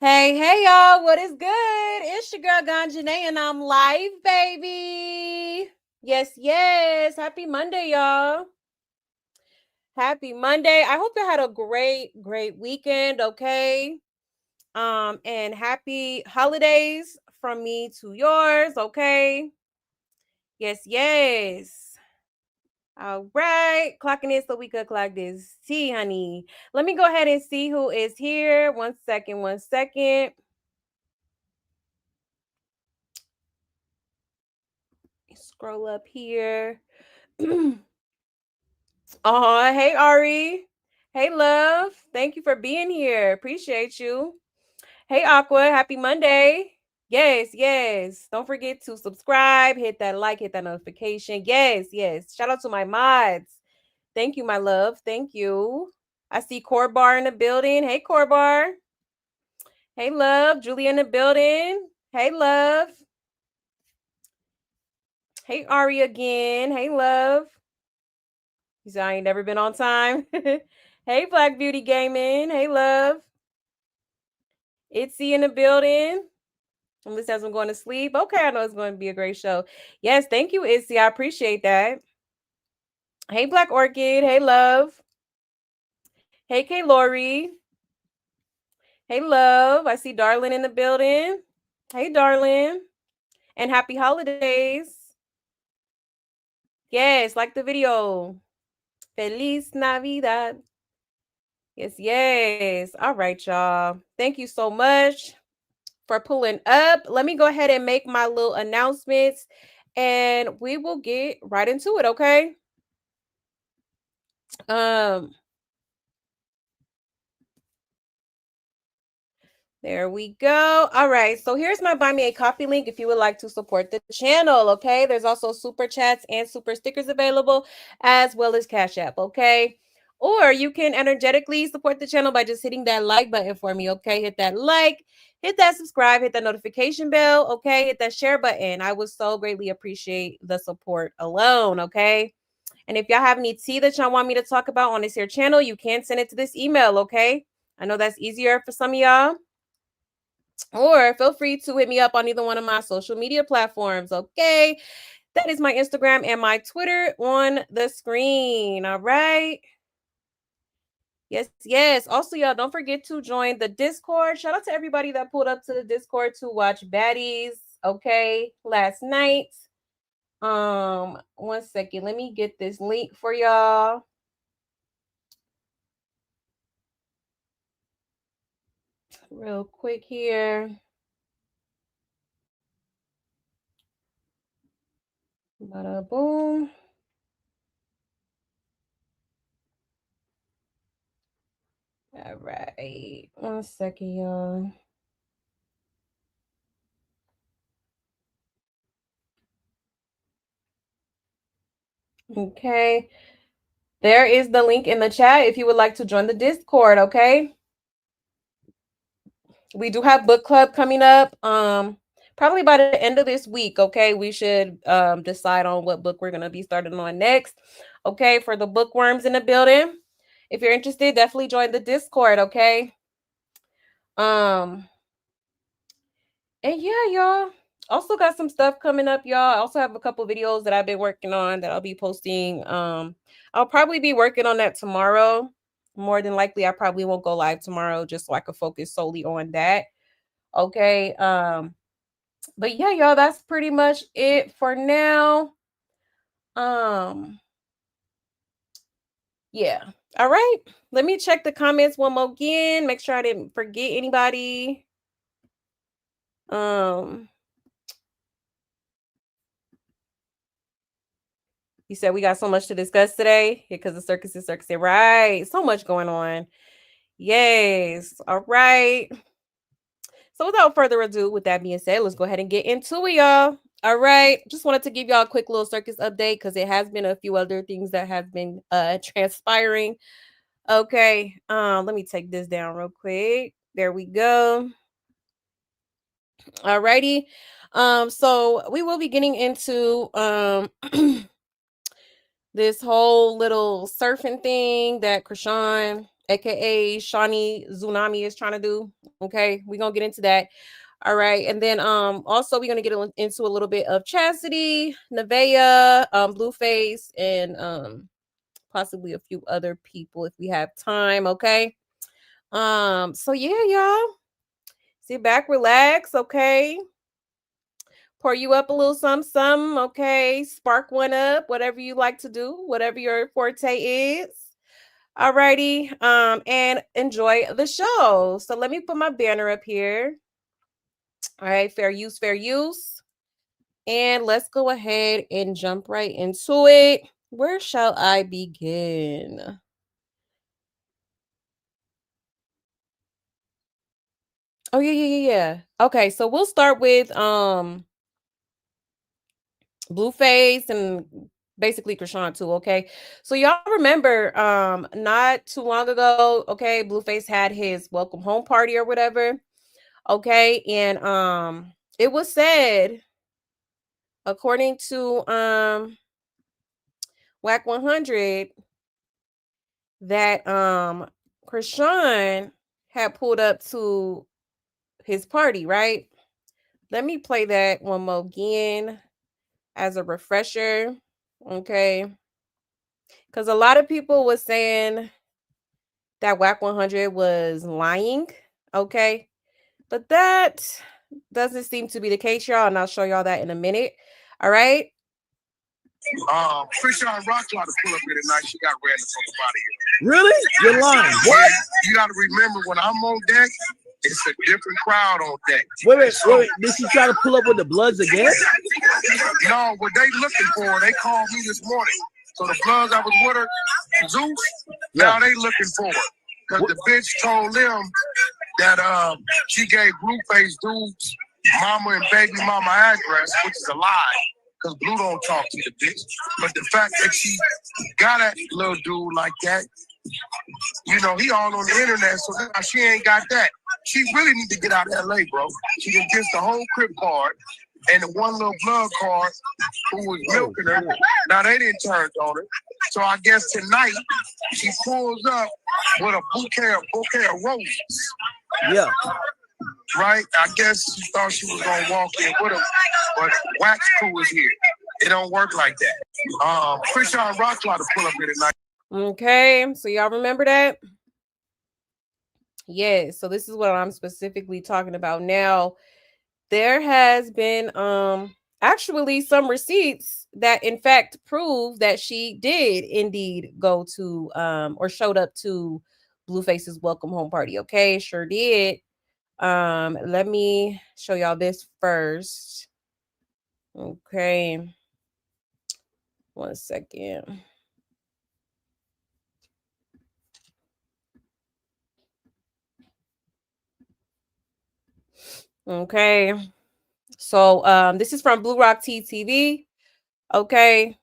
Hey, y'all, what is good? It's your girl Ganjanae, and I'm live, baby. Yes. Happy Monday, y'all. Happy Monday. I hope you had a great weekend, okay? And happy holidays from me to yours, okay? Yes. All right, clocking in so we could clock this tea, honey. Let me go ahead and see who is here. One second. Scroll up here. Oh, hey Ari. Hey love. Thank you for being here. Appreciate you. Hey Aqua, happy Monday. Yes. Don't forget to subscribe, hit that like, hit that notification. Yes. Shout out to my mods. Thank you, my love. Thank you. I see Corbar in the building. Hey Corbar. Hey love. Julia in the building. Hey love. Hey Ari again. Hey love. You said I ain't never been on time. Hey, Black Beauty Gaming. Hey, love. Itzy in the building. Unless as I'm going to sleep. Okay, I know it's going to be a great show. Yes, thank you, Itzy. I appreciate that. Hey, Black Orchid. Hey, love. Hey, K. Lori. Hey, love. I see Darlin in the building. Hey, Darlin. And happy holidays. Yes, like the video. Feliz Navidad. Yes. All right, y'all. Thank you so much for pulling up. Let me go ahead and make my little announcements and we will get right into it, okay? Um There we go. All right. So here's my Buy Me a Coffee link if you would like to support the channel. Okay. There's also super chats and super stickers available, as well as Cash App. Okay. Or you can energetically support the channel by just hitting that like button for me. Okay. Hit that like, hit that subscribe, hit that notification bell. Okay. Hit that share button. I would so greatly appreciate the support alone. Okay. And if y'all have any tea that y'all want me to talk about on this here channel, you can send it to this email. Okay. I know that's easier for some of y'all. Or feel free to hit me up on either one of my social media platforms. Okay. That is my Instagram and my Twitter on the screen. All right. Yes. Also, y'all, don't forget to join the Discord. Shout out to everybody that pulled up to the Discord to watch Baddies. Okay. Last night. 1 second. Let me get this link for y'all. Real quick here. Bada boom. All right. 1 second, y'all. Okay. There is the link in the chat if you would like to join the Discord, okay? We do have book club coming up. Probably by the end of this week, okay? We should decide on what book we're going to be starting on next. Okay, for the bookworms in the building. If you're interested, definitely join the Discord, okay? And yeah, y'all. Also got some stuff coming up, y'all. I also have a couple videos that I've been working on that I'll be posting. I'll probably be working on that tomorrow. More than likely, I probably won't go live tomorrow just so I can focus solely on that. Okay. But yeah, y'all, that's pretty much it for now. Yeah. All right. Let me check the comments one more again. Make sure I didn't forget anybody. You said we got so much to discuss today because the circus is circusing. Right. So much going on. Yes. All right. So without further ado, with that being said, let's go ahead and get into it, y'all. All right. Just wanted to give y'all a quick little circus update because it has been a few other things that have been transpiring. Okay. Let me take this down real quick. There we go. All righty. So we will be getting into this whole little surfing thing that Chrisean aka Shawnee Tsunami, is trying to do. Okay, we're gonna get into that. All right, and then also we're gonna get into a little bit of Chastity, Nevaeh, Blueface, and possibly a few other people if we have time. Okay. So yeah, y'all. Sit back, relax, okay? Pour you up a little something, okay? Spark one up, whatever you like to do, whatever your forte is. Alrighty. And enjoy the show. So let me put my banner up here. All right, fair use, fair use. And let's go ahead and jump right into it. Where shall I begin? Oh yeah. Okay, so we'll start with Blueface and basically Chrisean too, okay? So y'all remember not too long ago, okay, Blueface had his welcome home party or whatever, okay? And it was said according to WAC 100 that Chrisean had pulled up to his party, right? Let me play that one more again as a refresher, okay? Because a lot of people was saying that WAC 100 was lying, okay? But that doesn't seem to be the case, y'all, and I'll show y'all that in a minute. All right. Chrisean Rock tried to pull up here tonight. She got random from the body. Really? You're lying. What? You got to remember, when I'm on deck, it's a different crowd on deck. Wait. Did she try to pull up with the Bloods again? No, what they looking for, they called me this morning. So the Bloods I was with her, Zeus, now they looking for her. Because the bitch told them that she gave Blueface dudes mama and baby mama address, which is a lie. Because Blue don't talk to the bitch. But the fact that she got a little dude like that, you know, he all on the internet, so now she ain't got that. She really need to get out of LA, bro. She can get the whole crib card and the one little blood card who was milking her. Now they didn't turn on her. So I guess tonight she pulls up with a bouquet of roses. Yeah. Right? I guess she thought she was gonna walk in with him, but Wax Crew is here. It don't work like that. Chrisean Rock tried to pull up here tonight. Okay, so y'all remember that? Yes. So this is what I'm specifically talking about now. There has been actually some receipts that in fact prove that she did indeed go to or showed up to Blueface's welcome home party. Okay, sure did. Let me show y'all this first. Okay. 1 second. Okay. So this is from Blue Rock TV. Okay.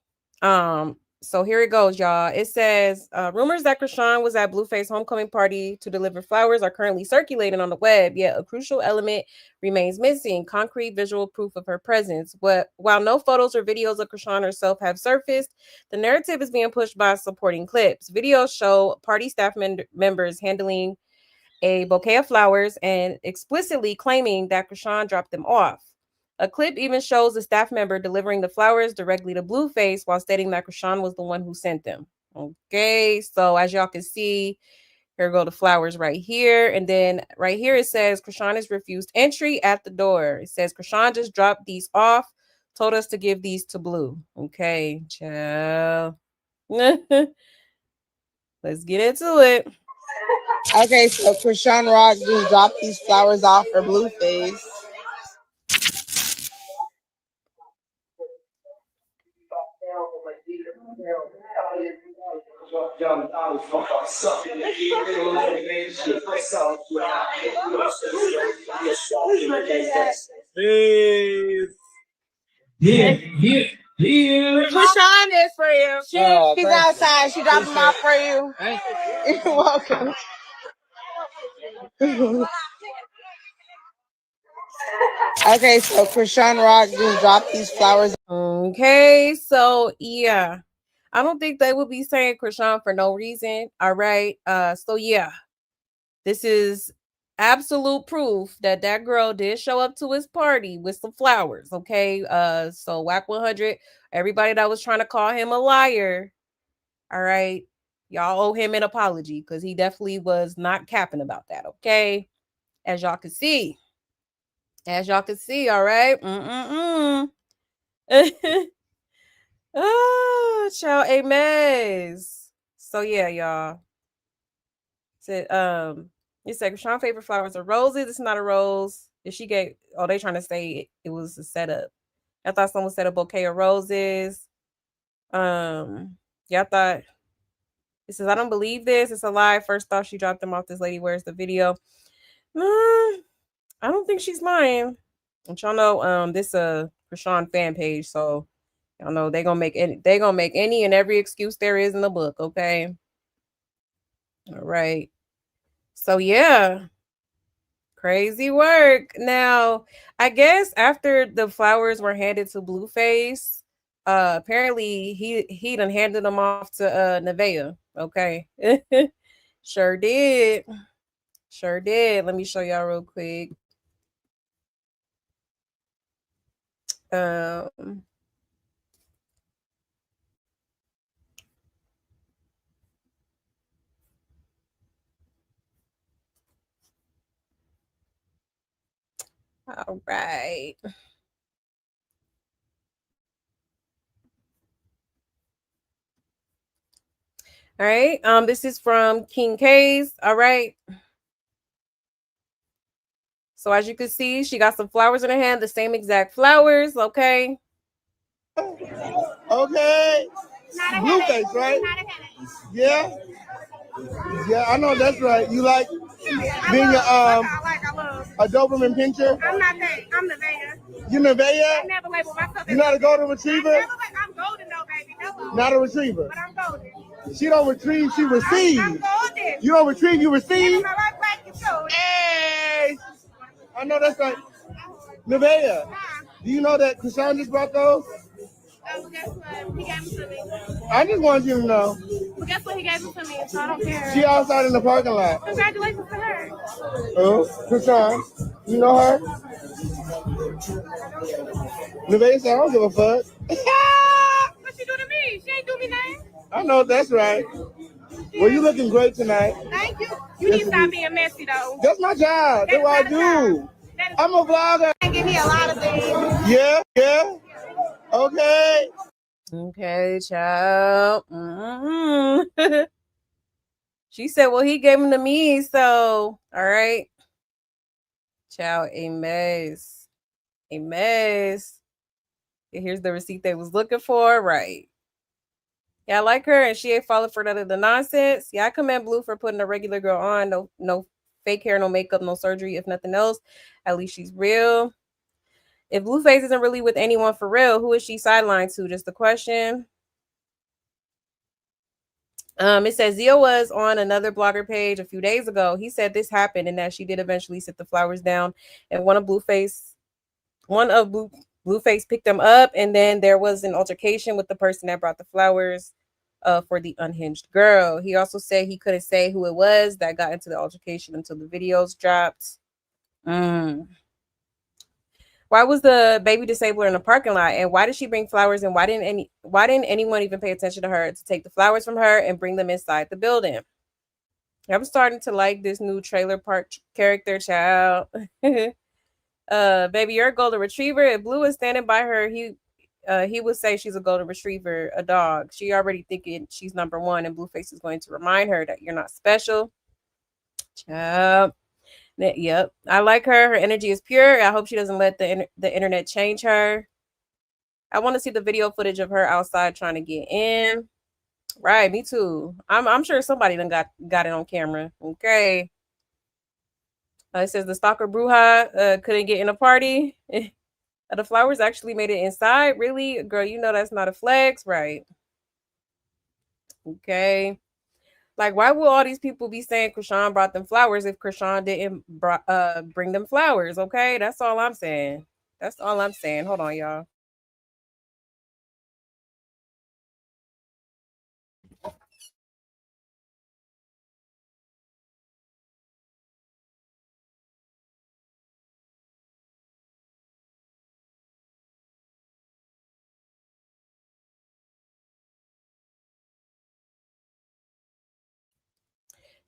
So here it goes, y'all. It says rumors that Chrisean was at Blueface homecoming party to deliver flowers are currently circulating on the web, yet a crucial element remains missing: concrete visual proof of her presence. But while no photos or videos of Chrisean herself have surfaced, the narrative is being pushed by supporting clips. Videos show party staff members handling a bouquet of flowers and explicitly claiming that Chrisean dropped them off. A clip even shows a staff member delivering the flowers directly to Blueface while stating that Chrisean was the one who sent them. Okay, so as y'all can see, here go the flowers right here. And then right here it says Chrisean is refused entry at the door. It says Chrisean just dropped these off, told us to give these to Blue. Okay, ciao. Let's get into it. Okay, so Chrisean Rock just dropped these flowers off for Blueface. Chrisean is for you. She's outside. She dropped them off for you. You're welcome. Okay, so Chrisean Rock just dropped these flowers. Okay, so yeah. I don't think they would be saying Chrisean for no reason. All right. So yeah, this is absolute proof that that girl did show up to his party with some flowers. Okay. So Whack 100, everybody that was trying to call him a liar. All right. Y'all owe him an apology because he definitely was not capping about that. Okay. As y'all can see. As y'all can see. All right. Mm-mm-mm. Oh, child, a mess. So yeah, y'all. Said you said Sean favorite flowers are roses. It's not a rose. If she gave oh, they trying to say it was a setup. I thought someone said a bouquet of roses. Yeah, I thought it says I don't believe this. It's a lie. First off, she dropped them off. This lady wears the video. I don't think she's lying. And y'all know this Chrisean fan page, so y'all know they gonna make any and every excuse there is in the book, okay? All right. So yeah, crazy work. Now, I guess after the flowers were handed to Blueface, apparently he done handed them off to Nevaeh. Okay. Sure did. Sure did. Let me show y'all real quick. Um all right. All right. This is from King K's. All right. So as you can see, she got some flowers in her hand, the same exact flowers. Okay. Okay. Blueface, right? Yeah. Yeah, I know that's right. You like being a Doberman pincher? I'm not that. I'm Nevaeh. You Nevaeh? I never label myself. You're not a golden retriever? I'm golden though, baby. Hello. Not a retriever. But I'm golden. She don't retrieve, she receives. I'm golden. You don't retrieve, you receive? Hey! I know that's right. Nevaeh, do you know that Chrisean just brought those? Guess what? He gave them to me. I just wanted you to know. Well, guess what? He gave them to me, so I don't care. She outside in the parking lot. Congratulations to her. Oh, Chrisean, you know her? Nevaeh said, I don't give a fuck. What she do to me? She ain't do me nothing. I know, that's right. Well, you looking great tonight. Thank you. You need to stop being messy, though. That's my job. That's what I do. I'm a vlogger. Give me a lot of things. Yeah, yeah. Okay. Okay, child. She said, well, he gave them to me, so all right. Child, a mess. A mess. And here's the receipt they was looking for. Right. Yeah, I like her, and she ain't falling for none of the nonsense. Yeah, I commend Blue for putting a regular girl on. No fake hair, no makeup, no surgery. If nothing else, at least she's real. If Blueface isn't really with anyone for real, who is she sidelined to? Just the question. It says Zio was on another blogger page a few days ago. He said this happened and that she did eventually sit the flowers down, and one of Blueface picked them up, and then there was an altercation with the person that brought the flowers for the unhinged girl. He also said he couldn't say who it was that got into the altercation until the videos dropped. Why was the baby disabler in the parking lot, and why did she bring flowers, and why didn't anyone even pay attention to her to take the flowers from her and bring them inside the building? I'm starting to like this new trailer park character, child. Baby, you're a golden retriever. If Blue is standing by her, he would say she's a golden retriever, a dog. She already thinking she's number one, and Blueface is going to remind her that you're not special. Child. Yep, I like her. Her energy is pure. I hope she doesn't let the internet change her. I want to see the video footage of her outside trying to get in. Right, me too. I'm sure somebody done got it on camera. Okay. It says the stalker Bruja couldn't get in a party. The flowers actually made it inside. Really, girl? You know that's not a flex, right? Okay. Like, why will all these people be saying Chrisean brought them flowers if Chrisean didn't bring them flowers? Okay, that's all I'm saying. That's all I'm saying. Hold on, y'all.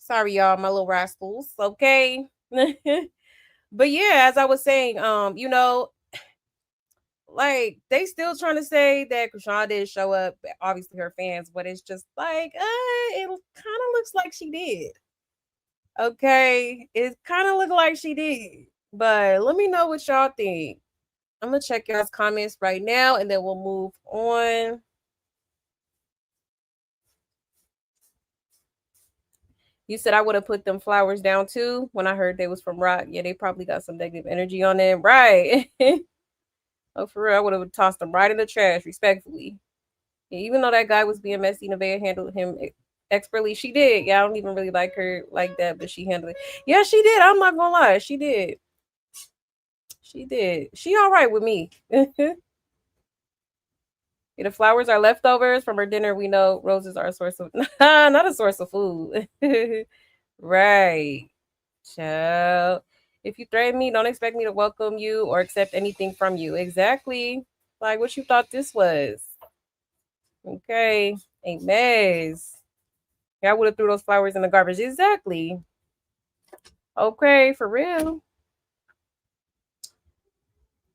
Sorry, y'all, my little rascals. Okay. But yeah, as I was saying, like they still trying to say that Chrisean didn't show up. Obviously, her fans, but it's just like, it kind of looks like she did. Okay, it kind of looked like she did. But let me know what y'all think. I'm gonna check y'all's comments right now, and then we'll move on. You said I would have put them flowers down too when I heard they was from Rock. Yeah, they probably got some negative energy on them, right? Oh, for real, I would have tossed them right in the trash, respectfully. Yeah, even though that guy was being messy, Nevaeh handled him expertly. She did. Yeah, I don't even really like her like that, but she handled it. Yeah, she did. I'm not gonna lie, she did. She did. She all right with me. The flowers are leftovers from her dinner. We know roses are a source of not a source of food. Right. Child. If you threaten me, don't expect me to welcome you or accept anything from you. Exactly. Like what you thought this was. Okay. A mess. Yeah, I would have threw those flowers in the garbage. Exactly. Okay, for real.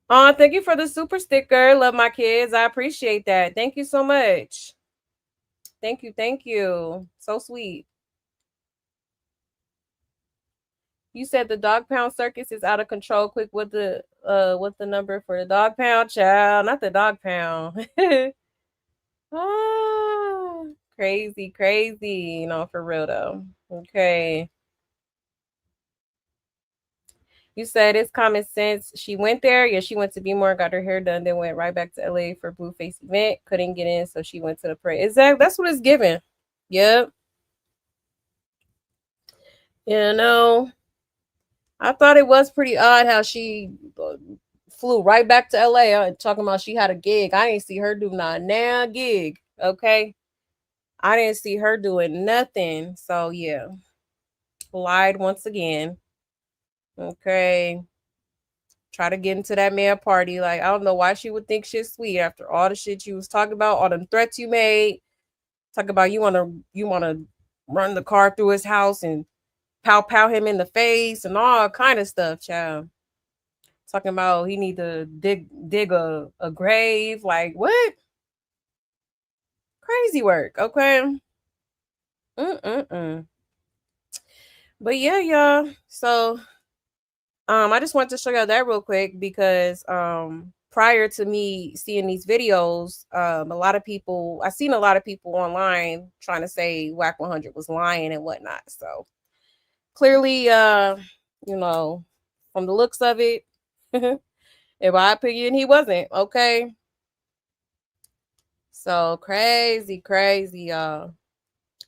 Thank you for the super sticker. Love my kids. I appreciate that. Thank you so much. Thank you, thank you. So sweet. You said the dog pound circus is out of control. Quick, what's the number for the dog pound? Child, not the dog pound. Ah, crazy, crazy. No, for real though. Okay. You said it's common sense. She went there. Yeah, she went to Be More, got her hair done, then went right back to LA for Blueface event. Couldn't get in, so she went to the parade. Exactly. That's what it's given. Yep. You know, I thought it was pretty odd how she flew right back to LA talking about she had a gig. I didn't see her do not now gig. Okay. I didn't see her doing nothing. So yeah. Lied once again. Okay. Try to get into that man party. Like, I don't know why she would think shit's sweet after all the shit you was talking about, all the threats you made. Talk about you wanna run the car through his house and pow him in the face and all kind of stuff, child. Talking about he need to dig a grave. Like what? Crazy work, okay? Mm-mm-mm. But yeah, y'all. So I just wanted to show y'all that real quick because prior to me seeing these videos, I seen a lot of people online trying to say Whack 100 was lying and whatnot. So clearly, you know, from the looks of it, in my opinion, he wasn't. Okay. So crazy, crazy, y'all.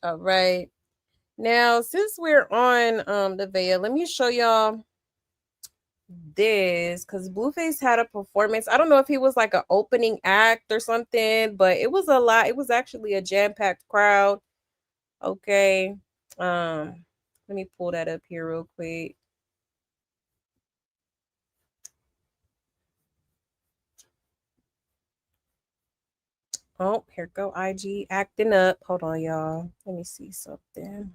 All right. Now, since we're on the veil, let me show y'all this because Blueface had a performance. I don't know if he was like an opening act or something, but it was a lot. It was actually a jam-packed crowd. Okay. Let me pull that up here real quick. Oh, here go IG acting up. Hold on, y'all. Let me see something.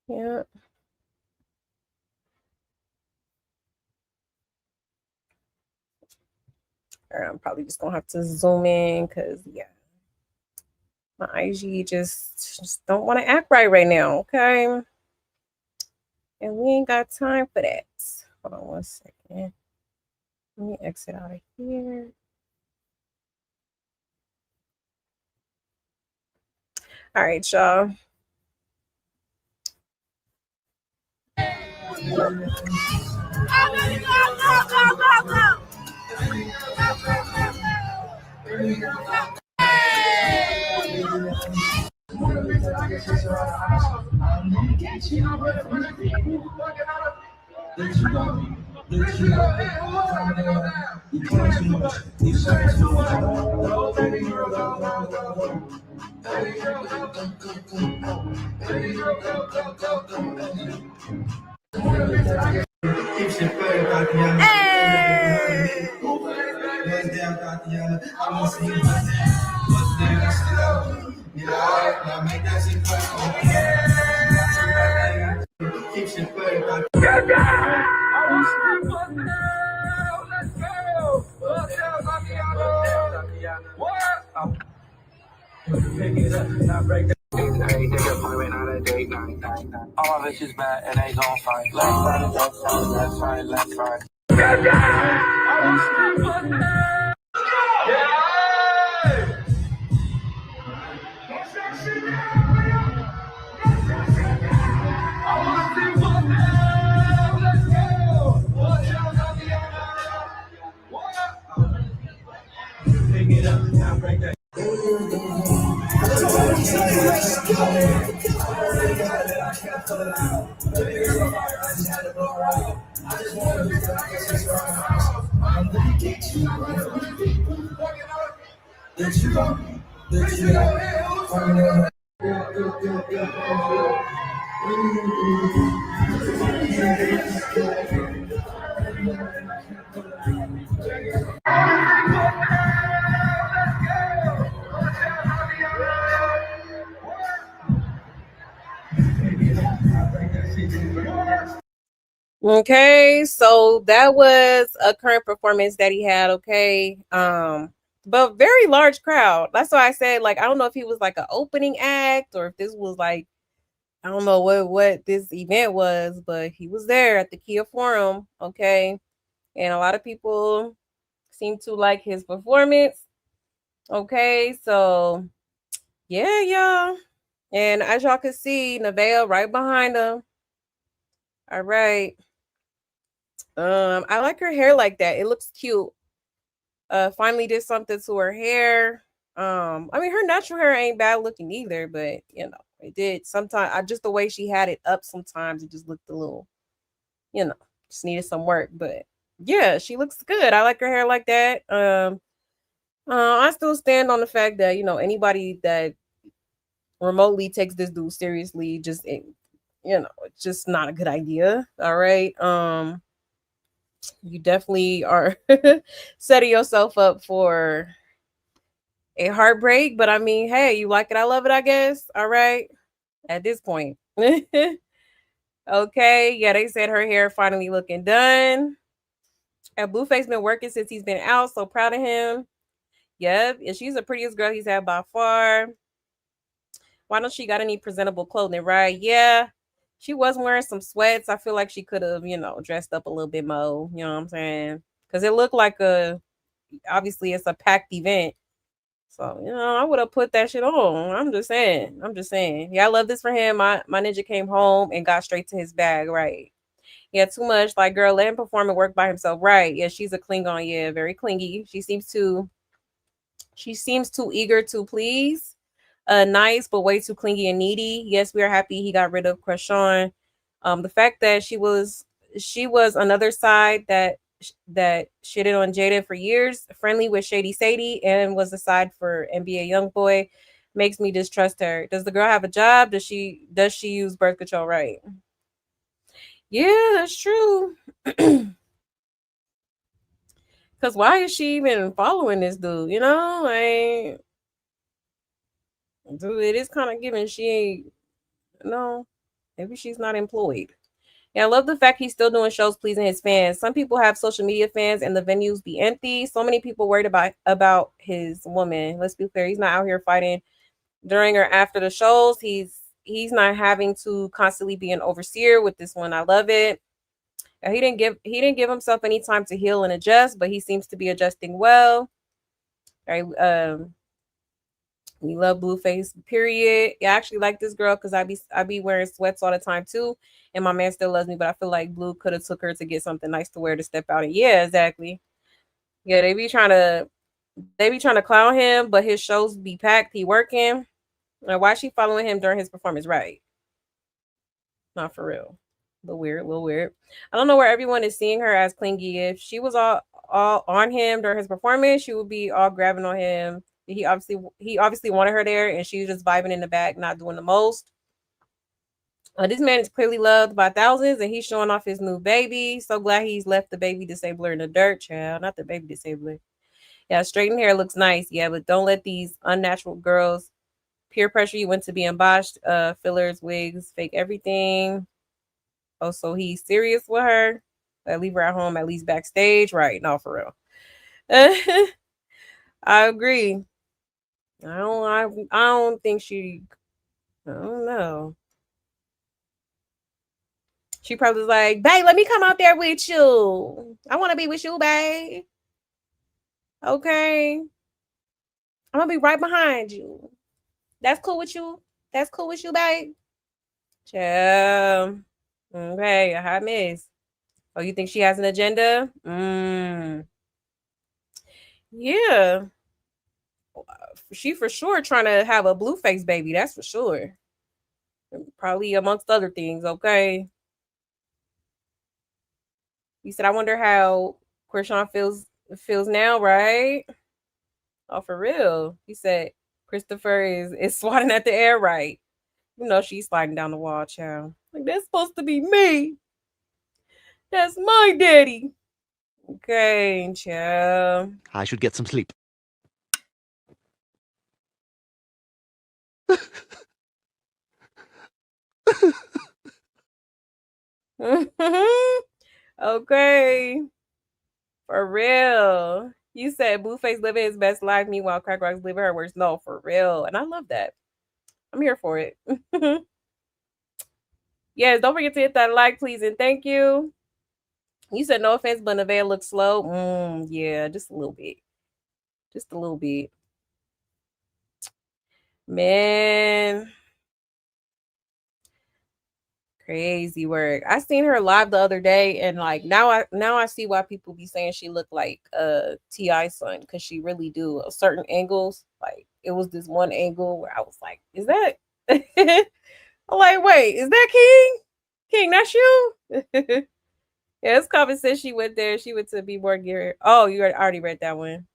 Yeah. I'm probably just gonna have to zoom in because yeah, my IG just don't want to act right now. Okay, and we ain't got time for that. Hold on one second. Let me exit out of here. All right, y'all. All of it's just bad and they gon' fight. Left, right, left, right, left, right, left, right. Okay, so that was a current performance that he had, okay. But very large crowd. That's why I said, like, I don't know if he was like an opening act or if this was like, I don't know what this event was, but he was there at the Kia Forum, okay. And a lot of people seem to like his performance. Okay, so yeah, y'all. And as y'all can see, Nevaeh right behind him. All right. I like her hair like that. It looks cute. Finally did something to her hair. I mean her natural hair ain't bad looking either, but you know, it did sometimes I just the way she had it up sometimes it just looked a little, you know, just needed some work. But yeah, she looks good. I like her hair like that. I still stand on the fact that, you know, anybody that remotely takes this dude seriously just you know, it's just not a good idea. All right. You definitely are setting yourself up for a heartbreak, but I mean, hey, you like it, I love it, I guess. All right. At this point. Okay. Yeah, they said her hair finally looking done. And Blueface been working since he's been out. So proud of him. Yep. And she's the prettiest girl he's had by far. Why don't she got any presentable clothing, right? Yeah. She was wearing some sweats. I feel like she could have, you know, dressed up a little bit more. You know what I'm saying? Because it looked like obviously it's a packed event. So, you know, I would have put that shit on. I'm just saying. I'm just saying. Yeah, I love this for him. My ninja came home and got straight to his bag, right? Yeah, too much. Like, girl, let him perform and work by himself. Right. Yeah, she's a Klingon. Yeah, very clingy. She seems too eager to please. Nice, but way too clingy and needy. Yes, we are happy he got rid of Chrisean. The fact that she was another side that shitted on Jada for years, friendly with Shady Sadie, and was a side for NBA YoungBoy, makes me distrust her. Does the girl have a job? Does she use birth control right? Yeah, that's true. Cause why is she even following this dude? You know, like, dude, it is kind of given she ain't. No, maybe she's not employed. Yeah, I love the fact he's still doing shows pleasing his fans. Some people have social media fans and the venues be empty. So many people worried about his woman. Let's be clear, he's not out here fighting during or after the shows. He's not having to constantly be an overseer with this one. I love it. He didn't give himself any time to heal and adjust, but he seems to be adjusting well. All right. We love Blueface, period. Yeah, I actually like this girl because I be wearing sweats all the time too. And my man still loves me, but I feel like Blue could have took her to get something nice to wear to step out. And yeah, exactly. Yeah, they be trying to clown him, but his shows be packed. He working. Now, why is she following him during his performance? Right. Not for real. A little weird, a little weird. I don't know where everyone is seeing her as clingy. If she was all on him during his performance, she would be all grabbing on him. He obviously wanted her there, and she was just vibing in the back, not doing the most. This man is clearly loved by thousands, and he's showing off his new baby. So glad he's left the baby disabler in the dirt, child. Not the baby disabler. Yeah, straightened hair looks nice. Yeah, but don't let these unnatural girls peer pressure you into being botched. Fillers, wigs, fake everything. Oh, so he's serious with her. Leave her at home, at least backstage. Right? No, for real. I agree. I don't think she. I don't know. She probably was like, "Babe, let me come out there with you. I want to be with you, babe. Okay, I'm gonna be right behind you. That's cool with you. That's cool with you, babe." Yeah. Okay, a hot miss. Oh, you think she has an agenda? Yeah. She for sure trying to have a Blueface baby. That's for sure. Probably amongst other things. Okay. You said, I wonder how Chrisean feels now, right? Oh, for real. He said Christopher is swatting at the air right. You know she's sliding down the wall, child. Like that's supposed to be me. That's my daddy. Okay, child. I should get some sleep. Okay. For real. You said Blueface living his best life, meanwhile Crack Rock's living her worst. No, for real. And I love that. I'm here for it. Yes, don't forget to hit that like, please, and thank you. You said no offense, but Nevaeh looks slow. Yeah, just a little bit. Just a little bit. Man, crazy work. I seen her live the other day, and like now I see why people be saying she looked like Ti son, because she really do certain angles. Like it was this one angle where I was like, is that? I'm like, wait, is that King? King, that's you? Yeah, it's common since she went there. She went to Be More Gear. Oh, you already read that one.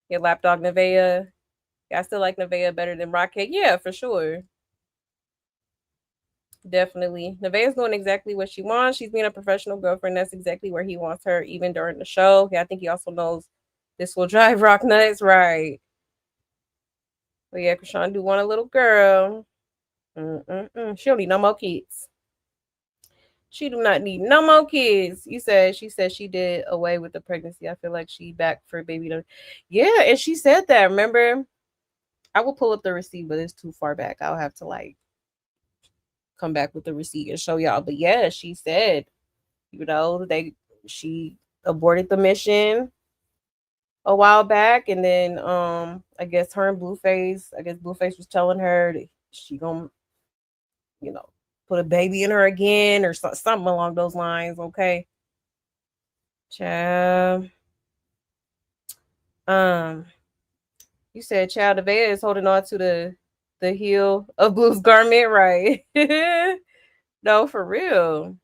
Your lapdog Nevaeh. Yeah, I still like Nevaeh better than Rocket. Yeah, for sure. Definitely. Nevaeh's doing exactly what she wants. She's being a professional girlfriend. That's exactly where he wants her, even during the show. Yeah, I think he also knows this will drive Rock nuts, right? But yeah, Krishan do want a little girl. She don't need no more kids. She do not need no more kids. She said she did away with the pregnancy. I feel like she back for baby to. Yeah, and she said that. Remember, I will pull up the receipt, but it's too far back. I'll have to like come back with the receipt and show y'all. But yeah, she said, she aborted the mission a while back, and then I guess her and Blueface, I guess Blueface was telling her that she gonna, you know, put a baby in her again or something along those lines. Okay, child. Um, you said Child Nevaeh is holding on to the heel of Blue's garment, right? No, for real.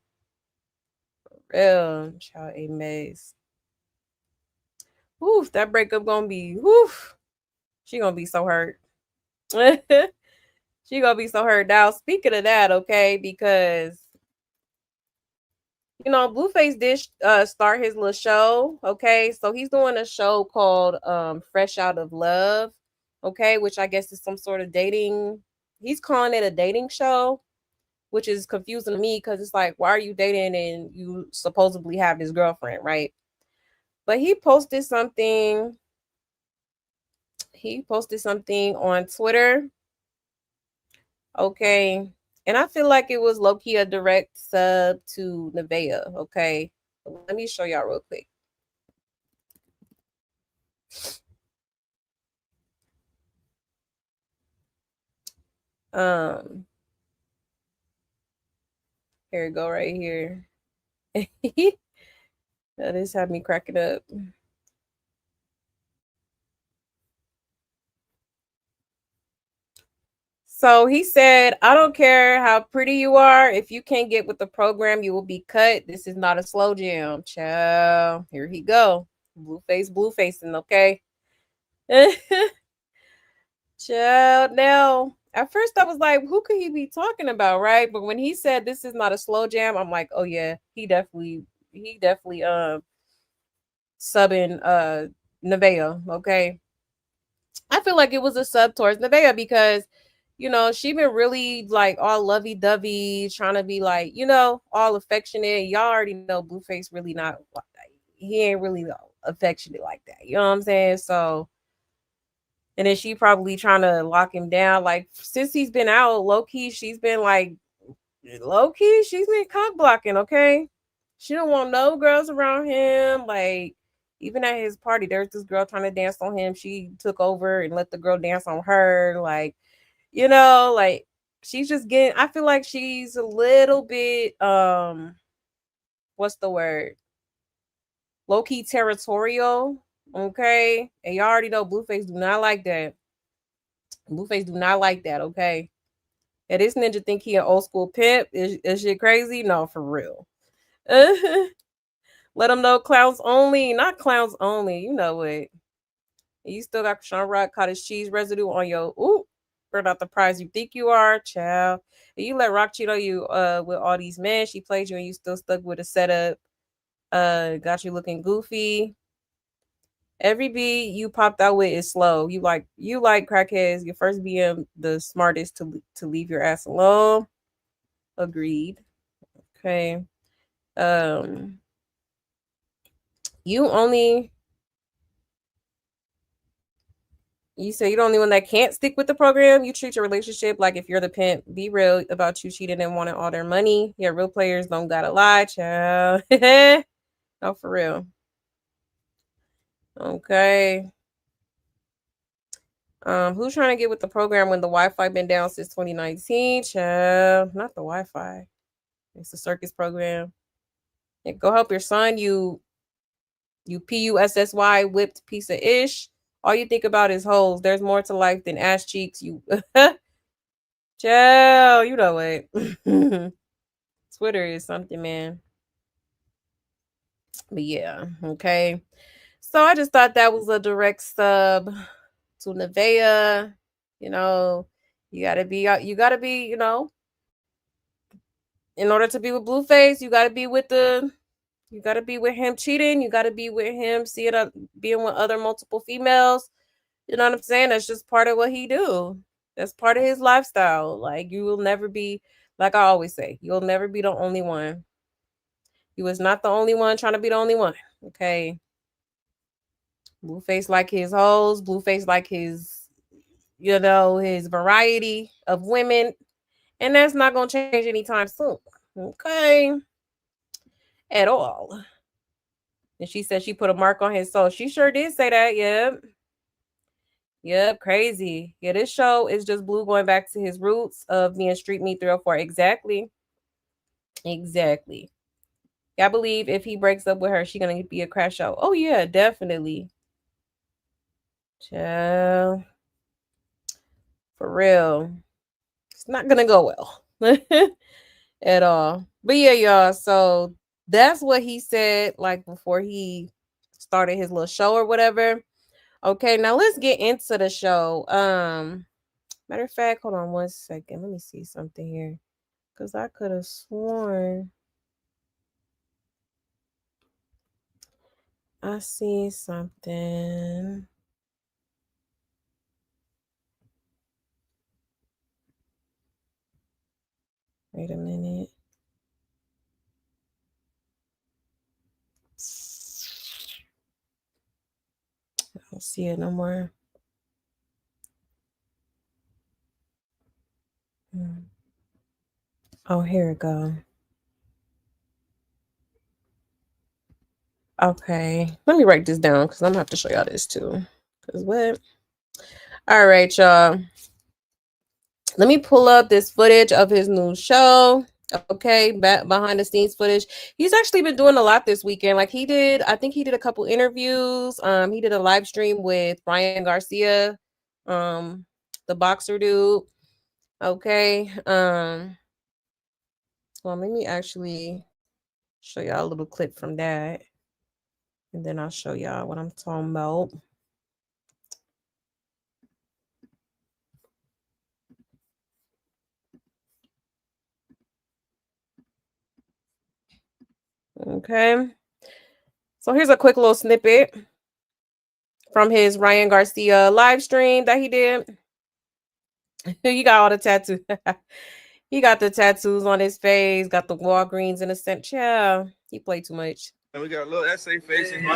Real. Child A Maze. Woof, that breakup gonna be woof. She gonna be so hurt. She gonna be so hurt. Now, speaking of that, okay, because Blueface did start his little show, okay? So he's doing a show called Fresh Out of Love, okay, which I guess is some sort of dating. He's calling it a dating show, which is confusing to me because it's like, why are you dating and you supposedly have this girlfriend, right? But he posted something. He posted something on Twitter, okay, and I feel like it was low key a direct sub to Nevaeh, okay. Let me show y'all real quick. Um, here we go right here. This had me cracking up. So he said, I don't care how pretty you are. If you can't get with the program, you will be cut. This is not a slow jam. Ciao. Here he go. Bluefacing, okay? Child. Now, at first I was like, who could he be talking about, right? But when he said this is not a slow jam, I'm like, oh yeah, he definitely subbing Nevaeh, okay? I feel like it was a sub towards Nevaeh because, she been really like all lovey dovey, trying to be like, all affectionate. Y'all already know Blueface really not, he ain't really affectionate like that. You know what I'm saying? So, and then she probably trying to lock him down. Like, since he's been out, low key, she's been cock blocking, okay? She don't want no girls around him. Like, even at his party, there's this girl trying to dance on him. She took over and let the girl dance on her. Like, like she's just getting, I feel like she's a little bit what's the word? Low key territorial. Okay. And y'all already know Blueface do not like that. Blueface do not like that, okay? And this ninja think he an old school pimp. Is shit crazy? No, for real. Let them know clowns only, not clowns only. You know what? You still got Sean Rock cottage cheese residue on your burn out the prize you think you are, child. And you let Rock cheat on you with all these men. She played you and you still stuck with a setup. Got you looking goofy. Every beat you popped out with is slow. You like crackheads. Your first BM the smartest to leave your ass alone. Agreed. Okay. Um you only You say you're the only one that can't stick with the program. You treat your relationship like if you're the pimp. Be real about you cheating and wanting all their money. Yeah, real players don't gotta lie, child. No, for real. Okay. Who's trying to get with the program when the Wi-Fi been down since 2019? Child, not the Wi-Fi. It's the circus program. Yeah, go help your son. You pussy whipped piece of ish. All you think about is holes. There's more to life than ass cheeks. You, child, you know what? Twitter is something, man. But yeah, okay. So I just thought that was a direct sub to Nevaeh. You know, in order to be with Blueface, you gotta be with him cheating. You gotta be with him being with other multiple females. You know what I'm saying? That's just part of what he do. That's part of his lifestyle. Like you will never be, like I always say, you'll never be the only one. You was not the only one trying to be the only one. Okay. Blueface like his hoes. Blueface like his variety of women. And that's not gonna change anytime soon. Okay. At all. And she said she put a mark on his soul. She sure did say that. Yep. Yep, crazy. Yeah, this show is just Blue going back to his roots of being Street Meat 304. Exactly. Exactly. I believe if he breaks up with her, she's gonna be a crash out. Oh yeah, definitely. Child. For real. It's not gonna go well. At all. But yeah, y'all. So that's what he said, like before he started his little show or whatever. Okay, now let's get into the show. Matter of fact, hold on one second. Let me see something here. Because I could have sworn I seen something. Wait a minute. I don't see it no more. Oh, here it go. Okay. Let me write this down because I'm gonna have to show y'all this too. Cause what? All right, y'all. Let me pull up this footage of his new show. Okay, back behind the scenes footage. He's actually been doing a lot this weekend. Like I think he did a couple interviews. He did a live stream with Ryan Garcia, um, the boxer dude. Okay. Well, let me actually show y'all a little clip from that. And then I'll show y'all what I'm talking about. Okay. So here's a quick little snippet from his Ryan Garcia live stream that he did. He got all the tattoos. He got the tattoos on his face, got the Walgreens in a scent. Yeah, he played too much. And we got a little essay face in here.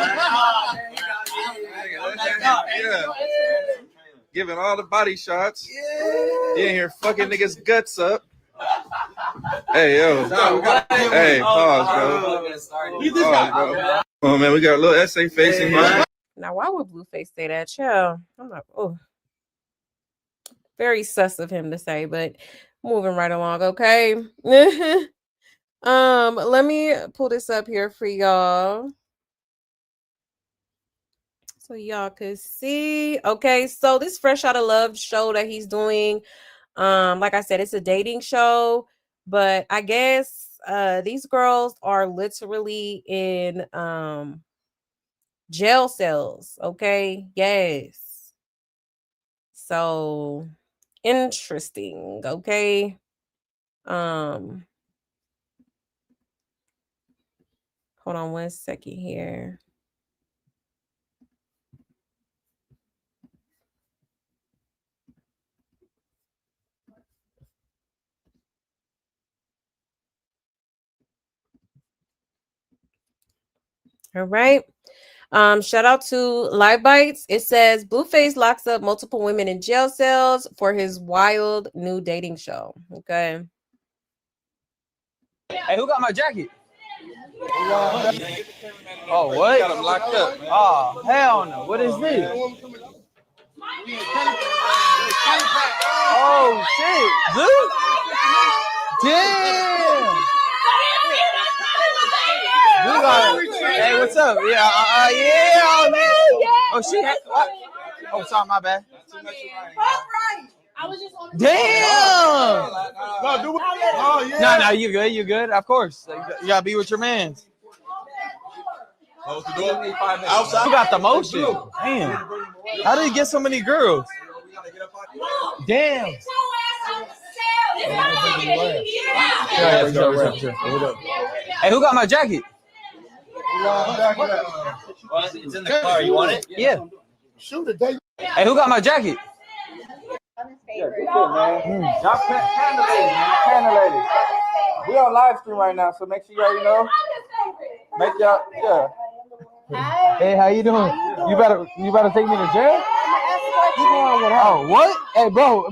Yeah. Giving all the body shots. You in here fucking niggas' guts up. Hey, yo. Hey, pause, bro. Pause, bro. Oh, man, we got a little essay face in here. Now, why would Blueface say that? Yeah, I'm like, oh, very sus of him to say, but moving right along, okay. Let me pull this up here for y'all so y'all could see. Okay, so this Fresh Out of Love show that he's doing, like I said, it's a dating show, but I guess these girls are literally in jail cells. Okay, yes. So interesting. Okay. Um, hold on one second here. All right. Shout out to Live Bites. It says Blueface locks up multiple women in jail cells for his wild new dating show. Okay. Hey, who got my jacket? Oh, what? Got him locked up. Oh, hell no. What is this? Oh, shit. Dude? Damn. Hey, what's up? Yeah, yeah. Oh, she had. Oh, sorry, my bad. Damn. No, you good. You good. Of course. You gotta be with your mans. Outside. Who got the motion? Damn. How did he get so many girls? Damn. Hey, who got my jacket? What? It's in the car. You want it? Yeah. Shoot it, Hey, who got my jacket? Yeah, good shit, man. Y'all pan the lady, man. Pan the lady. We on live stream right now, so make sure y'all, make y'all, yeah. Hey, how you doing? You better take me to jail? You going with her? Oh, what? Hey, bro,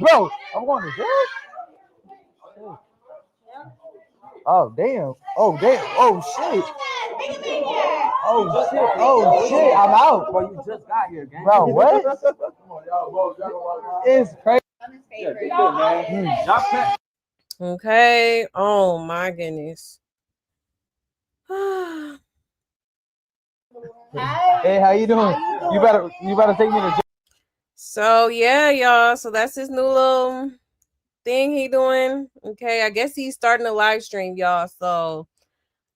I'm going to jail? Oh, damn. Oh, damn. Oh, shit. Oh, shit. I'm out. Well, you just got here, gang. Bro, what? It's crazy. Yeah, good shit, man. Y'all pan. Okay. Oh my goodness. Hey, how you doing? You better take me to jail. So yeah, y'all. So that's his new little thing he doing. Okay, I guess he's starting a live stream, y'all. So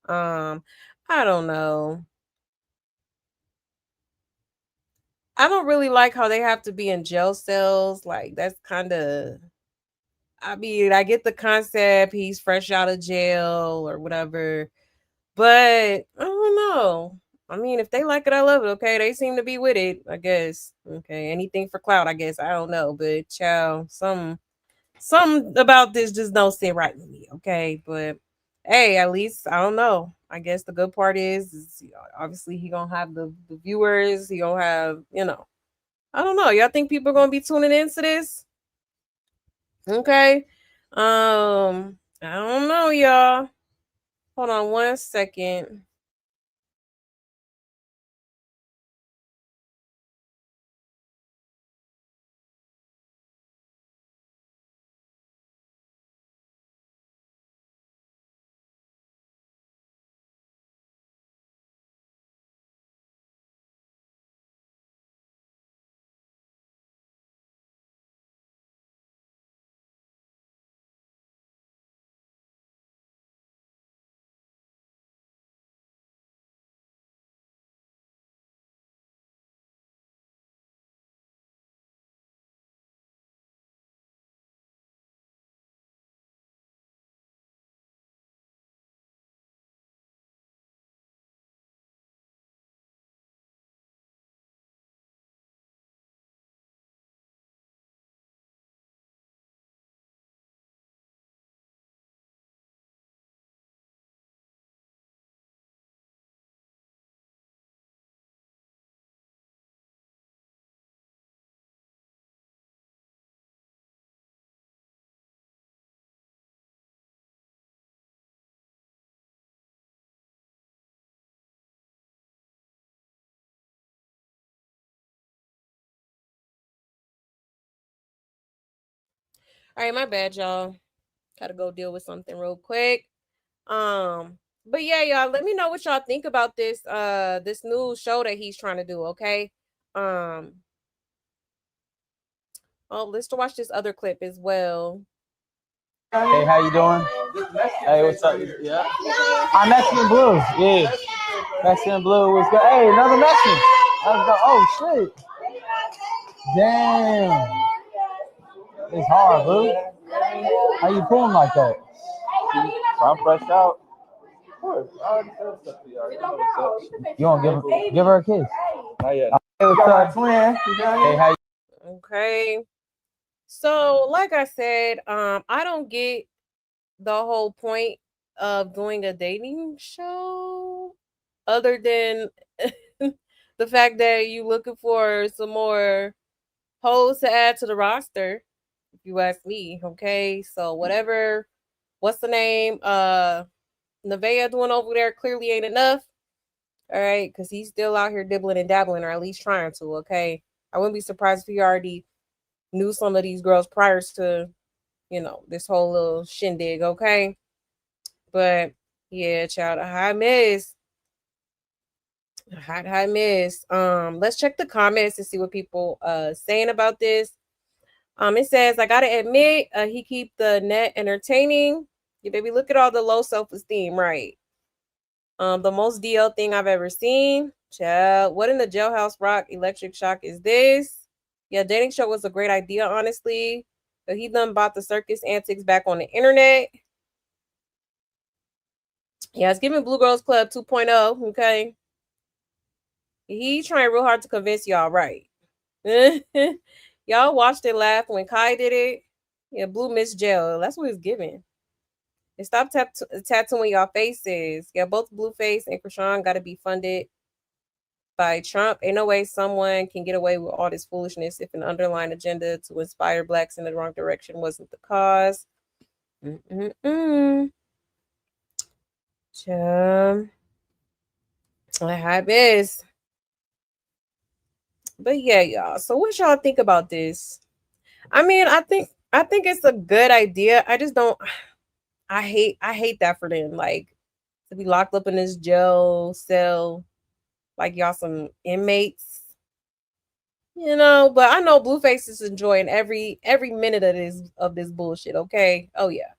I don't know. I don't really like how they have to be in jail cells. Like that's kind of, I mean, I get the concept, he's fresh out of jail or whatever. But I don't know. I mean, if they like it, I love it. Okay, they seem to be with it. I guess. Okay, anything for clout. I guess I don't know, but child, some about this just don't sit right with me. Okay, but hey, at least I don't know. I guess the good part is obviously he gonna have the viewers. He gonna have I don't know. Y'all think people are gonna be tuning into this? Okay. I don't know, y'all. Hold on one second. All right, my bad, y'all. Gotta go deal with something real quick. But yeah, y'all, let me know what y'all think about this new show that he's trying to do, okay? Um, oh, let's watch this other clip as well. Hey, how you doing? Hey, what's up? Yeah. I'm Mexican Blue. Yeah. Mexican Blue was good. Hey, another Mexican. Let's go. Oh shit. Damn. It's hard, bro. How you pulling like that? I'm fresh out. Of course. I already said stuff to you. You want to give her a kiss? Not yet. Hey, what's up, twin? Hey, how you? Okay. So, like I said, I don't get the whole point of doing a dating show other than the fact that you looking for some more hoes to add to the roster, if you ask me. Okay, so what's the name, Nevaeh doing over there clearly ain't enough. All right, because he's still out here dibbling and dabbling, or at least trying to. Okay, I wouldn't be surprised if he already knew some of these girls prior to, this whole little shindig. Okay, but yeah, child, a high miss. Hot miss. Let's check the comments to see what people saying about this. It says, I gotta admit, he keep the net entertaining. Yeah, baby, look at all the low self-esteem, right? The most DL thing I've ever seen. Child, what in the jailhouse rock electric shock is this? Yeah, dating show was a great idea, honestly. But he done bought the circus antics back on the internet. Yeah, it's giving Blue Girls Club 2.0, okay? He trying real hard to convince y'all, right? Y'all watched and laughed when Kai did it. Yeah, Blue Miss Jail. That's what it's giving. And stop tattooing y'all faces. Yeah, both Blueface and Chrisean got to be funded by Trump. Ain't no way someone can get away with all this foolishness if an underlying agenda to inspire blacks in the wrong direction wasn't the cause. I have this. But yeah, y'all. So what y'all think about this? I mean, I think it's a good idea. I just don't I hate that for them. Like, to be locked up in this jail cell, like y'all some inmates. But I know Blueface is enjoying every minute of this bullshit, okay? Oh yeah.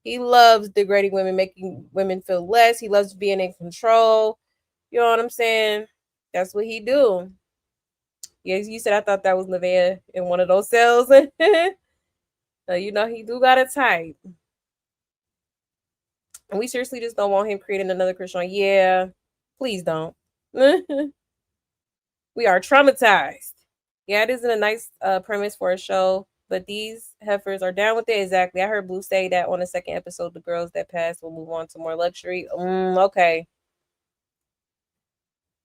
He loves degrading women, making women feel less. He loves being in control. You know what I'm saying? That's what he do. Yes, you said I thought that was Nevaeh in one of those cells. He do got a type. And we seriously just don't want him creating another Chrisean. Yeah, please don't. We are traumatized. Yeah, it isn't a nice premise for a show, but these heifers are down with it. Exactly. I heard Blue say that on the second episode, the girls that passed will move on to more luxury. Okay.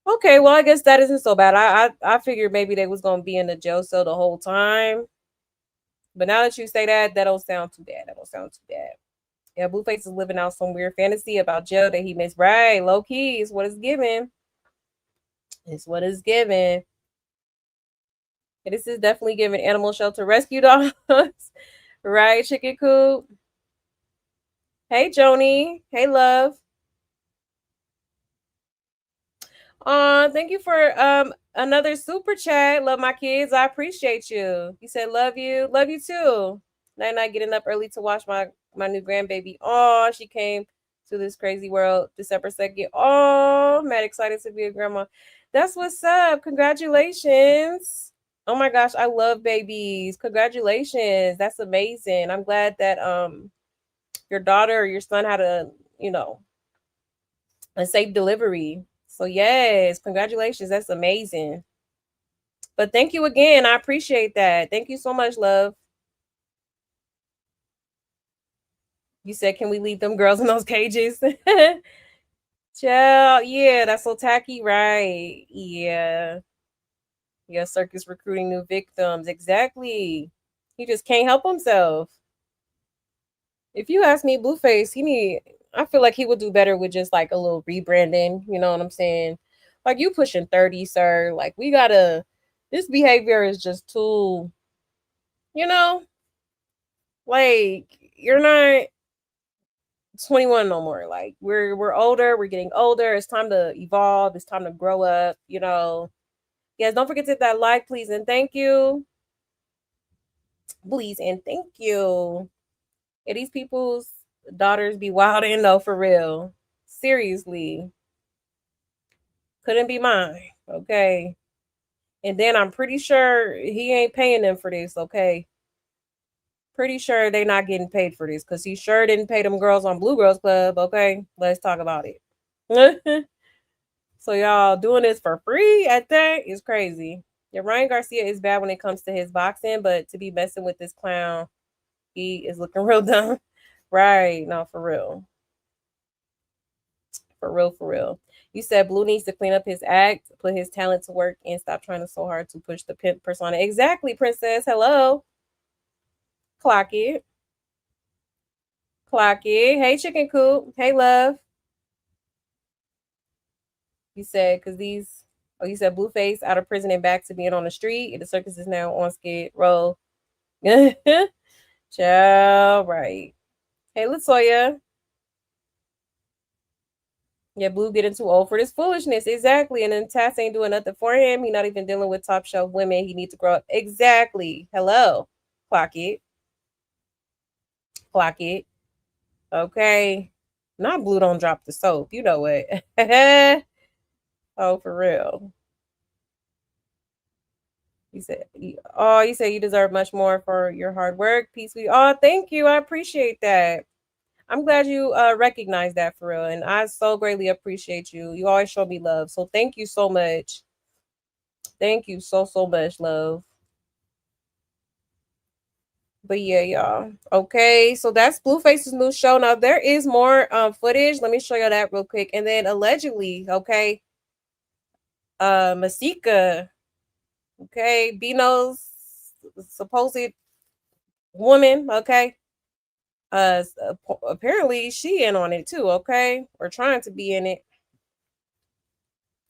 Okay, well, I guess that isn't so bad. I figured maybe they was gonna be in the jail cell the whole time. But now that you say that, that don't sound too bad. That don't sound too bad. Yeah, Blueface is living out some weird fantasy about jail that he missed. Right, low key is what it's given. It's what it's given. And this is definitely giving animal shelter rescue dogs. Right, chicken coop. Hey, Joni. Hey, love. Thank you for another super chat. Love my kids. I appreciate you. You said love you. Love you too. Night getting up early to watch my new grandbaby. Oh, she came to this crazy world December 2nd. Oh, mad excited to be a grandma. That's what's up. Congratulations. Oh my gosh, I love babies. Congratulations. That's amazing. I'm glad that your daughter or your son had you know, a safe delivery. So yes, congratulations. That's amazing. But thank you again. I appreciate that. Thank you so much, love. You said, can we leave them girls in those cages? Child, yeah, that's so tacky, right? Yeah. Yeah, circus recruiting new victims. Exactly. He just can't help himself. If you ask me, Blueface, I feel like he would do better with just like a little rebranding. You know what I'm saying? Like, you pushing 30, sir. Like, this behavior is just too, you know, Like, you're not 21 no more. Like, we're older, we're getting older. It's time to evolve, it's time to grow up, you know. Yes, don't forget to hit that like, please, and thank you. Please and thank you. Yeah, these people's daughters be wilding though, for real. Seriously. Couldn't be mine. Okay. And then I'm pretty sure he ain't paying them for this, okay? Pretty sure they not getting paid for this because he sure didn't pay them girls on Blue Girls Club, okay? Let's talk about it. So y'all doing this for free at that is crazy. Yeah, Ryan Garcia is bad when it comes to his boxing, but to be messing with this clown, he is looking real dumb. Right. No, for real. For real, for real. You said Blue needs to clean up his act, put his talent to work, and stop trying to so hard to push the pimp persona. Exactly, Princess. Hello. Clock it. Clock it. Hey, Chicken Coop. Hey, love. You said, because these, oh, you said Blueface out of prison and back to being on the street. The circus is now on Skid Row. Ciao. Right. Hey, Latoya. Yeah, Blue getting too old for this foolishness. Exactly. And then Tass ain't doing nothing for him. He not even dealing with top shelf women. He needs to grow up. Exactly. Hello. Clock it. Clock it. Okay. Not Blue don't drop the soap. You know what? Oh, for real. You said you deserve much more for your hard work. Peace. Oh, thank you. I appreciate that. I'm glad you recognize that for real. And I so greatly appreciate you. You always show me love. So thank you so much. Thank you so, so much, love. But yeah, y'all. Okay, so that's Blueface's new show. Now there is more footage. Let me show you that real quick. And then allegedly, okay, Masika, okay, Bino's supposed woman, okay. Apparently she in on it too, okay, or trying to be in it.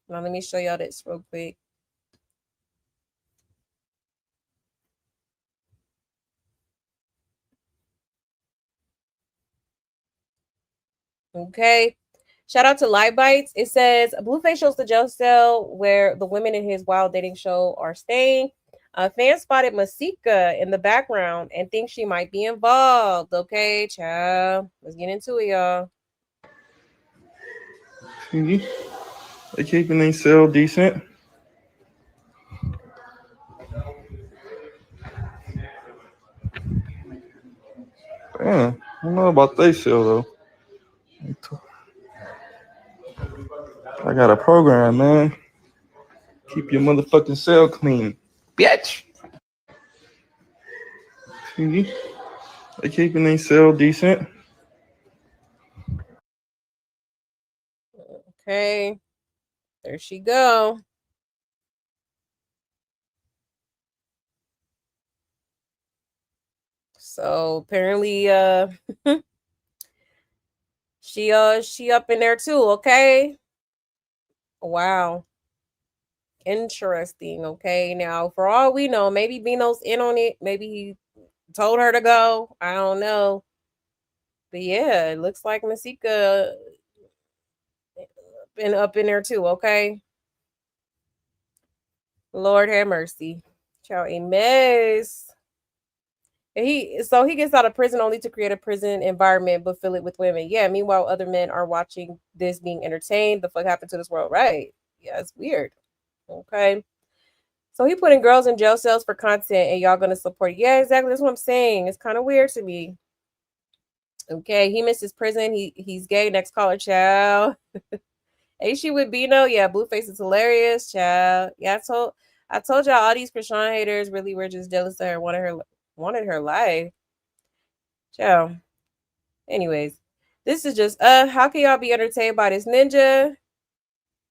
Now let me show y'all this real quick. Okay. Shout out to Live Bites. It says Blueface shows the jail cell where the women in his wild dating show are staying. A fan spotted Masika in the background and thinks she might be involved. Okay, child. Let's get into it, y'all. See, they keeping their cell decent. Damn, I don't know about they cell though. I got a program, man. Keep your motherfucking cell clean, bitch. See, they keeping their cell decent. Okay. There she go. So apparently she up in there too, okay? Wow. Interesting. Okay. Now, for all we know, maybe Bino's in on it. Maybe he told her to go. I don't know. But yeah, it looks like Masika been up in there too. Okay. Lord have mercy. Child, a mess. And he gets out of prison only to create a prison environment but fill it with women. Yeah. Meanwhile, other men are watching this being entertained. The fuck happened to this world? Right. Yeah, it's weird. Okay. So he putting girls in jail cells for content and y'all gonna support it. Yeah, exactly. That's what I'm saying. It's kind of weird to me. Okay, he missed his prison. He's gay. Next caller, child. Ain't she with Bino? Yeah, Blueface is hilarious, child. Yeah, I told y'all all these Chrisean haters really were just jealous of her, wanted her life. Child. Anyways, this is just how can y'all be entertained by this ninja?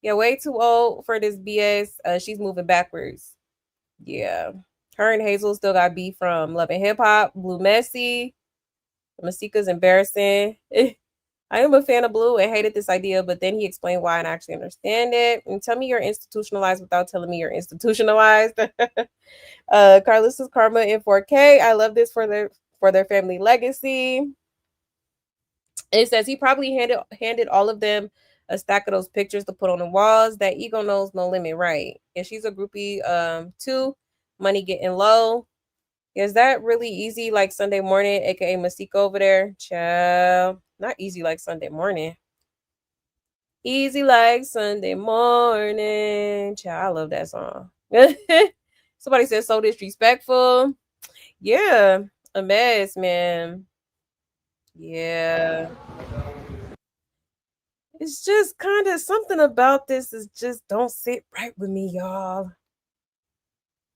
Yeah, way too old for this BS. She's moving backwards. Yeah. Her and Hazel still got beef from Love and Hip Hop. Blue messy. Masika's embarrassing. I am a fan of Blue and hated this idea, but then he explained why and I actually understand it. And tell me you're institutionalized without telling me you're institutionalized. Carlos's Karma in 4K. I love this for for their family legacy. It says he probably handed all of them a stack of those pictures to put on the walls. That ego knows no limit, right? And she's a groupie too. Money getting low. Is that really easy like Sunday morning, aka Masika over there? Child. Not easy like Sunday morning. Easy like Sunday morning. Child, I love that song. Somebody said so disrespectful. Yeah, a mess, man. Yeah. It's just kind of something about this is just don't sit right with me, y'all.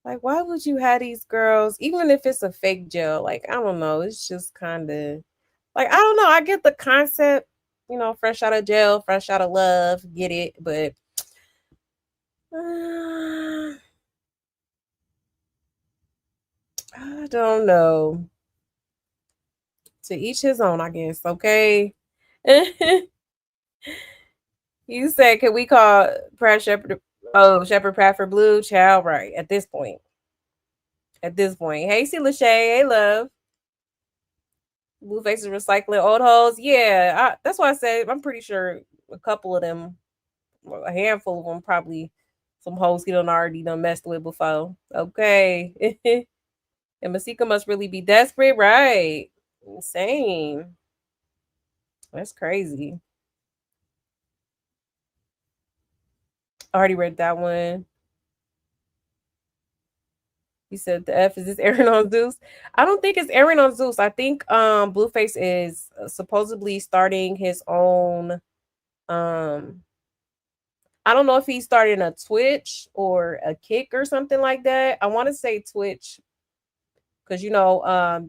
Like, why would you have these girls, even if it's a fake jail? Like, I don't know. It's just kind of like, I don't know. I get the concept, you know, fresh out of jail, fresh out of love, get it. But I don't know. To each his own, I guess. Okay. You said, can we call Pratt Shepherd? Oh, Shepherd Pratt for Blue? Child, right. At this point. Hey, see Lachey. Hey, love. Blueface is recycling old hoes. Yeah, that's why I said I'm pretty sure a couple of them, a handful of them, probably some hoes he done already done messed with before. Okay. And Masika must really be desperate, right? Insane. That's crazy. I already read that one. He said the F, is this Aaron on Zeus? I don't think it's Aaron on Zeus. I think Blueface is supposedly starting his own I don't know if he's starting a Twitch or a Kick or something like that. I want to say Twitch because you know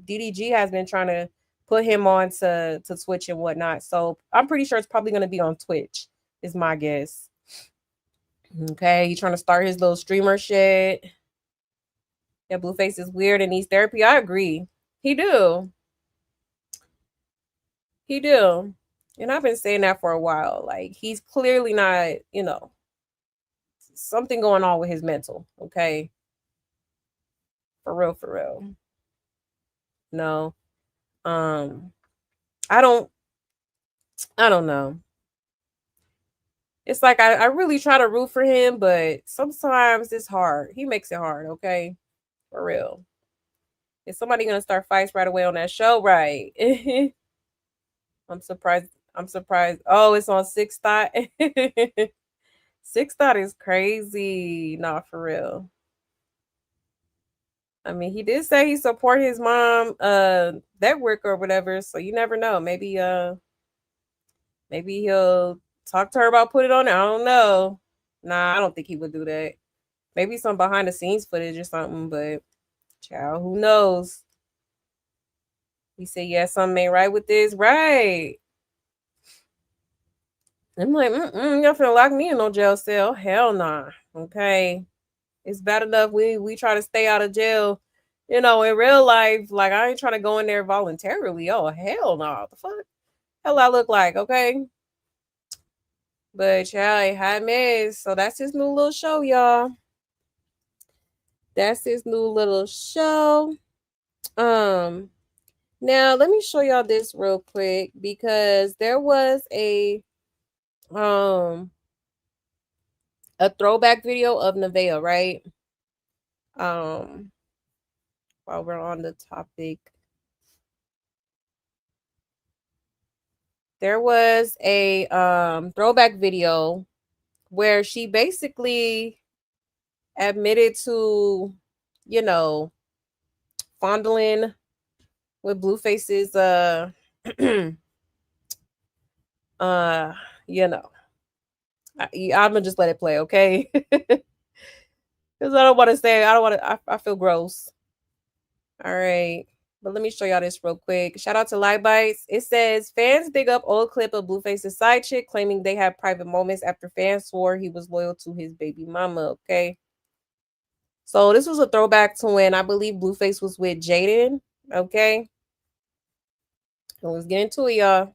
DDG has been trying to put him on to Twitch and whatnot. So I'm pretty sure it's probably going to be on Twitch is my guess. Okay, he's trying to start his little streamer shit. Yeah, Blueface is weird and needs therapy. I agree. He do. And I've been saying that for a while. Like, he's clearly not, you know, something going on with his mental. Okay. For real. No. I don't know. It's like I really try to root for him, but sometimes it's hard. He makes it hard, okay? For real. Is somebody gonna start fights right away on that show? Right. I'm surprised. Oh, it's on Six Thought. Six Thought is crazy. Nah, for real. I mean, he did say he support his mom, network or whatever. So you never know. Maybe he'll talk to her about put it on there. I don't know. Nah, I don't think he would do that. Maybe some behind the scenes footage or something, but child, who knows? He said, yeah, something ain't right with this. Right. I'm like, y'all finna lock me in no jail cell. Hell nah. Okay. It's bad enough we try to stay out of jail, you know, in real life. Like, I ain't trying to go in there voluntarily. Oh, hell no. Nah. The fuck? Hell I look like, okay? But y'all ain't hot mess. So that's his new little show, y'all. That's his new little show. Now let me show y'all this real quick because there was a throwback video of Nevaeh, right? While we're on the topic, there was a throwback video where she basically admitted to, you know, fondling with Blueface's you know, I'm gonna just let it play, okay? Because I don't want to say, I feel gross. All right. But let me show y'all this real quick. Shout out to Light Bites. It says, fans dig up old clip of Blueface's side chick claiming they had private moments after fans swore he was loyal to his baby mama, okay? So this was a throwback to when I believe Blueface was with Jaden, okay? So let's get into it, y'all.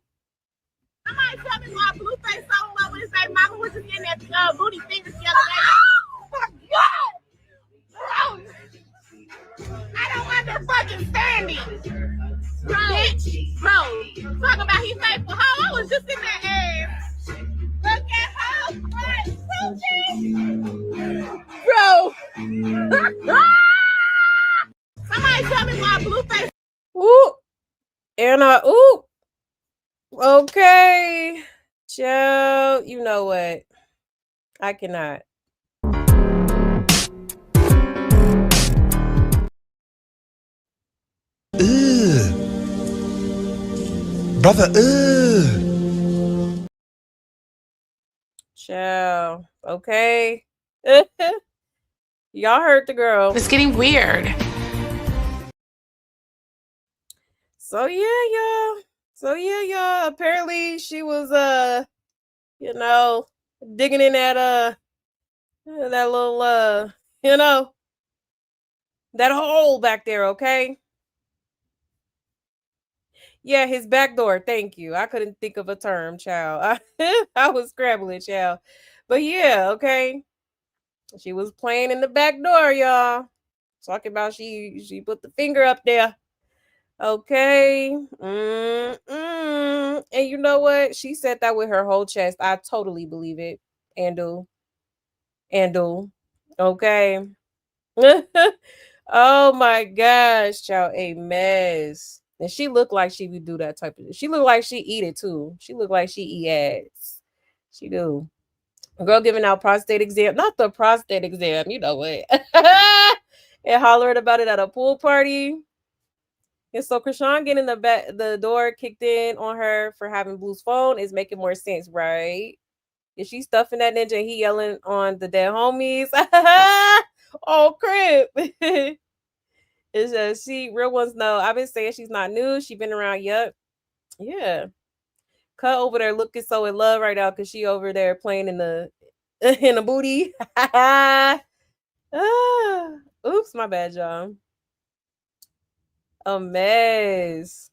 Somebody tell me why Blueface so in love with his baby mama was just getting that booty fingers together. Oh my God! Bro! I don't understand it. Bro, talk about he faithful. How I was just in that ass. Look at how bro. Somebody tell me why Blueface. Ooh. Anna, ooh. Okay. Joe, you know what? I cannot. Brother, Joe. Okay. Y'all heard the girl. It's getting weird. So yeah, y'all. Apparently she was digging in that little that hole back there, okay? Yeah, his back door. Thank you. I couldn't think of a term, child. I was scrambling, child. But yeah, okay. She was playing in the back door, y'all. Talking about she put the finger up there. Okay. And you know what? She said that with her whole chest. I totally believe it. Andrew. Okay. Oh my gosh, child, a mess. And she looked like she would do that type of. She looked like she eat it too. She looked like she eat ass. She do. A girl giving out prostate exam, not the prostate exam. You know what? And hollering about it at a pool party. And so Chrisean getting the door kicked in on her for having Blue's phone is making more sense, right? Is she stuffing that ninja and he yelling on the dead homies? Oh crap. It's just she real ones know. I've been saying she's not new. She been around. Yep. Yeah. Cut over there looking so in love right now because she over there playing in the in the booty. Oops, my bad, y'all. A mess.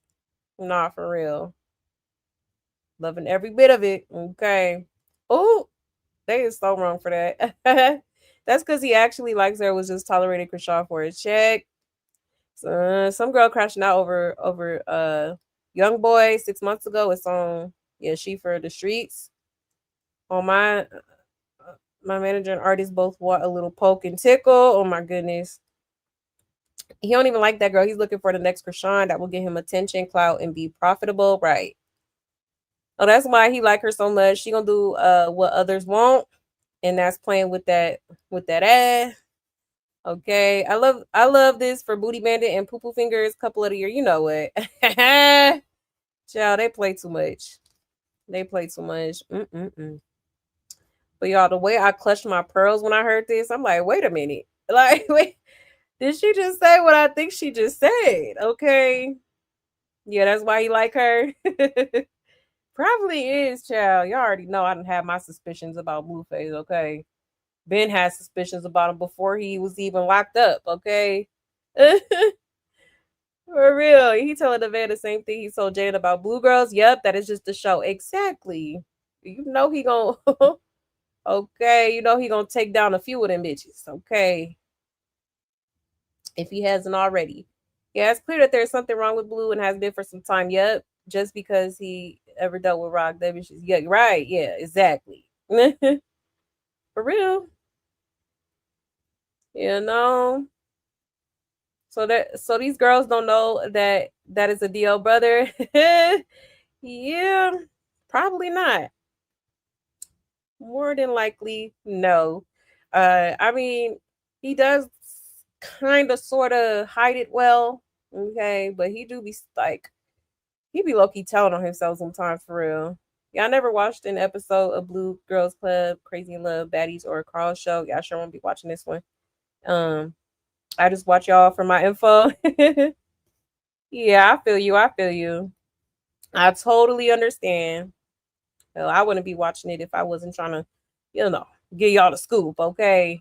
Nah, for real. Loving every bit of it. Okay. Oh, they is so wrong for that. That's because he actually likes her, was just tolerating Chrisean for a check. So, some girl crashing out over Young Boy 6 months ago. It's on She for the Streets. On my manager and artist both want a little poke and tickle. Oh my goodness. He don't even like that girl. He's looking for the next Chrisean that will get him attention, clout, and be profitable. Right. Oh, that's why he like her so much. She gonna do what others won't, and that's playing with that ass. Okay, I love this for Booty Bandit and Poo Poo Fingers. Couple of the year, you know what? Child, they play too much. They play too much. But y'all, the way I clutched my pearls when I heard this, I'm like, wait a minute. Like, wait, did she just say what I think she just said? Okay. Yeah, that's why he like her. Probably is, child. Y'all already know I didn't have my suspicions about Blueface, okay? Ben had suspicions about him before he was even locked up, okay? For real. He telling the man the same thing he told Jane about Blue Girls. Yep, that is just the show. Exactly. You know he gonna okay, you know he gonna take down a few of them bitches, okay? If he hasn't already. Yeah, it's clear that there's something wrong with Blue and has been for some time. Yep. Just because he ever dealt with Rock bitches. Yeah, right. Yeah, exactly. For real. You know. So these girls don't know that is a DL brother. Yeah, probably not. More than likely, no. I mean, he does kind of sort of hide it well, okay, but he do be like he be low-key telling on himself sometimes, for real. Y'all never watched an episode of Blue Girls Club, Crazy in Love, Baddies, or Carl Show? Y'all sure won't be watching this one. I just watch y'all for my info. Yeah, I feel you. I totally understand. Well, I wouldn't be watching it if I wasn't trying to, give y'all the scoop, okay?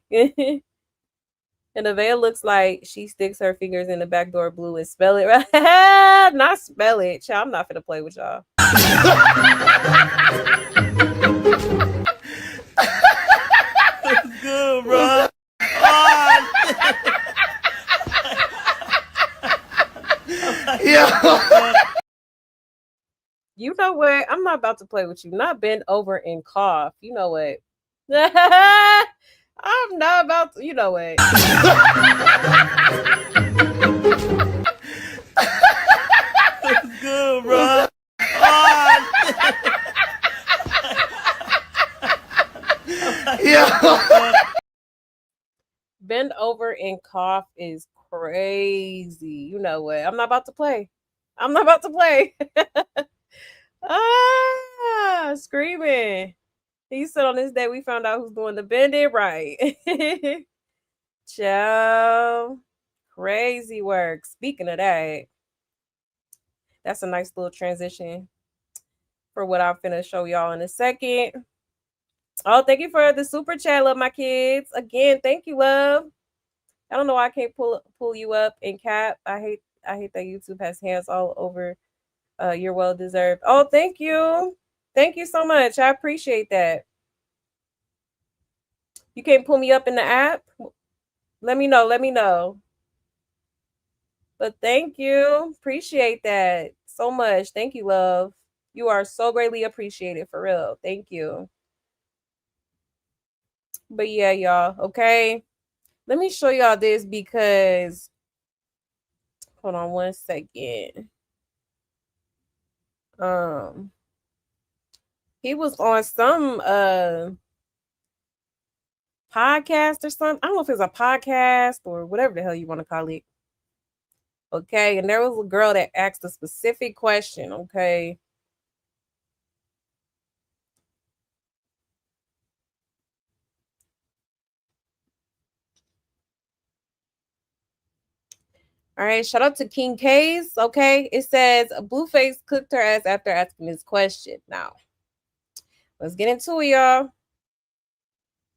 And the veil looks like she sticks her fingers in the back door Blue and spell it right. Not spell it. Child, I'm not gonna play with y'all. That's good, bro. Yeah. You know what? I'm not about to play with you. Not bend over and cough. You know what? I'm not about to. You know what? That's good, bro. Oh, Yeah. Bend over and cough is crazy. You know what? I'm not about to play. I'm not about to play. Screaming. He said on this day we found out who's doing the bending right. Ciao. Crazy work. Speaking of that, that's a nice little transition for what I'm finna show y'all in a second. Oh, thank you for the super chat, love my kids. Again, thank you, love. I don't know why I can't pull you up in cap. I hate that YouTube has hands all over. You're well deserved. Oh, thank you. Thank you so much. I appreciate that. You can't pull me up in the app? Let me know. Let me know. But thank you. Appreciate that so much. Thank you, love. You are so greatly appreciated for real. Thank you. But yeah, y'all, okay. Let me show y'all this because hold on one second. He was on some podcast or something. I don't know if it's a podcast or whatever the hell you want to call it. Okay, and there was a girl that asked a specific question, okay? All right, shout out to King K's. Okay, it says Blueface cooked her ass after asking this question. Now, let's get into it, y'all.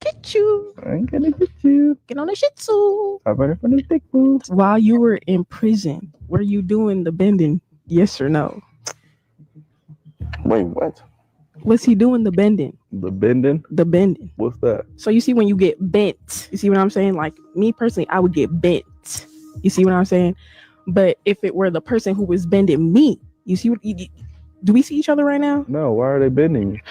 Get you. I ain't gonna get you. Get on the shih tzu. I'm ready for the big boobs. While you were in prison, were you doing the bending? Yes or no? Wait, what? Was he doing the bending? The bending? The bending. What's that? So you see when you get bent, you see what I'm saying? Like me personally, I would get bent. You see what I'm saying? But if it were the person who was bending me, you see what? Do we see each other right now? No, why are they bending me?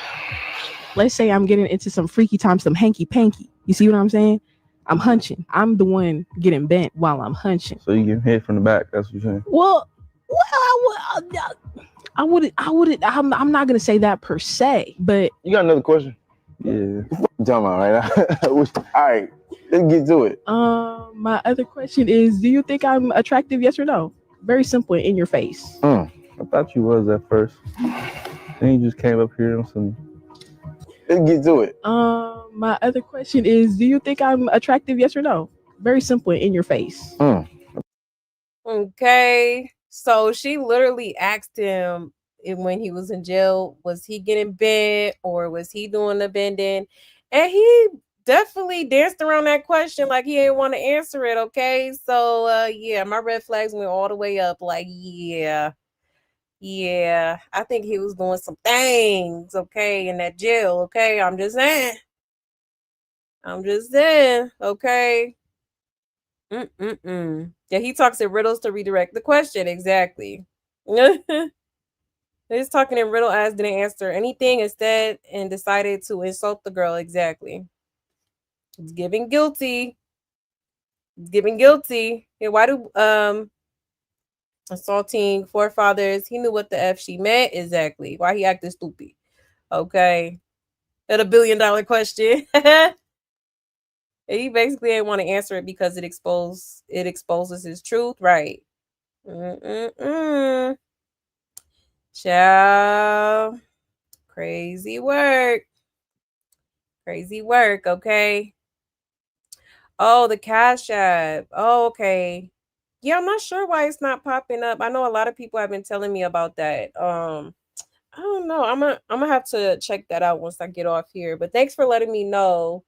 Let's say I'm getting into some freaky time, some hanky panky. You see what I'm saying? I'm hunching. I'm the one getting bent while I'm hunching. So you get hit from the back. That's what you're saying. Well, I wouldn't. I'm not gonna say that per se, but You got another question? Yeah. Talking about right now. All right, let's get to it. My other question is, do you think I'm attractive? Yes or no? Very simple, in your face. I thought you was at first. Then you just came up here on some. Let's get to it. My other question is, do you think I'm attractive? Yes or no? Very simple, in your face. Okay, so she literally asked him when he was in jail, was he getting bent or was he doing the bending? And he definitely danced around that question like he didn't want to answer it. Okay, so yeah, my red flags went all the way up. Like, yeah, I think he was doing some things. Okay, in that jail. Okay, I'm just saying. Okay. Yeah, he talks in riddles to redirect the question. Exactly. He's talking in riddle as didn't answer anything instead and decided to insult the girl. Exactly. It's giving guilty. It's giving guilty. Yeah, why do assaulting forefathers? He knew what the F she meant. Exactly. Why he acted stupid. Okay. That $1 billion question. He basically didn't want to answer it because it exposes his truth. Right. Ciao. Crazy work. Crazy work, okay? Oh, the Cash App. Oh, okay. Yeah, I'm not sure why it's not popping up. I know a lot of people have been telling me about that. I don't know. I'm gonna have to check that out once I get off here. But thanks for letting me know.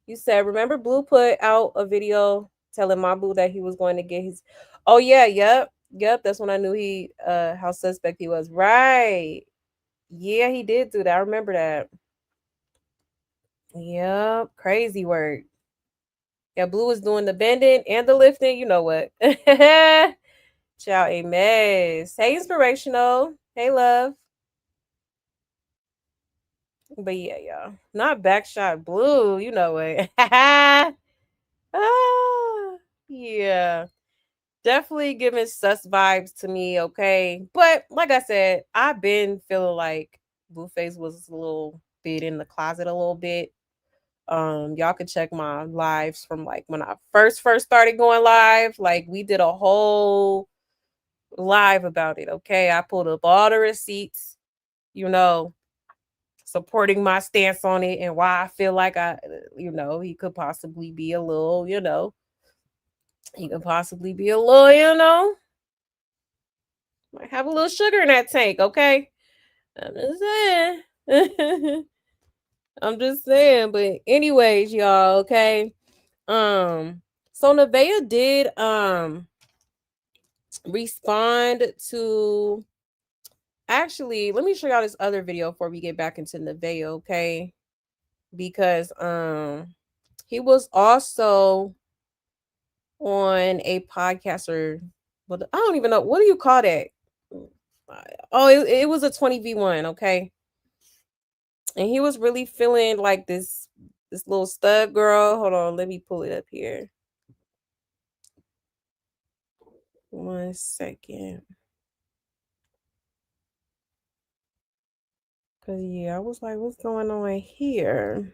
You said, remember Blue put out a video telling Mabu that he was going to get his. Oh yeah, yep. That's when I knew he how suspect he was. Right. Yeah, he did do that. I remember that. Yep, crazy work. Yeah, Blue was doing the bending and the lifting. You know what? Ciao, a mess. Hey, inspirational. Hey, love. But yeah, y'all. Not backshot blue. You know it. Ah, yeah. Definitely giving sus vibes to me, okay? But like I said, I've been feeling like Blueface was a little bit in the closet a little bit. Y'all can check my lives from like when I first started going live. Like we did a whole live about it, okay? I pulled up all the receipts, you know, supporting my stance on it and why I feel like he could possibly be a little, he could possibly be a little, might have a little sugar in that tank, okay? I'm just saying. I'm just saying. But anyways, y'all, okay. So Nevaeh did respond to actually, let me show y'all this other video before we get back into Nevaeh, okay? Because he was also on a podcast or what I don't even know what do you call that? Oh, it was a 20v1, okay? And he was really feeling like this little stud girl. Hold on, let me pull it up here. 1 second. Cause yeah, I was like, what's going on here?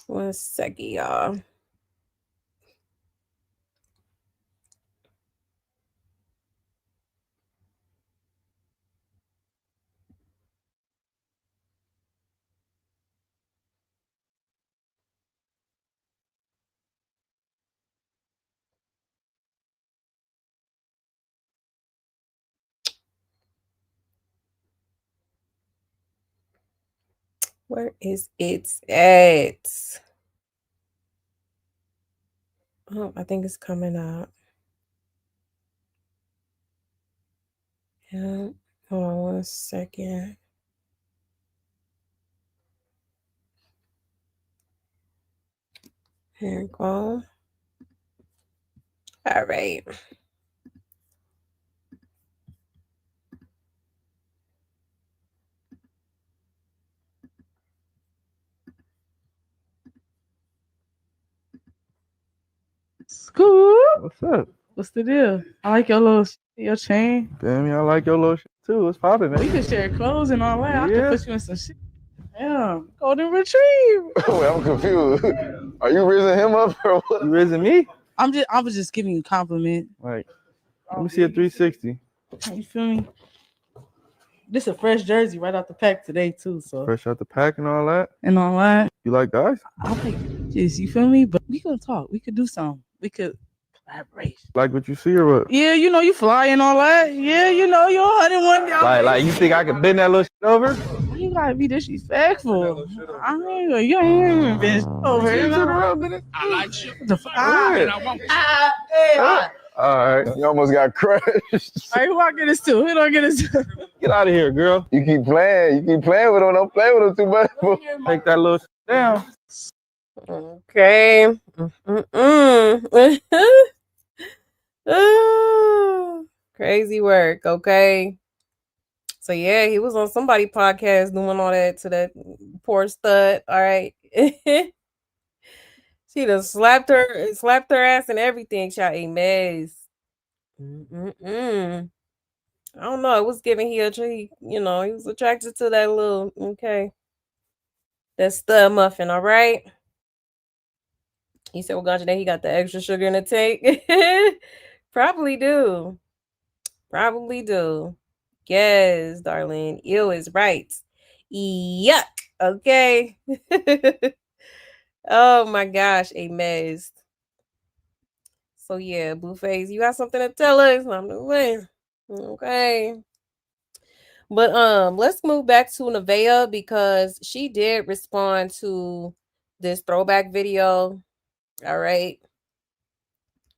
One second, y'all. Where is it at? Oh, I think it's coming up. Yeah. Hold on 1 second. Here we go. All right. School. What's up? What's the deal? I like your chain. Damn, y'all like your little shit too. What's poppin', We man? could share clothes and all that. I Yeah. could put you in some shit. Yeah, golden retrieve. Wait, I'm confused. Are you raising him up or what? You raising me? I was just giving you a compliment. Like, let me see a 360. You feel me? This a fresh jersey right out the pack today too. So Fresh out the pack and all that. and all that. You like guys? I like this. You feel me? But we could talk. We could do something. We could collaborate. Like what you see or what? Yeah, you fly and all that. Yeah, you're 101. Like you think I could bend that little shit over? Why you gotta be disrespectful? I ain't gonna, you ain't even been over here. I like shit. The fuck? And I want All right. You almost got crushed. All right, who I get this to? Who do I get this to? Get out of here, girl. You keep playing. with him. Don't play with him too much. Take that little shit down. Okay. Crazy work, okay? So yeah, he was on somebody podcast doing all that to that poor stud. All right. She done slapped her ass and everything. Child a mess. I don't know. It was giving he was attracted to that little that stud muffin. All right. He said, "Well, gotcha. That he got the extra sugar in the tank." Probably do. Probably do. Yes, darling. Ew is right. Yuck. Okay. Oh my gosh, a mess. So yeah, Blueface, you got something to tell us? I'm the way. Okay. But let's move back to Nevaeh because she did respond to this throwback video. All right.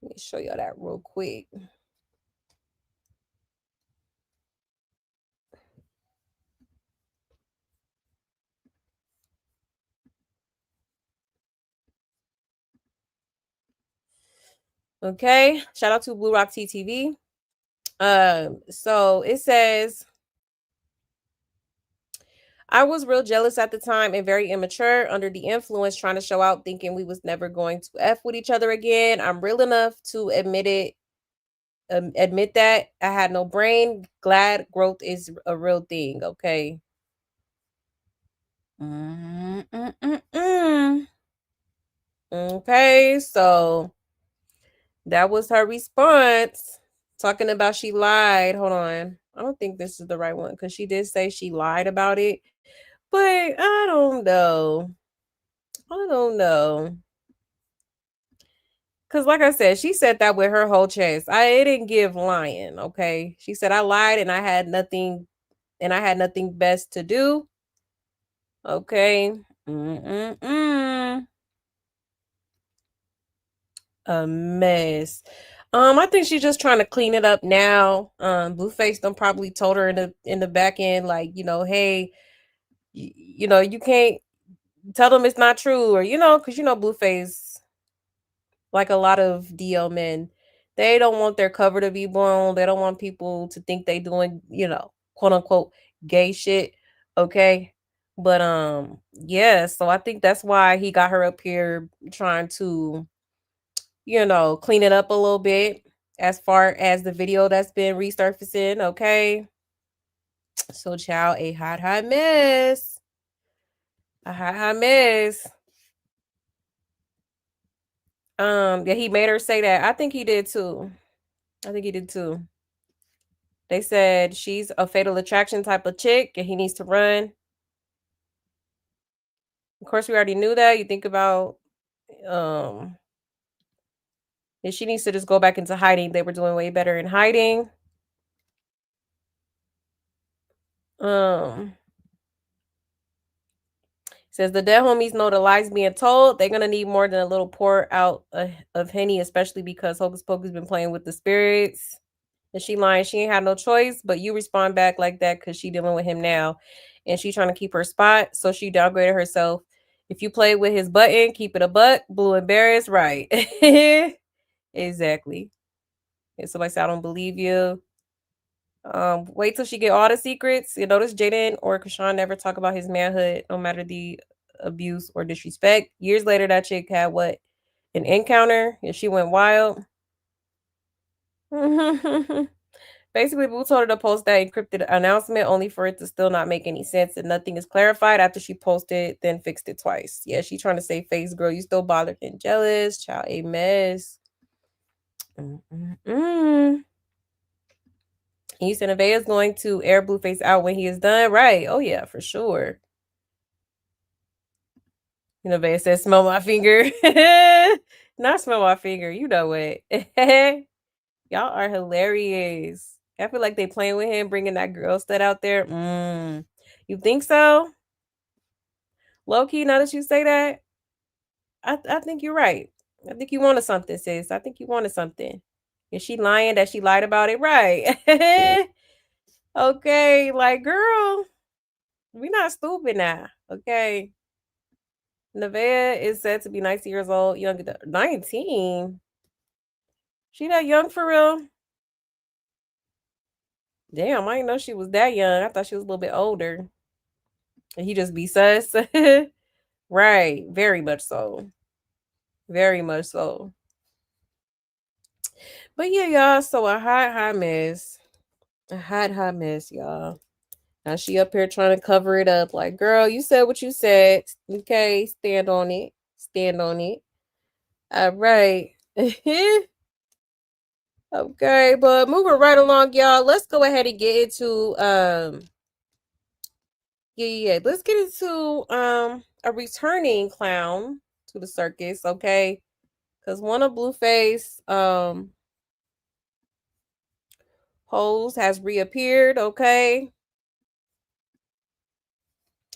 Let me show y'all that real quick. Okay. Shout out to Blue Rock TTV. So it says, I was real jealous at the time and very immature, under the influence, trying to show out, thinking we was never going to F with each other again. I'm real enough to admit that I had no brain. Glad growth is a real thing. Okay. Mm-mm-mm-mm. Okay, so that was her response. Talking about she lied. Hold on. I don't think this is the right one because she did say she lied about it. But I don't know. I don't know. Cause like I said, she said that with her whole chest. It didn't give lying, okay? She said I lied and I had nothing best to do. Okay. Mm-mm-mm. A mess. I think she's just trying to clean it up now. Blueface done probably told her in the back end, like, hey, you can't tell them it's not true, or because Blueface, like a lot of DL men, they don't want their cover to be blown. They don't want people to think they doing, quote unquote gay shit. Okay. But yeah, so I think that's why he got her up here trying to clean it up a little bit as far as the video that's been resurfacing. Okay. So, child, a hot, hot mess. A hot, hot mess. Yeah, he made her say that. I think he did too. I think he did too. They said she's a fatal attraction type of chick and he needs to run. Of course, we already knew that. You think about um and she needs to just go back into hiding. They were doing way better in hiding. Um Says the dead homies know the lies being told. They're gonna need more than a little pour out of Henny, especially because Hocus Pocus been playing with the spirits. And she lying, she ain't had no choice, but you respond back like that because she dealing with him now. And she trying to keep her spot, so she downgraded herself. If you play with his button, keep it a buck. Blue embarrassed, right. Exactly. And somebody said, I don't believe you. Wait till she get all the secrets. You notice Jaden or Chrisean never talk about his manhood, no matter the abuse or disrespect. Years later, that chick had what? An encounter, and she went wild. Basically, Boo told her to post that encrypted announcement only for it to still not make any sense and nothing is clarified after she posted, then fixed it twice. Yeah, she trying to say face girl, you still bothered and jealous. Child, a mess. Mm-mm-mm. You said Nevaeh's going to air Blueface out when he is done. Right. Oh, yeah, for sure. Nevaeh says, smell my finger. Not smell my finger. You know what? Y'all are hilarious. I feel like they playing with him, bringing that girl stud out there. You think so? Low key, now that you say that, I think you're right. I think you wanted something, sis. I think you wanted something. Is she lying that she lied about it? Right. Okay, like, girl, we not stupid now. Okay. Nevaeh is said to be 19 years old, younger than 19. She that young for real? Damn, I didn't know she was that young. I thought she was a little bit older. And he just be sus. Right. Very much so. Very much so. But yeah, y'all. So a hot, hot mess. A hot, hot mess, y'all. Now she up here trying to cover it up. Like, girl, you said what you said. Okay, stand on it. Stand on it. All right. Okay, but moving right along, y'all. Let's go ahead and get into yeah. Let's get into a returning clown to the circus, okay? Because one of Blueface hoes has reappeared, okay?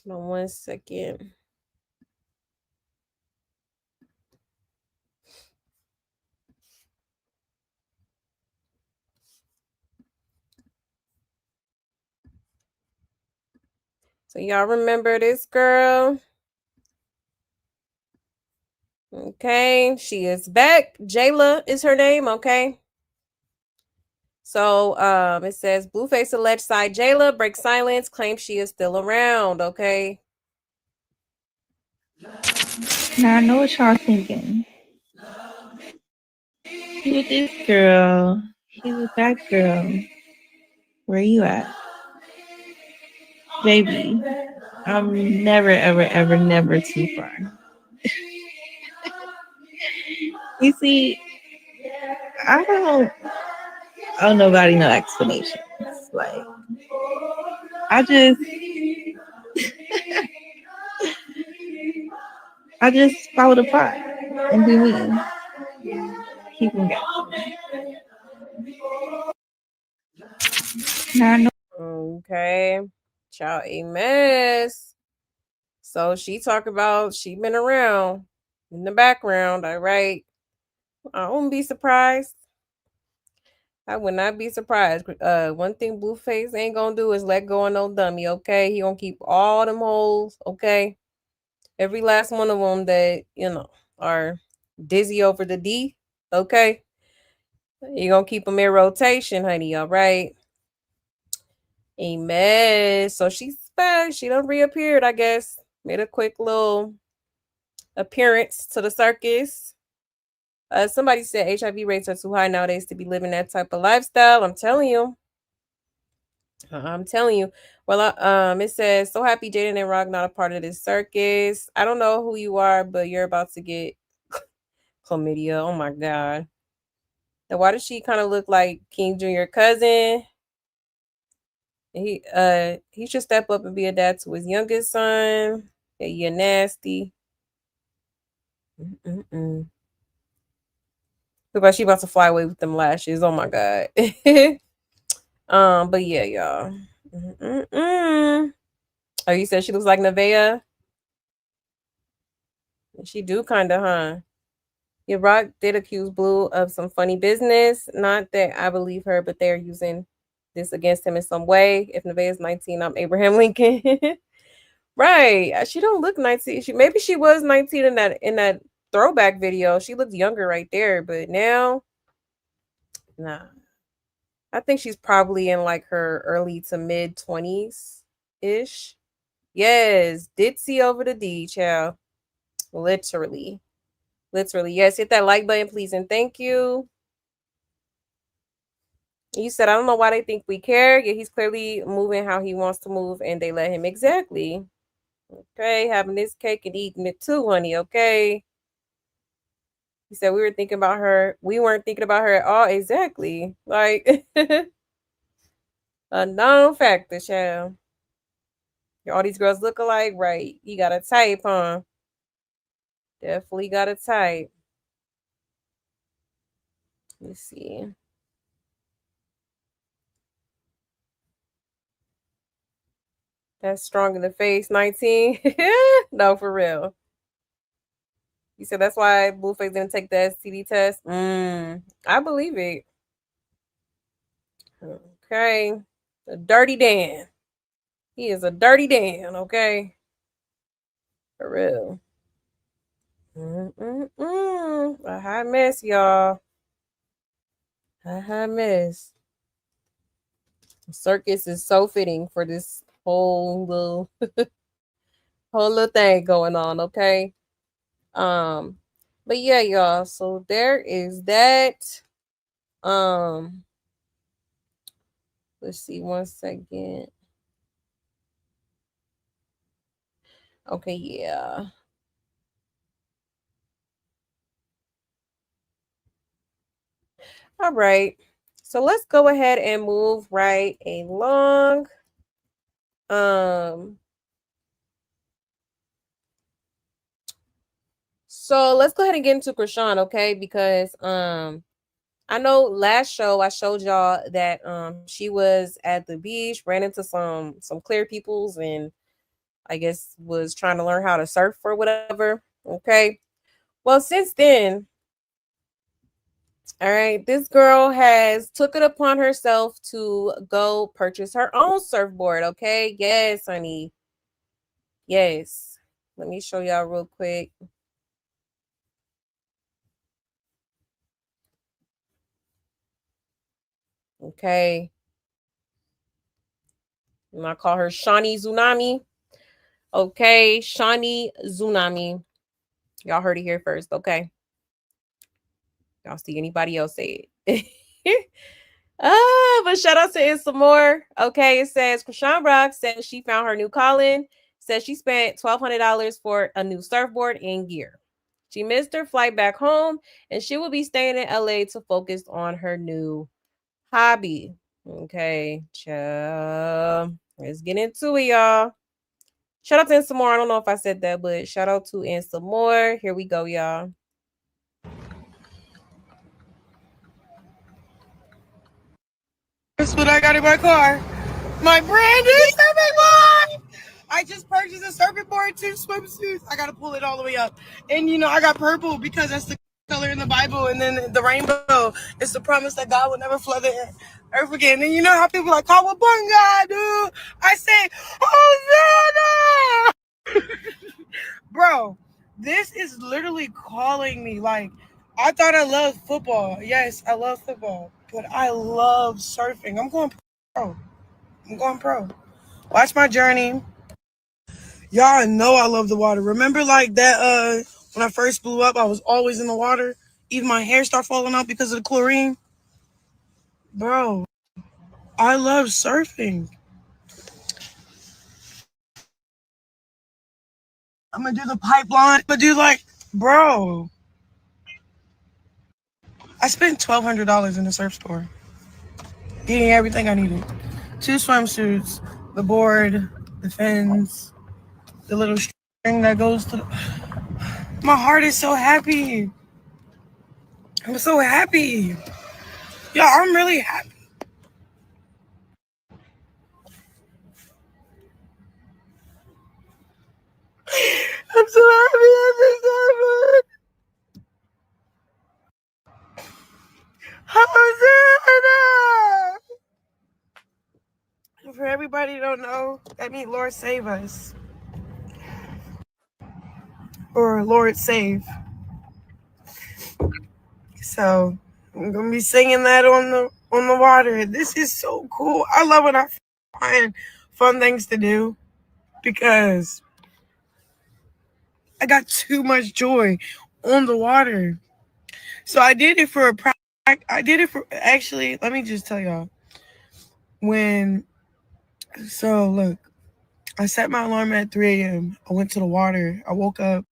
Hold on 1 second. So y'all remember this girl? Okay, she is back. Jayla is her name, okay? So it says Blueface alleged side Jayla breaks silence, claims she is still around, okay? Now I know what y'all thinking. Who with this girl? She's with that girl. Where you at? Baby, I'm never, ever, ever, never too far. You see, I don't owe nobody no explanations. Like, I just, I just follow the pot and do me. Keep them guessing. Now I know. Okay. Child a mess. So she talk about she been around in the background, all right. I wouldn't be surprised. I would not be surprised. One thing Blueface ain't gonna do is let go of no dummy, okay? He gonna keep all them holes, okay? Every last one of them that, are dizzy over the D, okay? You gonna keep them in rotation, honey, all right? Amen. So she's back. She done reappeared, I guess. Made a quick little appearance to the circus. Somebody said HIV rates are too high nowadays to be living that type of lifestyle. I'm telling you. I'm telling you. Well, it says so happy Jaden and Rock not a part of this circus. I don't know who you are, but you're about to get chlamydia. Oh my god. Now, why does she kind of look like King Jr. cousin? He should step up and be a dad to his youngest son. Yeah, you're nasty. Mm-mm-mm. Look like she about to fly away with them lashes. Oh my god. But yeah, y'all. Mm-mm-mm. Oh, you said she looks like Nevaeh? She do kind of, huh? Yeah, Rock did accuse Blue of some funny business. Not that I believe her, but they're using this against him in some way. If Nevaeh's 19, I'm Abraham Lincoln. Right. She don't look 19. Maybe she was 19 in that throwback video. She looked younger right there, but now, nah. I think she's probably in like her early to mid 20s ish. Yes, ditzy over the D, child. Literally. Literally. Yes, hit that like button, please, and thank you. You said, I don't know why they think we care. Yeah, he's clearly moving how he wants to move, and they let him. Exactly. Okay, having this cake and eating it too, honey. Okay. He said we were thinking about her. We weren't thinking about her at all. Exactly. Like a known factor, child. All these girls look alike, right? You got a type, huh? Definitely got a type. Let's see. That's strong in the face, 19. No, for real. You said that's why Blueface didn't take the STD test. I believe it. Okay. A dirty Dan. He is a dirty Dan, okay? For real. A hot mess, y'all. A hot mess. Circus is so fitting for this whole little thing going on, okay? Um, but yeah, y'all. So there is that. Um, let's see 1 second. Okay, yeah. All right. So let's go ahead and move right along. Um, so let's go ahead and get into Chrisean, okay? Because I know last show I showed y'all that she was at the beach, ran into some clear peoples, and I guess was trying to learn how to surf or whatever. Okay. Well, since then, all right, this girl has took it upon herself to go purchase her own surfboard. Okay. Yes, honey. Yes. Let me show y'all real quick. Okay. And I call her Shawnee Tsunami. Okay, Shawnee Tsunami. Y'all heard it here first, okay? Y'all see anybody else say it? But shout out to it some more. Okay, it says Chrisean Rock says she found her new calling. Says she spent $1,200 for a new surfboard and gear. She missed her flight back home, and she will be staying in LA to focus on her new hobby. Okay, let's get into it, y'all. Shout out to and some more. I don't know if I said that, but shout out to and some more. Here we go, y'all. That's what I got in my car. My brand new surfing board. I just purchased a surfing board, 2 swimsuits. I gotta pull it all the way up. And I got purple because that's the color in the Bible, and then the rainbow is the promise that God will never flood the earth again. And you know how people are like, Kawabunga, dude. I say, Hosanna! Bro, this is literally calling me. Like, I thought I loved football. Yes, I love football, but I love surfing. I'm going pro. Watch my journey. Y'all know I love the water. Remember like that when I first blew up, I was always in the water. Even my hair started falling out because of the chlorine. Bro, I love surfing. I'm gonna do the pipeline. I'm gonna do bro. I spent $1,200 in the surf store. Getting everything I needed. 2 swimsuits, the board, the fins, the little string that goes to the... My heart is so happy. I'm so happy. Yeah, I'm really happy. I'm so happy. Hosanna! For everybody who don't know, that means Lord save us. Or Lord save. So I'm gonna be singing that on the water. This is so cool. I love when I find fun things to do because I got too much joy on the water. So I did it for actually, let me just tell y'all. Look, I set my alarm at 3 a.m. I went to the water. I woke up,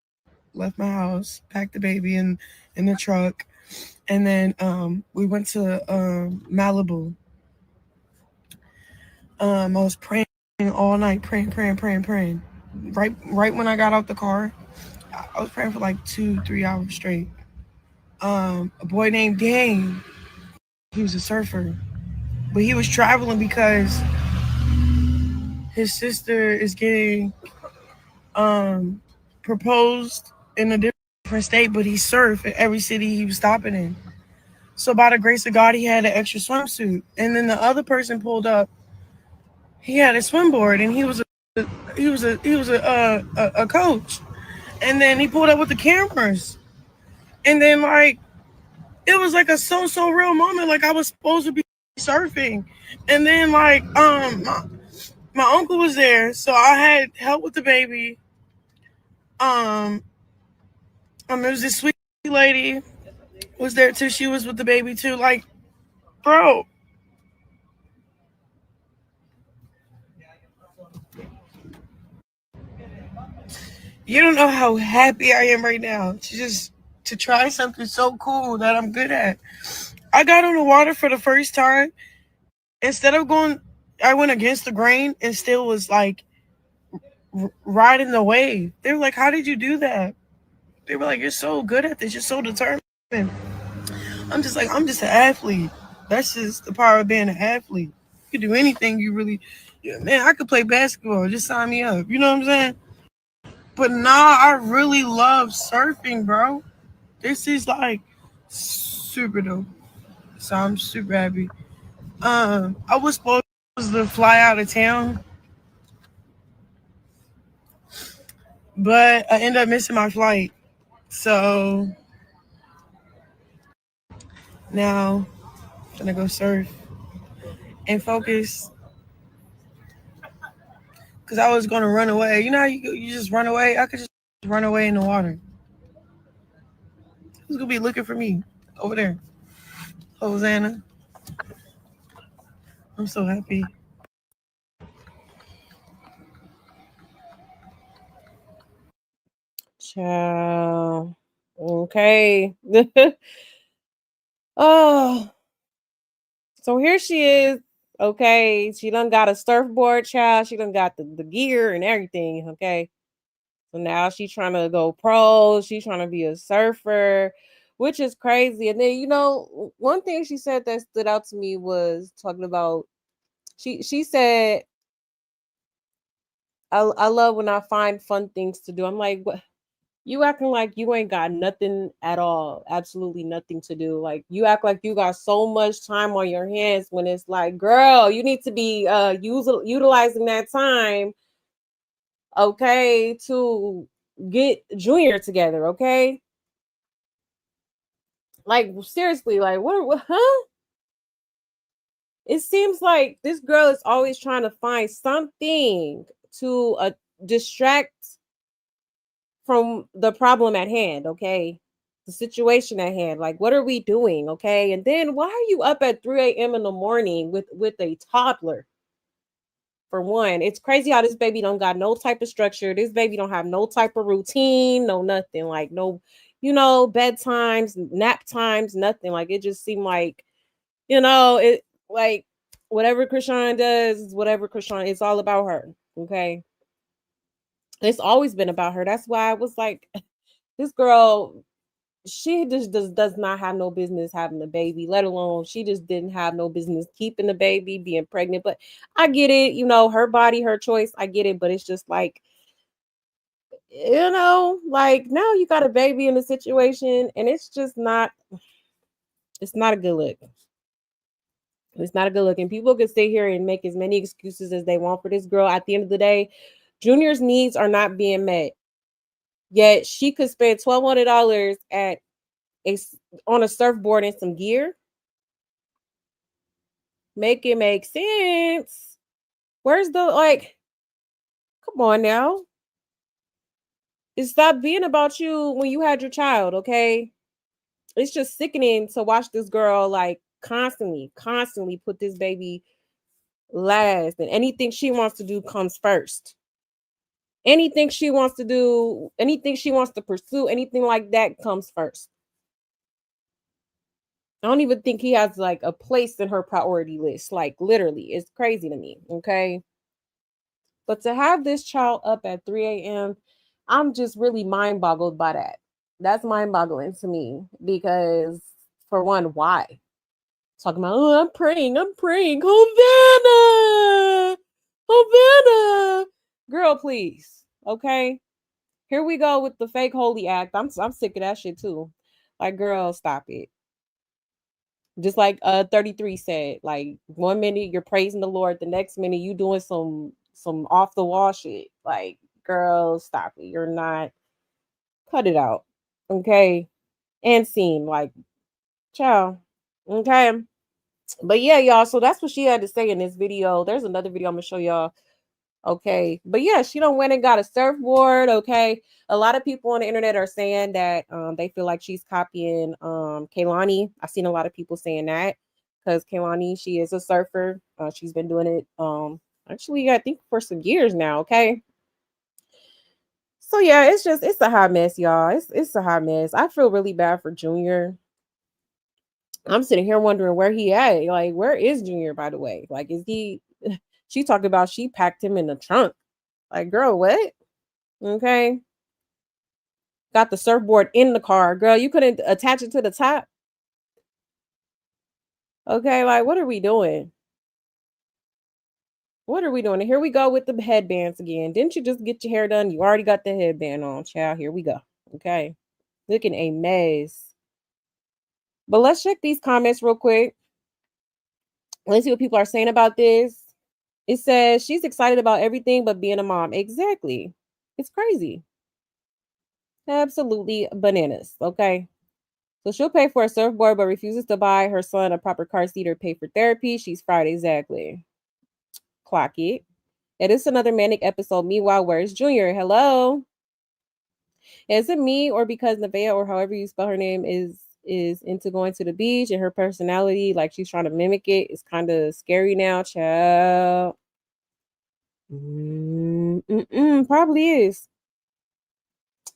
left my house, packed the baby in the truck, and then we went to Malibu. I was praying all night, praying. Right when I got out the car, I was praying for like 2-3 hours straight. A boy named Dane, he was a surfer, but he was traveling because his sister is getting proposed in a different state, but he surfed in every city he was stopping in. So by the grace of God, he had an extra swimsuit, and then the other person pulled up. He had a swimboard, and he was a coach, and then he pulled up with the cameras, and then it was like a so real moment. Like I was supposed to be surfing, and then my uncle was there, so I had help with the baby. There was this sweet lady was there too. She was with the baby too. Like, bro, you don't know how happy I am right now to try something so cool that I'm good at. I got on the water for the first time. Instead of going, I went against the grain and still was like riding the wave. They were like, "How did you do that?" They were like, "You're so good at this. You're so determined." I'm just like, I'm just an athlete. That's just the power of being an athlete. You can do anything you really, yeah, man, I could play basketball. Just sign me up. You know what I'm saying? But nah, I really love surfing, bro. This is like super dope. So I'm super happy. I was supposed to fly out of town, but I ended up missing my flight. So now I'm gonna go surf and focus. Because I was going to run away. You know how you just run away? I could just run away in the water. Who's going to be looking for me over there? Hosanna. I'm so happy. Ciao. Okay. Oh, so here she is. Okay, she done got a surfboard, child. She done got the gear and everything. Okay, so now she's trying to go pro. She's trying to be a surfer, which is crazy. And then one thing she said that stood out to me was talking about. She said, I love when I find fun things to do. I'm like, what? You acting like you ain't got nothing at all, absolutely nothing to do. Like you act like you got so much time on your hands when it's like, girl, you need to be utilizing that time, okay, to get Junior together, okay? Like seriously, like what huh? It seems like this girl is always trying to find something to distract from the problem at hand, okay? The situation at hand. Like, what are we doing, okay? And then why are you up at 3 a.m. in the morning with a toddler? For one, it's crazy how this baby don't got no type of structure. This baby don't have no type of routine, no nothing. Like no, bedtimes, nap times, nothing. Like it just seemed like, it like whatever Chrisean does is whatever Chrisean. It's all about her, okay? It's always been about her. That's why I was like, this girl, she just does not have no business having a baby, let alone she just didn't have no business keeping the baby, being pregnant. But I get it, her body, her choice. I get it, but it's just like, like now you got a baby in the situation, and it's just not. It's not a good look. It's not a good look, and people can sit here and make as many excuses as they want for this girl. At the end of the day, Junior's needs are not being met. Yet she could spend $1,200 at on a surfboard and some gear. Make it make sense. Where's the like? Come on now. It stopped being about you when you had your child, okay? It's just sickening to watch this girl like constantly put this baby last, and anything she wants to do comes first. Anything she wants to do, anything she wants to pursue, anything like that comes first. I don't even think he has like a place in her priority list. Like literally, it's crazy to me. Okay. But to have this child up at 3 a.m., I'm just really mind boggled by that. That's mind boggling to me because, for one, why? Talking about, oh, I'm praying. Havana. Girl, please. Okay. Here we go with the fake holy act. I'm sick of that shit too. Like, girl, stop it. Just like 33 said, like 1 minute you're praising the Lord, the next minute you doing some off the wall shit. Like, girl, stop it. You're not. Cut it out. Okay. And scene, like, ciao. Okay. But yeah, y'all. So that's what she had to say in this video. There's another video I'm gonna show y'all. Okay. But yeah, she done went and got a surfboard. Okay. A lot of people on the internet are saying that they feel like she's copying Kaylani. I've seen a lot of people saying that because Kaylani, she is a surfer. She's been doing it actually, I think for some years now. Okay. So yeah, it's a hot mess, y'all. It's a hot mess. I feel really bad for Junior. I'm sitting here wondering where he at. Like, where is Junior, by the way? Like, is he she talked about she packed him in the trunk. Like, girl, what? Okay. Got the surfboard in the car. Girl, you couldn't attach it to the top. Okay, like what are we doing? What are we doing? And here we go with the headbands again. Didn't you just get your hair done? You already got the headband on, child. Here we go. Okay. Looking a mess. But let's check these comments real quick. Let's see what people are saying about this. It says she's excited about everything but being a mom. Exactly. It's crazy. Absolutely bananas. Okay. So she'll pay for a surfboard, but refuses to buy her son a proper car seat or pay for therapy. She's fried, exactly. Clock it. It is another manic episode. Meanwhile, where's Junior? Hello. Is it me or because Nevaeh, or however you spell her name, is into going to the beach and her personality, like she's trying to mimic it, is kind of scary now, child. Probably is.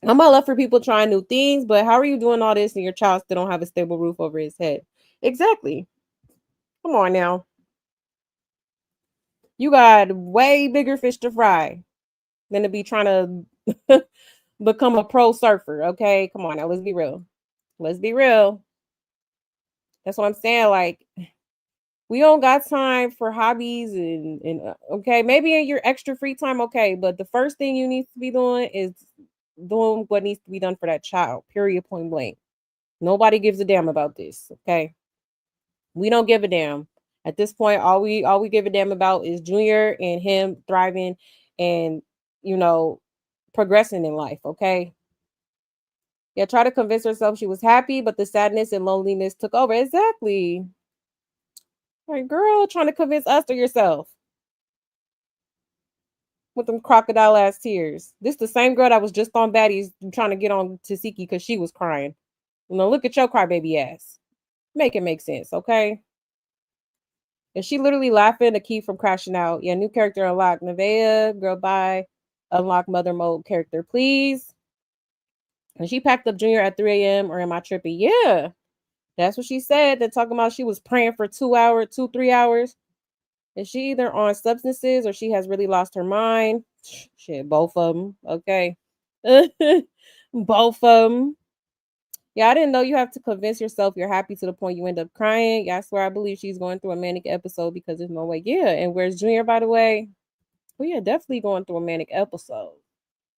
I'm all up for people trying new things, but how are you doing all this and your child still don't have a stable roof over his head? Exactly. Come on now. You got way bigger fish to fry than to be trying to become a pro surfer. Okay, come on now. Let's be real. Let's be real. That's what I'm saying. Like, we don't got time for hobbies and okay, maybe in your extra free time, okay, but the first thing you need to be doing is doing what needs to be done for that child. Period. Point blank. Nobody gives a damn about this. Okay, we don't give a damn at this point. All we give a damn about is Junior and him thriving and you know progressing in life. Okay. Yeah, try to convince herself she was happy, but the sadness and loneliness took over. Exactly. Like, girl, trying to convince us or yourself with them crocodile ass tears. This the same girl that was just on Baddies trying to get on Tasiki because she was crying. Look at your crybaby ass. Make it make sense, okay? And she literally laughing to keep from crashing out. Yeah, new character unlocked. Nevaeh, girl, bye. Unlock mother mode character, please. And she packed up Junior at 3 a.m. or am I tripping? Yeah. That's what she said. They're talking about she was praying for 3 hours. Is she either on substances or she has really lost her mind? Shit, both of them. Okay. Both of them. Yeah, I didn't know you have to convince yourself you're happy to the point you end up crying. Yeah, I swear I believe she's going through a manic episode because there's no way. Yeah, and where's Junior, by the way? Oh, yeah, definitely going through a manic episode.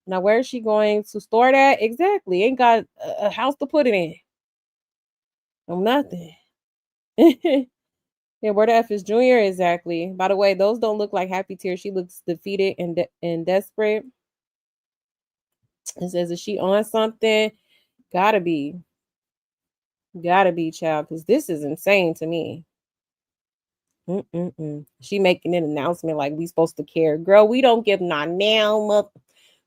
Now, where is she going to store that? Exactly. Ain't got a house to put it in. No, nothing. Yeah, where the F is Junior? Exactly. By the way, those don't look like happy tears. She looks defeated and desperate. It says, is she on something? Gotta be. Gotta be, child, because this is insane to me. She making an announcement like we supposed to care. Girl, we don't give not damn. Let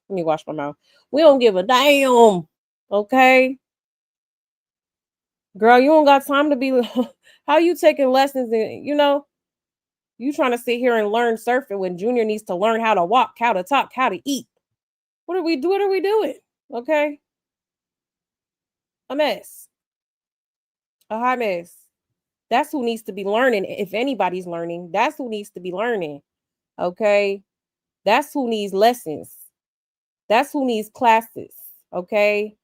me wash my mouth. We don't give a damn. Okay? Girl, you don't got time to be... How you taking lessons and, you trying to sit here and learn surfing when Junior needs to learn how to walk, how to talk, how to eat. What are we doing? Okay? A mess. A hot mess. That's who needs to be learning. If anybody's learning, that's who needs to be learning. Okay? That's who needs lessons. That's who needs classes. Okay?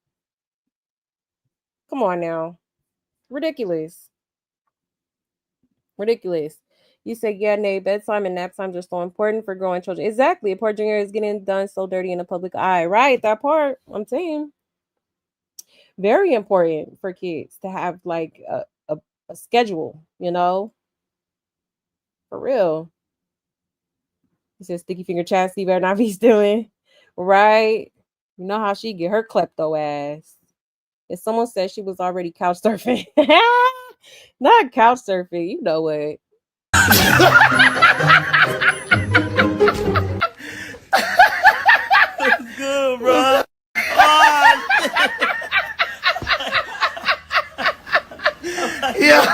Come on now. Ridiculous. Ridiculous. You say, yeah, Nate, bedtime and nap times are so important for growing children. Exactly. A poor Junior is getting done so dirty in the public eye. Right. That part. I'm saying. Very important for kids to have like a schedule, for real. He says sticky finger chastity better not be stealing. Right. You know how she get her klepto ass. If someone said she was already couch surfing, not couch surfing, you know what? That's good, bro. Oh, Yeah.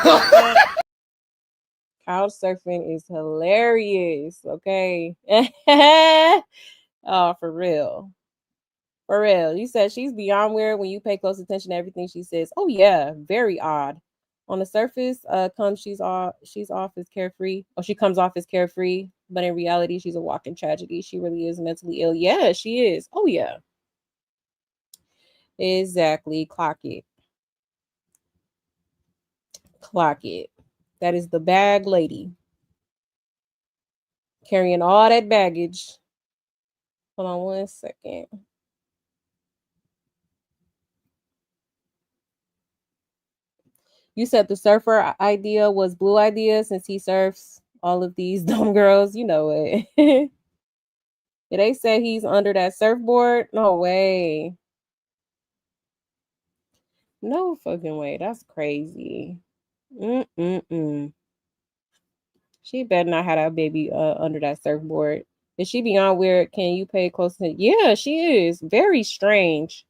Couch surfing is hilarious. Okay. Oh, for real. For real. You said she's beyond weird when you pay close attention to everything she says. Oh yeah, very odd. On the surface, she's off as carefree. Oh, she comes off as carefree, but in reality, she's a walking tragedy. She really is mentally ill. Yeah, she is. Oh yeah. Exactly. Clock it. Clock it. That is the bag lady. Carrying all that baggage. Hold on 1 second. You said the surfer idea was Blue idea since he surfs all of these dumb girls. You know it. Did they say he's under that surfboard? No way. No fucking way. That's crazy. Mm-mm-mm. She better not have that baby under that surfboard. Is she beyond weird? Can you pay close attention? Yeah, she is. Very strange.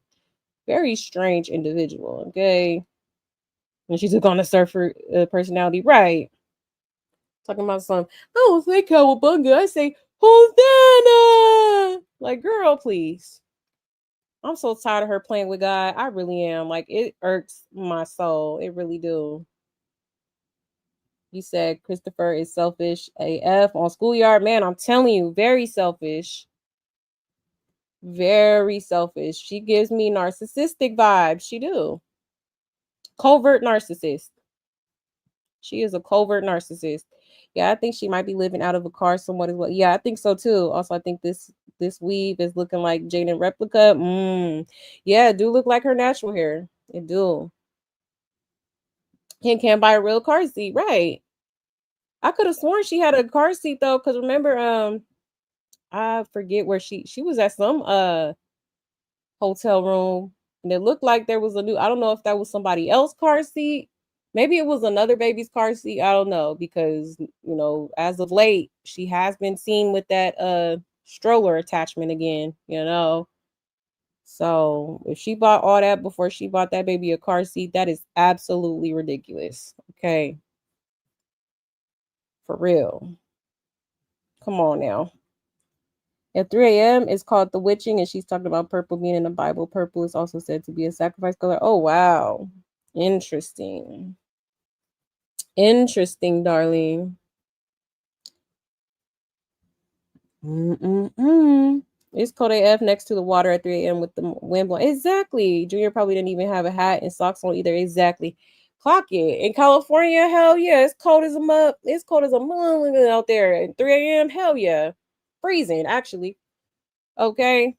Very strange individual. Okay. And she took on a surfer personality. Right. Talking about some, I don't say cowabunga. I say Hosanna. Like, girl, please. I'm so tired of her playing with God. I really am. Like, it irks my soul. It really do. You said Christopher is selfish AF on Schoolyard. Man, I'm telling you, very selfish. Very selfish. She gives me narcissistic vibes. She do. Covert narcissist. She is a covert narcissist. Yeah, I think she might be living out of a car somewhat as well. Yeah, I think so too. Also, I think this weave is looking like Jaden replica. Yeah, it do look like her natural hair. It do. Can't buy a real car seat, right? I could have sworn she had a car seat though, because remember, I forget where she was at some hotel room, and it looked like there was a new. I don't know if that was somebody else's car seat. Maybe it was another baby's car seat. I don't know, because as of late, she has been seen with that stroller attachment again. So if she bought all that before she bought that baby a car seat, that is absolutely ridiculous. Okay, for real. Come on now. At 3 a.m., it's called the witching, and she's talking about purple being in the Bible. Purple is also said to be a sacrifice color. Oh, wow. Interesting. Interesting, darling. Mm-mm-mm. It's cold AF next to the water at 3 a.m. with the wind blowing. Exactly. Junior probably didn't even have a hat and socks on either. Exactly. Clock it. In California, hell yeah. It's cold as a mug. It's cold as a mug out there at 3 a.m. Hell yeah. Freezing, actually. Okay.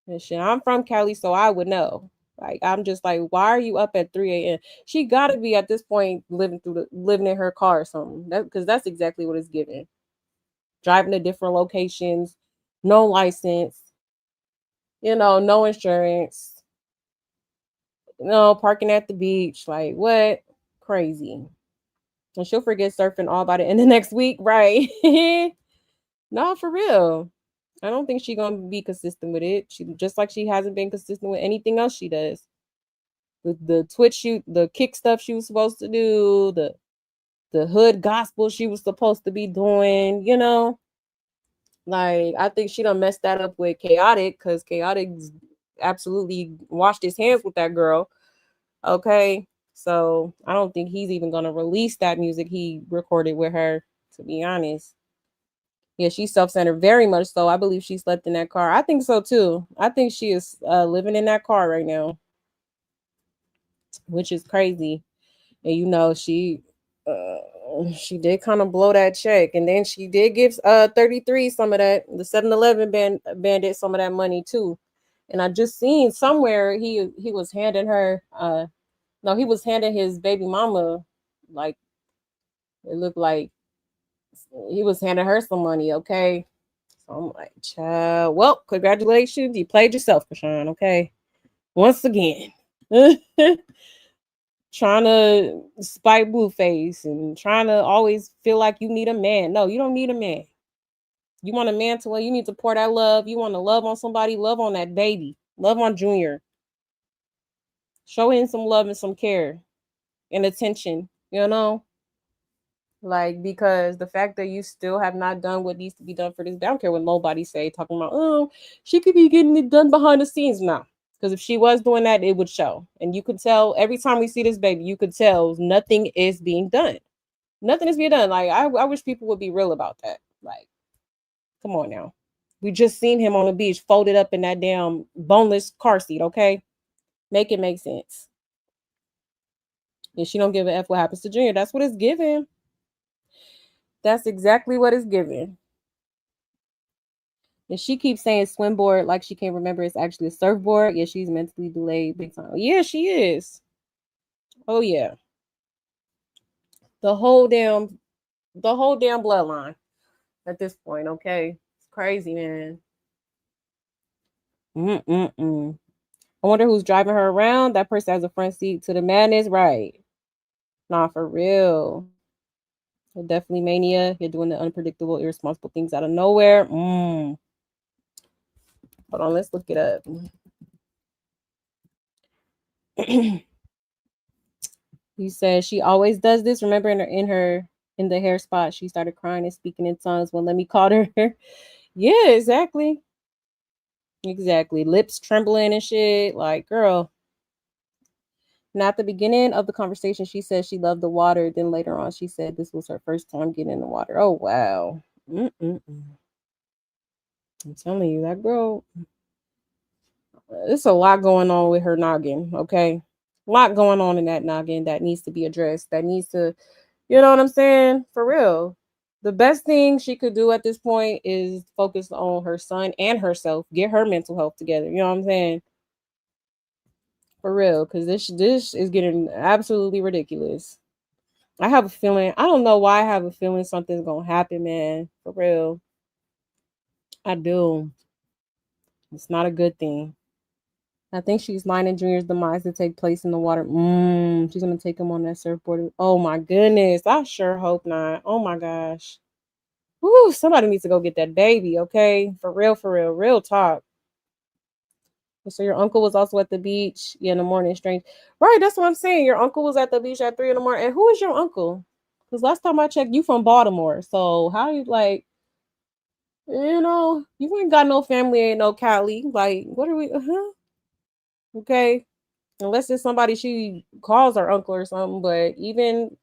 And shit, I'm from Cali, so I would know. Like, I'm just like, why are you up at 3 a.m.? She gotta be at this point living in her car or something. Because that's exactly what it's giving. Driving to different locations, no license, no insurance, parking at the beach. Like, what? Crazy. And she'll forget surfing all by the end of next week, right? No, for real. I don't think she's gonna be consistent with it. She just like she hasn't been consistent with anything else she does. The Twitch shoot, the kick stuff she was supposed to do, the hood gospel she was supposed to be doing. Like, I think she done messed that up with Chaotic, because Chaotic absolutely washed his hands with that girl. Okay. So I don't think he's even gonna release that music he recorded with her, to be honest. Yeah, she's self-centered, very much so. I believe she slept in that car. I think so too. I think she is living in that car right now, which is crazy. And she did kind of blow that check, and then she did give 33 some of that, the 7-Eleven bandit, some of that money too. And I just seen somewhere he was handing her no, he was handing his baby mama, like, it looked like he was handing her some money. Okay. So I'm like, child, well, congratulations, you played yourself, Chrisean. Okay, once again. Trying to spite Blueface and trying to always feel like you need a man. No, you don't need a man. You want a man to love, you need to pour that love. You want to love on somebody, love on that baby. Love on Junior. Show him some love and some care and attention. Like, because the fact that you still have not done what needs to be done for this, I don't care what nobody say, talking about, oh, she could be getting it done behind the scenes. No. Because if she was doing that, it would show. And you could tell every time we see this baby, you could tell nothing is being done. Nothing is being done. Like, I wish people would be real about that. Like, come on now. We just seen him on the beach folded up in that damn boneless car seat, okay? Make it make sense. If she don't give a F what happens to Junior, that's what it's giving. That's exactly what it's giving. And she keeps saying swimboard like she can't remember it's actually a surfboard. Yeah, she's mentally delayed big time. Yeah, she is. Oh yeah. The whole damn bloodline at this point, okay? It's crazy, man. Mm-mm-mm. I wonder who's driving her around. That person has a front seat to the madness, right? Nah, for real. You're definitely mania. You're doing the unpredictable, irresponsible things out of nowhere. Hold on, let's look it up. He says she always does this. Remember in the hair spot, she started crying and speaking in tongues when Lemmy called her. Yeah, exactly. Exactly. Lips trembling and shit. Like, girl. And at the beginning of the conversation, she said she loved the water. Then later on, she said this was her first time getting in the water. Oh, wow. I'm telling you, that girl, it's a lot going on with her noggin, okay? A lot going on in that noggin that needs to be addressed. That needs to, you know what I'm saying? For real. The best thing she could do at this point is focus on her son and herself, get her mental health together. You know what I'm saying? For real, because this is getting absolutely ridiculous. I have a feeling. I don't know why I have a feeling something's gonna happen, man. For real, I do. It's not a good thing. I think she's lining Junior's demise to take place in the water. She's gonna take him on that surfboard. Oh my goodness. I sure hope not. Oh my gosh. Woo, somebody needs to go get that baby, okay? For real, real talk. So your uncle was also at the beach. Yeah, in the morning, strange. Right, that's what I'm saying. Your uncle was at the beach at 3 in the morning. And who is your uncle? Because last time I checked, you from Baltimore. So how you like, you ain't got no family, ain't no Cali. Like, what are we? Okay. Unless it's somebody she calls her uncle or something. But even,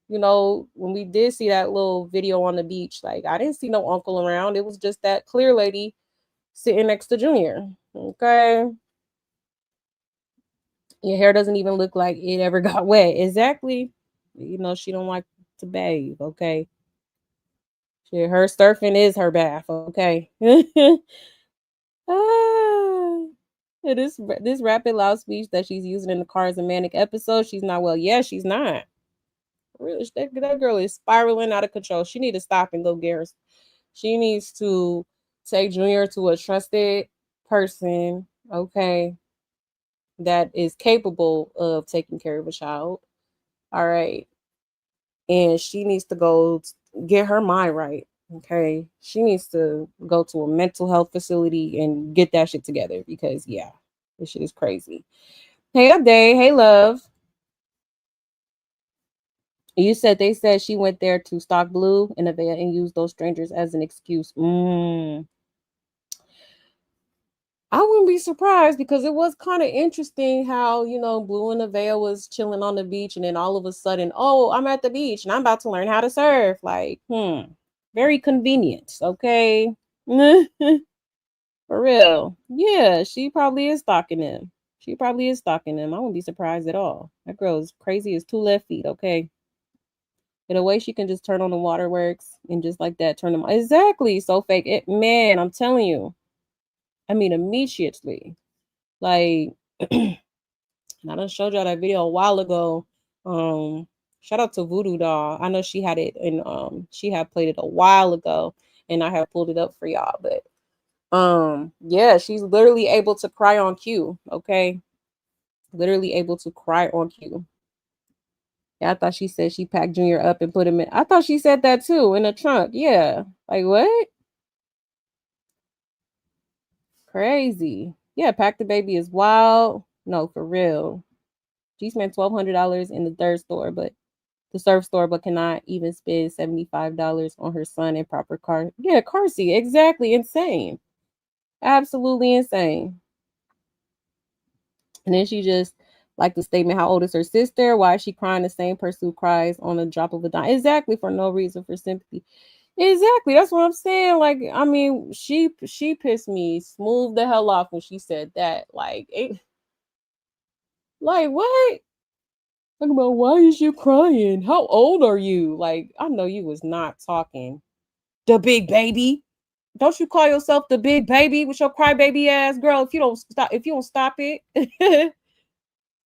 when we did see that little video on the beach, like I didn't see no uncle around. It was just that clear lady sitting next to Junior. Okay. Your hair doesn't even look like it ever got wet. Exactly. She don't like to bathe. Okay. Her surfing is her bath. Okay. Ah. This rapid loud speech that she's using in the car is a manic episode. She's not well. Yeah, she's not. Really, that girl is spiraling out of control. She needs to stop and go get her. She needs to take Junior to a trusted person. Okay. That is capable of taking care of a child. All right. And she needs to go get her mind right. Okay. She needs to go to a mental health facility and get that shit together because, yeah, this shit is crazy. Hey, Day. Hey, love. You said they said she went there to stock blue in a van and used those strangers as an excuse. I wouldn't be surprised because it was kind of interesting how, Blue and Nevaeh was chilling on the beach and then all of a sudden, oh, I'm at the beach and I'm about to learn how to surf. Like, very convenient, okay? For real. Yeah, she probably is stalking him. She probably is stalking him. I wouldn't be surprised at all. That girl is crazy as two left feet, okay? In a way, she can just turn on the waterworks and just like that turn them on. Exactly. So fake. Man, I'm telling you. I mean, immediately. Like, and I done showed y'all that video a while ago. Shout out to Voodoo Doll. I know she had it and she had played it a while ago, and I have pulled it up for y'all. But yeah, she's literally able to cry on cue. Okay, literally able to cry on cue. Yeah, I thought she said she packed Junior up and put him in. I thought she said that too in the trunk. Yeah, like what? Crazy. Yeah, pack the baby is wild. No, for real. She spent $1,200 in the surf store, but cannot even spend $75 on her son and proper car. Yeah, car seat. Exactly. Insane. Absolutely insane. And then she just like the statement, how old is her sister? Why is she crying the same person who cries on the drop of a dime? Exactly, for no reason, for sympathy. Exactly. That's what I'm saying. Like, I mean, she pissed me smooth the hell off when she said that. Like, like what? Talking about why is you crying? How old are you? Like, I know you was not talking. The big baby. Don't you call yourself the big baby with your crybaby ass girl if you don't stop it?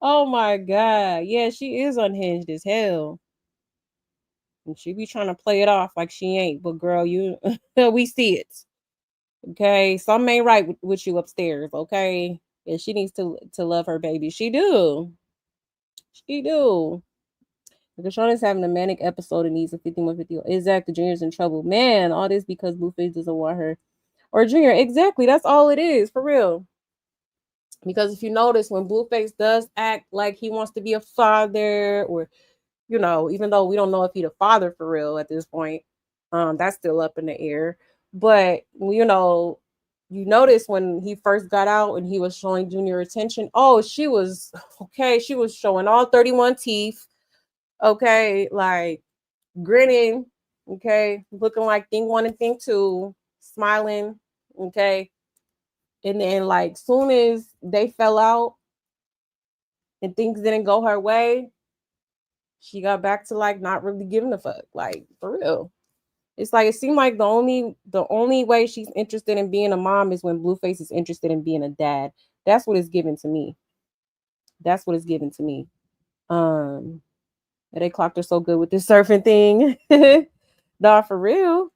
Oh my god. Yeah, she is unhinged as hell. And she be trying to play it off like she ain't, but girl, we see it. Okay. Something ain't right with you upstairs, okay? Yeah, she needs to love her baby. She do. She do. Chrisean is having a manic episode and needs a 5150. Exactly. Junior's in trouble. Man, all this because Blueface doesn't want her. Or Junior. Exactly. That's all it is. For real. Because if you notice, when Blueface does act like he wants to be a father, or, you know, even though we don't know if he's a father for real at this point, that's still up in the air. But, you know, you notice when he first got out and he was showing Junior attention, oh, she was, okay, she was showing all 31 teeth, okay, like grinning, okay, looking like thing one and thing two, smiling, okay. And then, like, soon as they fell out and things didn't go her way, she got back to like not really giving a fuck, like for real. It's like it seemed like the only way she's interested in being a mom is when Blueface is interested in being a dad. That's what it's given to me. That's what it's given to me. Um, they clocked her so good with this surfing thing. Nah, for real,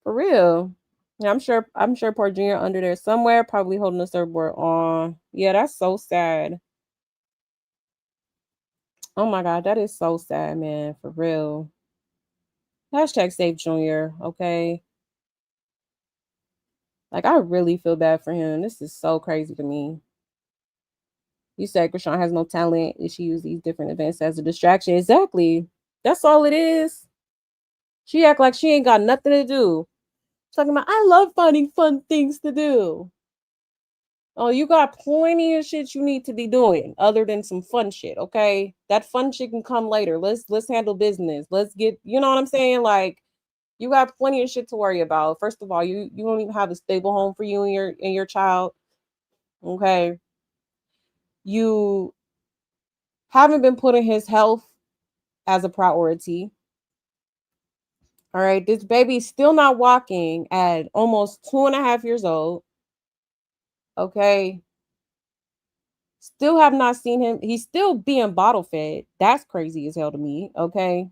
for real. Yeah, I'm sure poor Junior under there somewhere, probably holding a surfboard on. Yeah, that's so sad. Oh my god, that is so sad, man. For real. Hashtag save Junior, okay? Like, I really feel bad for him. This is so crazy to me. You said Chrisean has no talent and she used these different events as a distraction. Exactly. That's all it is. She act like she ain't got nothing to do. Talking about, I love finding fun things to do. Oh, you got plenty of shit you need to be doing other than some fun shit, okay? That fun shit can come later. Let's handle business. Let's get, you know what I'm saying? Like, you got plenty of shit to worry about. First of all, you don't even have a stable home for you and your child. Okay. You haven't been putting his health as a priority. All right. This baby's still not walking at almost 2.5 years old. Okay. Still have not seen him. He's still being bottle fed. That's crazy as hell to me. Okay.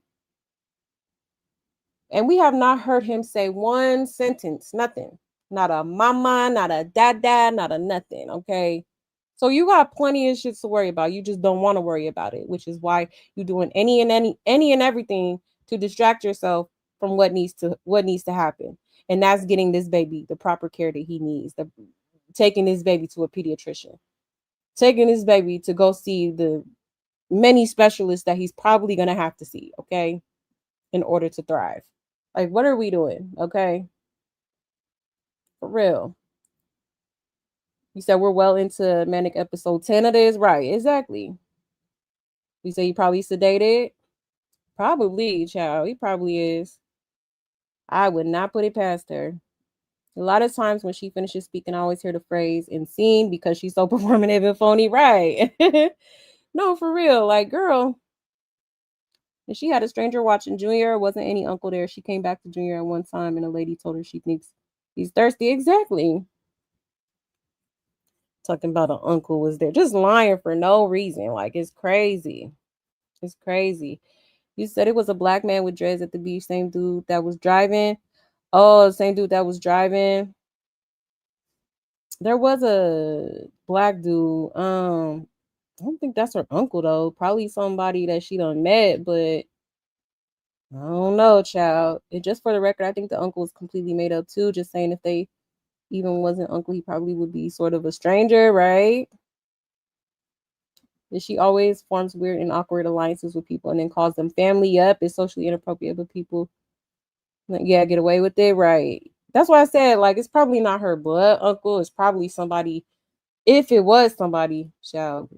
And we have not heard him say one sentence, nothing. Not a mama, not a dada, not a nothing. Okay. So you got plenty of shit to worry about. You just don't want to worry about it, which is why you're doing any and everything to distract yourself from what needs to happen. And that's getting this baby the proper care that he needs. Taking this baby to a pediatrician. Taking this baby to go see the many specialists that he's probably gonna have to see, okay, in order to thrive. Like, what are we doing? Okay. For real. You said we're well into manic episode 10 of this, right? Exactly. You say you probably sedated? Probably, child. He probably is. I would not put it past her. A lot of times when she finishes speaking, I always hear the phrase "in scene" because she's so performative and phony, right? No, for real. Like, girl, and she had a stranger watching Junior. Wasn't any uncle there. She came back to Junior at one time, and a lady told her she thinks he's thirsty. Exactly. Talking about an uncle was there, just lying for no reason. Like, it's crazy. It's crazy. You said it was a black man with dreads at the beach. Same dude that was driving. Oh, same dude that was driving. There was a black dude. I don't think that's her uncle though. Probably somebody that she done met, but I don't know, child. And just for the record, I think the uncle was completely made up too. Just saying, if they even wasn't uncle, he probably would be sort of a stranger, right? And she always forms weird and awkward alliances with people and then calls them family. Yep, it's socially inappropriate, but people, like, yeah, get away with it, right? That's why I said, like, it's probably not her blood uncle. It's probably somebody. If it was somebody, child,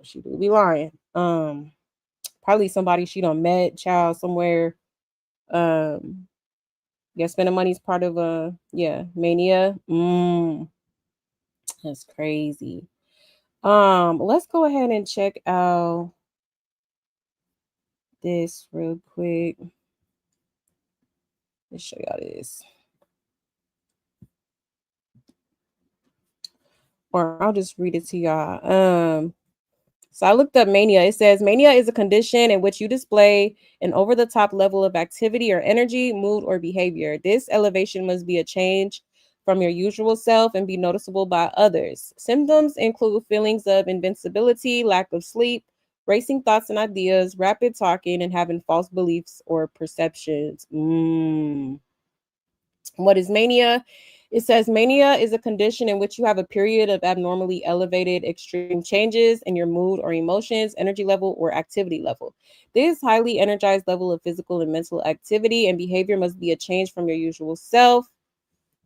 she would be lying. Probably somebody she done met, child, somewhere. Yeah, spending money is part of mania. That's crazy. Let's go ahead and check out this real quick. Let's show y'all this. Or I'll just read it to y'all. So I looked up mania. It says mania is a condition in which you display an over-the-top level of activity or energy, mood, or behavior. This elevation must be a change from your usual self and be noticeable by others. Symptoms include feelings of invincibility, lack of sleep, racing thoughts and ideas, rapid talking, and having false beliefs or perceptions. What is mania? It says mania is a condition in which you have a period of abnormally elevated extreme changes in your mood or emotions, energy level, or activity level. This highly energized level of physical and mental activity and behavior must be a change from your usual self.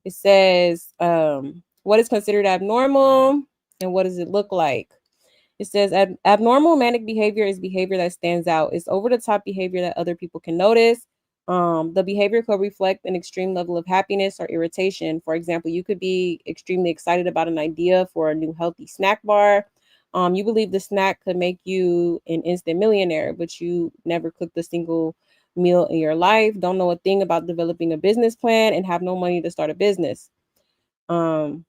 It says what is considered abnormal and what does it look like? It says abnormal manic behavior is behavior that stands out. It's over the top behavior that other people can notice. The behavior could reflect an extreme level of happiness or irritation. For example, you could be extremely excited about an idea for a new healthy snack bar. You believe the snack could make you an instant millionaire, but you never cooked a single meal in your life, don't know a thing about developing a business plan, and have no money to start a business. Um,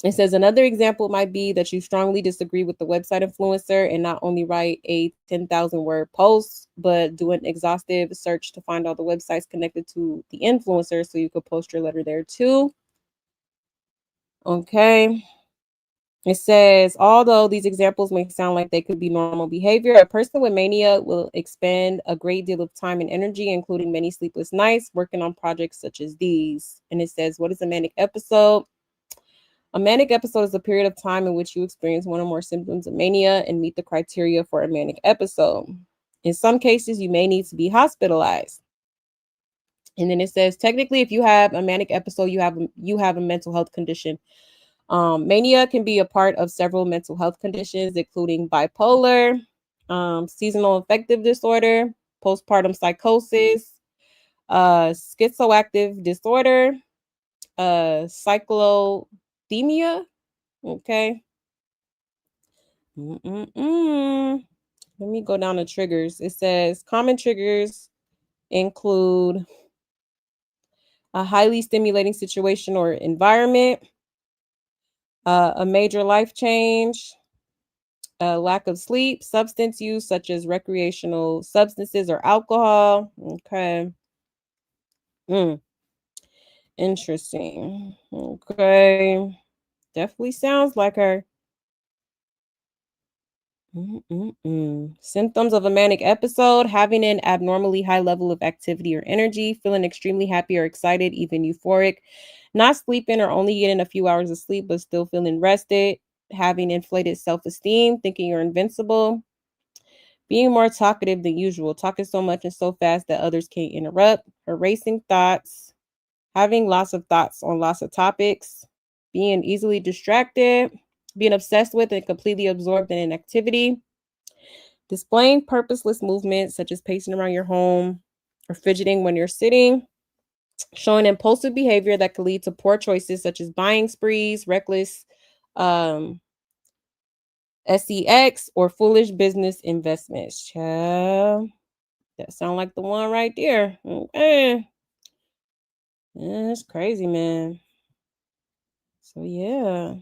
it says another example might be that you strongly disagree with the website influencer and not only write a 10,000 word post, but do an exhaustive search to find all the websites connected to the influencer so you could post your letter there too. Okay. It says, although these examples may sound like they could be normal behavior, a person with mania will expend a great deal of time and energy, including many sleepless nights, working on projects such as these. And it says, what is a manic episode? A manic episode is a period of time in which you experience one or more symptoms of mania and meet the criteria for a manic episode. In some cases, you may need to be hospitalized. And then it says, technically, if you have a manic episode, you have a mental health condition. Mania can be a part of several mental health conditions, including bipolar, seasonal affective disorder, postpartum psychosis, schizoactive disorder, cyclothemia. Okay. Let me go down to triggers. It says common triggers include a highly stimulating situation or environment, a major life change, a lack of sleep, substance use such as recreational substances or alcohol. Okay. Interesting. Okay. Definitely sounds like her. Symptoms of a manic episode: having an abnormally high level of activity or energy, feeling extremely happy or excited, even euphoric, not sleeping or only getting a few hours of sleep but still feeling rested, having inflated self-esteem, thinking you're invincible, being more talkative than usual, talking so much and so fast that others can't interrupt, erasing thoughts, having lots of thoughts on lots of topics, being easily distracted, being obsessed with and completely absorbed in an activity, displaying purposeless movements such as pacing around your home or fidgeting when you're sitting, showing impulsive behavior that could lead to poor choices such as buying sprees, reckless um, sex, or foolish business investments. Child, that sound like the one right there. Okay. That's crazy, man. So yeah.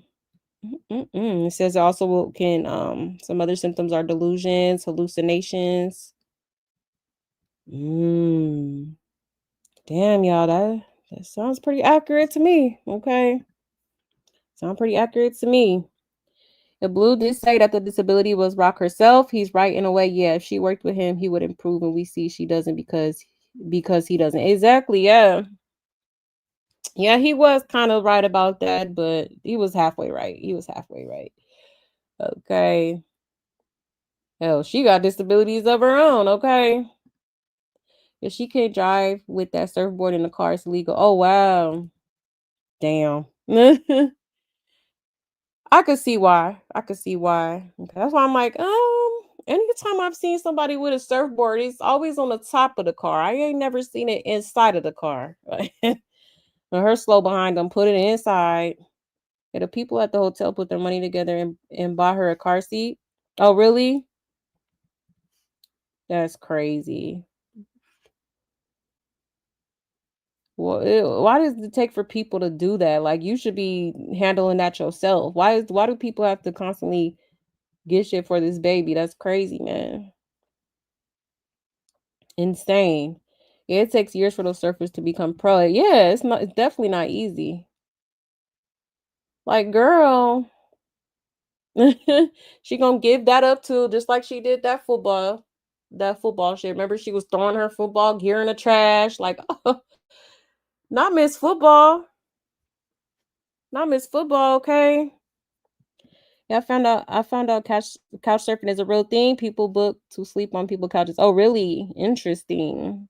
It says it also can some other symptoms are delusions, hallucinations. Damn, y'all, that sounds pretty accurate to me. Okay. Sound pretty accurate to me. The Blue did say that the disability was Rock herself. He's right in a way. Yeah, if she worked with him, he would improve, and we see she doesn't because he doesn't. Exactly. Yeah. Yeah, he was kind of right about that, but he was halfway right. He was halfway right. Okay. Hell, she got disabilities of her own. Okay. If she can't drive with that surfboard in the car, it's illegal. Oh wow. Damn. I could see why. I could see why. Okay, that's why I'm like, anytime I've seen somebody with a surfboard, it's always on the top of the car. I ain't never seen it inside of the car. Her slow behind them, put it inside. And the people at the hotel put their money together and bought her a car seat. Oh, really? That's crazy. Well, why does it take for people to do that? Like, you should be handling that yourself. Why do people have to constantly get shit for this baby? That's crazy, man. Insane. Yeah, it takes years for those surfers to become pro. Yeah, it's definitely not easy. Like, girl, she gonna give that up too, just like she did that football shit. Remember, she was throwing her football gear in the trash. Like, not Miss Football, not Miss Football. Okay. Yeah, I found out couch surfing is a real thing. People book to sleep on people couches. Oh, really? Interesting.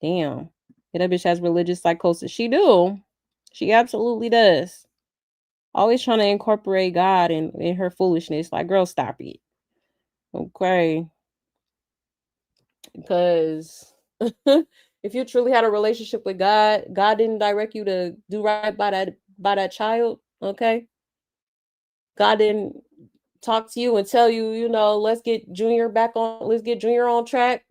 Damn. Yeah, that bitch has religious psychosis. She do. She absolutely does. Always trying to incorporate God in her foolishness. Like, girl, stop it. Okay. Because if you truly had a relationship with God, God didn't direct you to do right by that child. Okay. God didn't talk to you and tell you, let's get Junior on track.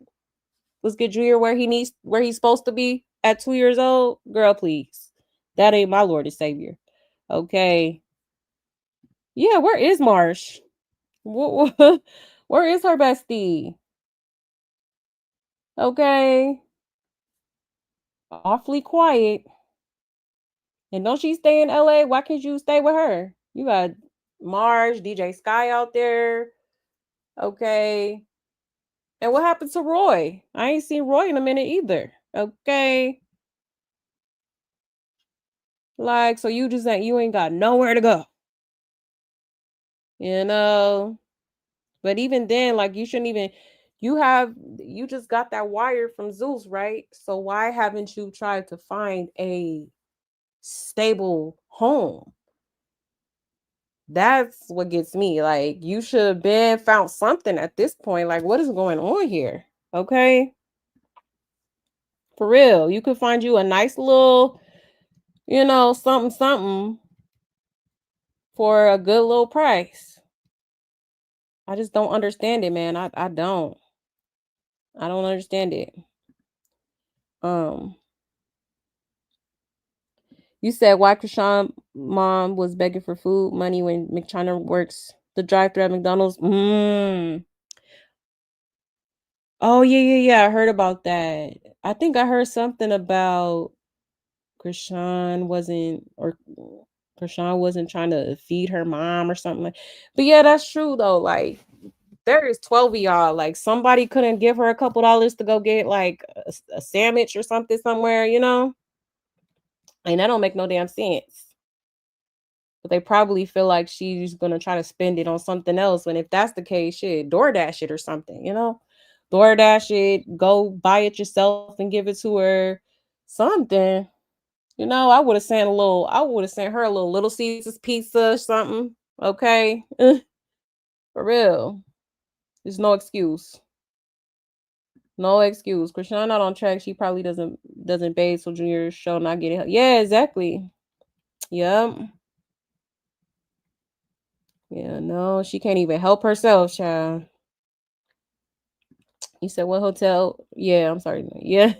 Let's get Junior where he's supposed to be at 2 years old. Girl, please. That ain't my Lord and Savior. Okay. Yeah, where is Marsh? Where is her bestie? Okay. Awfully quiet. And don't she stay in LA? Why can't you stay with her? You got Marsh, DJ Sky out there. Okay. And what happened to Roy? I ain't seen Roy in a minute either. Okay. Like, so you ain't got nowhere to go. You know? But even then, like you shouldn't even you just got that wire from Zeus, right? So why haven't you tried to find a stable home? That's what gets me. Like, you should have been found something at this point. Like, what is going on here? Okay. For real. You could find you a nice little, something, something for a good little price. I just don't understand it, man. I don't. I don't understand it. Um, you said why Krishan mom was begging for food money when McChina works the drive-thru at McDonald's. Oh yeah, yeah, yeah. I heard about that. I think I heard something about Krishan wasn't or Krishan wasn't trying to feed her mom or something like. But yeah, that's true though. Like, there is 12 of y'all. Like, somebody couldn't give her a couple dollars to go get like a sandwich or something somewhere, And that don't make no damn sense. But they probably feel like she's gonna try to spend it on something else. And if that's the case, shit, DoorDash it or something. DoorDash it, go buy it yourself and give it to her. Something. I would have sent her a Little Caesars pizza or something. Okay. For real. There's no excuse. No excuse. Krishan not on track. She probably doesn't bathe, so Junior show not getting help. Yeah, exactly. Yep. Yeah, no, she can't even help herself, child. You said what hotel? Yeah, I'm sorry. Yeah.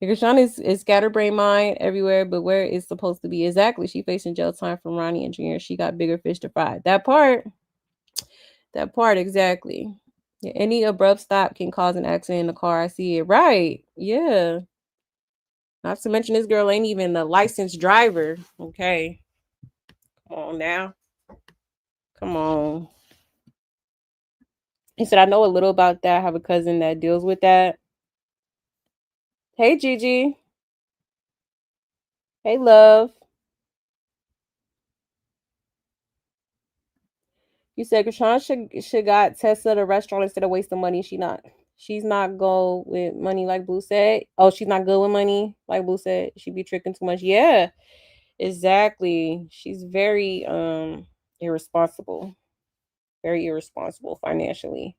Krishan is scatterbrain mind everywhere, but where it's supposed to be. Exactly. She facing jail time from Ronnie and Junior. She got bigger fish to fry. That part. That part, exactly. Yeah, any abrupt stop can cause an accident in the car. I see it. Right. Yeah. Not to mention this girl ain't even a licensed driver. Okay. Come on now. Come on. He said, I know a little about that. I have a cousin that deals with that. Hey, Gigi. Hey, love. You said Krishan should got Tessa at a restaurant instead of wasting money. She's not good with money like Blue said. Oh, she's not good with money like Blue said. She be tricking too much. Yeah, exactly. She's very irresponsible. Very irresponsible financially.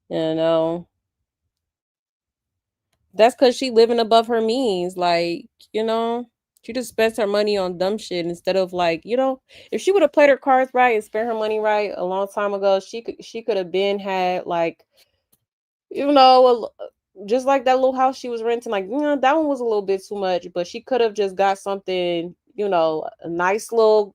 You know. That's because she living above her means. Like, you know, she just spends her money on dumb shit instead of like, if she would have played her cards right and spent her money right a long time ago, she could have been had like, you know, just like that little house she was renting. Like, that one was a little bit too much, but she could have just got something, a nice little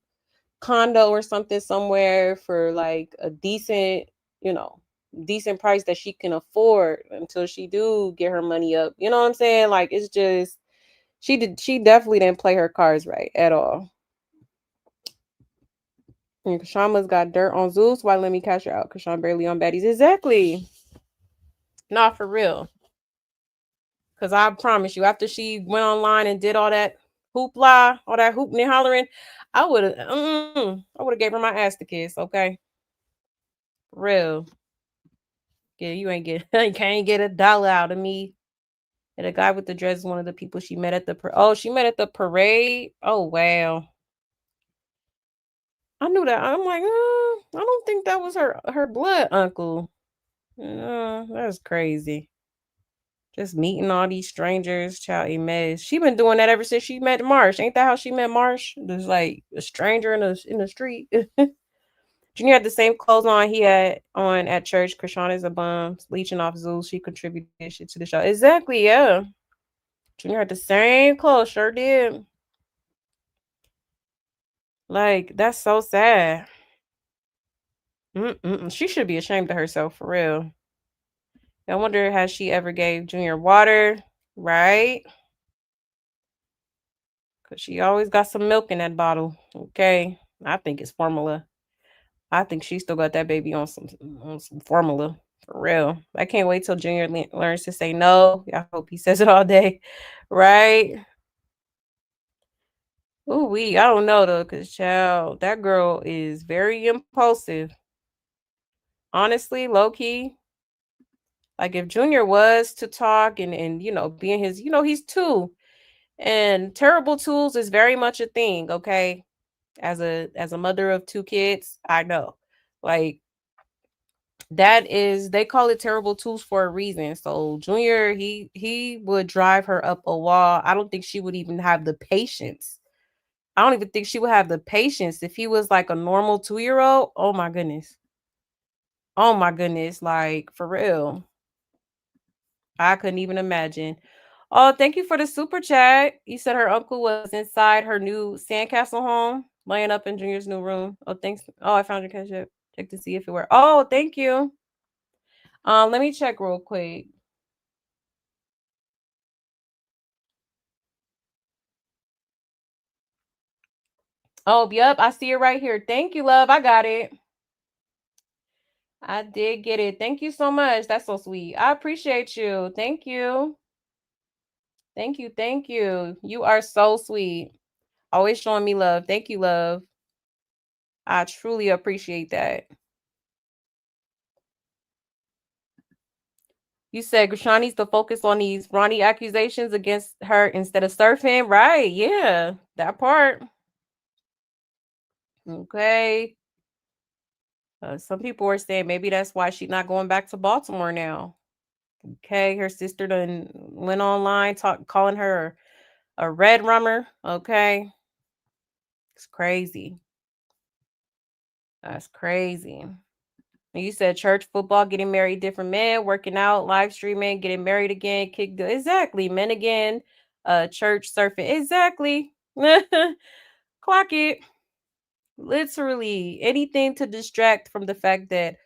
condo or something somewhere for like a decent, you know, decent price that she can afford until she do get her money up. You know what I'm saying? Like it's just she definitely didn't play her cards right at all. And Kashama's got dirt on Zeus. Why let me cash her out? Kashawn barely on baddies. Exactly. Not for real. Cause I promise you, after she went online and did all that hoopla, all that hooping and hollering, I would have gave her my ass to kiss. Okay, for real. Yeah, you ain't get, you can't get $1 out of me. And the guy with the dress is one of the people she met at the. She met at the parade. Oh wow, I knew that. I'm like, I don't think that was her blood uncle. That's crazy. Just meeting all these strangers, child a mess. She been doing that ever since she met Marsh. Ain't that how she met Marsh? There's like a stranger in the street. Junior had the same clothes on he had on at church. Krishan is a bum, leeching off Zeus. She contributed shit to the show. Exactly, yeah. Junior had the same clothes, sure did. Like, that's so sad. She should be ashamed of herself for real. I wonder has she ever gave Junior water, right? Cause she always got some milk in that bottle. Okay. I think it's formula. I think she still got that baby on some formula. For real. I can't wait till Junior learns to say no. I hope he says it all day. Right? Ooh I don't know though, cause child, that girl is very impulsive. Honestly, low key. Like if Junior was to talk and being his, he's two. And terrible tools is very much a thing, okay? As a mother of two kids, I know. Like that is they call it terrible tools for a reason. So Junior, he would drive her up a wall. I don't think she would even have the patience. I don't even think she would have the patience if he was like a normal 2-year old. Oh my goodness. Oh my goodness. Like for real. I couldn't even imagine. Oh, thank you for the super chat. You said her uncle was inside her new sandcastle home, laying up in Junior's new room. Oh, thanks. Oh, I found your cash app. Check to see if it were. Oh, thank you. Let me check real quick. Oh, yep, I see it right here. Thank you, love. I got it. I did get it. Thank you so much. That's so sweet. I appreciate you. Thank you. Thank you. Thank you. You are so sweet. Always showing me love. Thank you, love. I truly appreciate that. You said Krishan needs to focus on these Ronnie accusations against her instead of Surfin. Right. Yeah. That part. Okay. Some people are saying maybe that's why she's not going back to Baltimore now. Okay. Her sister done went online calling her a red rummer. Okay. It's crazy. That's crazy. You said church, football, getting married, different men, working out, live streaming, getting married again, exactly, men again, church, surfing, exactly. Clock it. Literally anything to distract from the fact that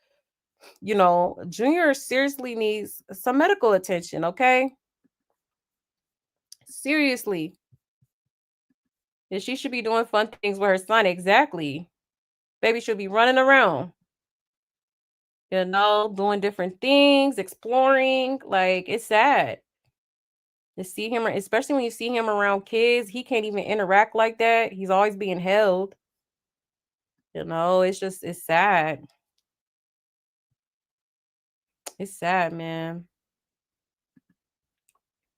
Junior seriously needs some medical attention. Okay, seriously, and she should be doing fun things with her son. Exactly, baby should be running around. Doing different things, exploring. Like it's sad to see him, especially when you see him around kids. He can't even interact like that. He's always being held. It's sad. It's sad, man.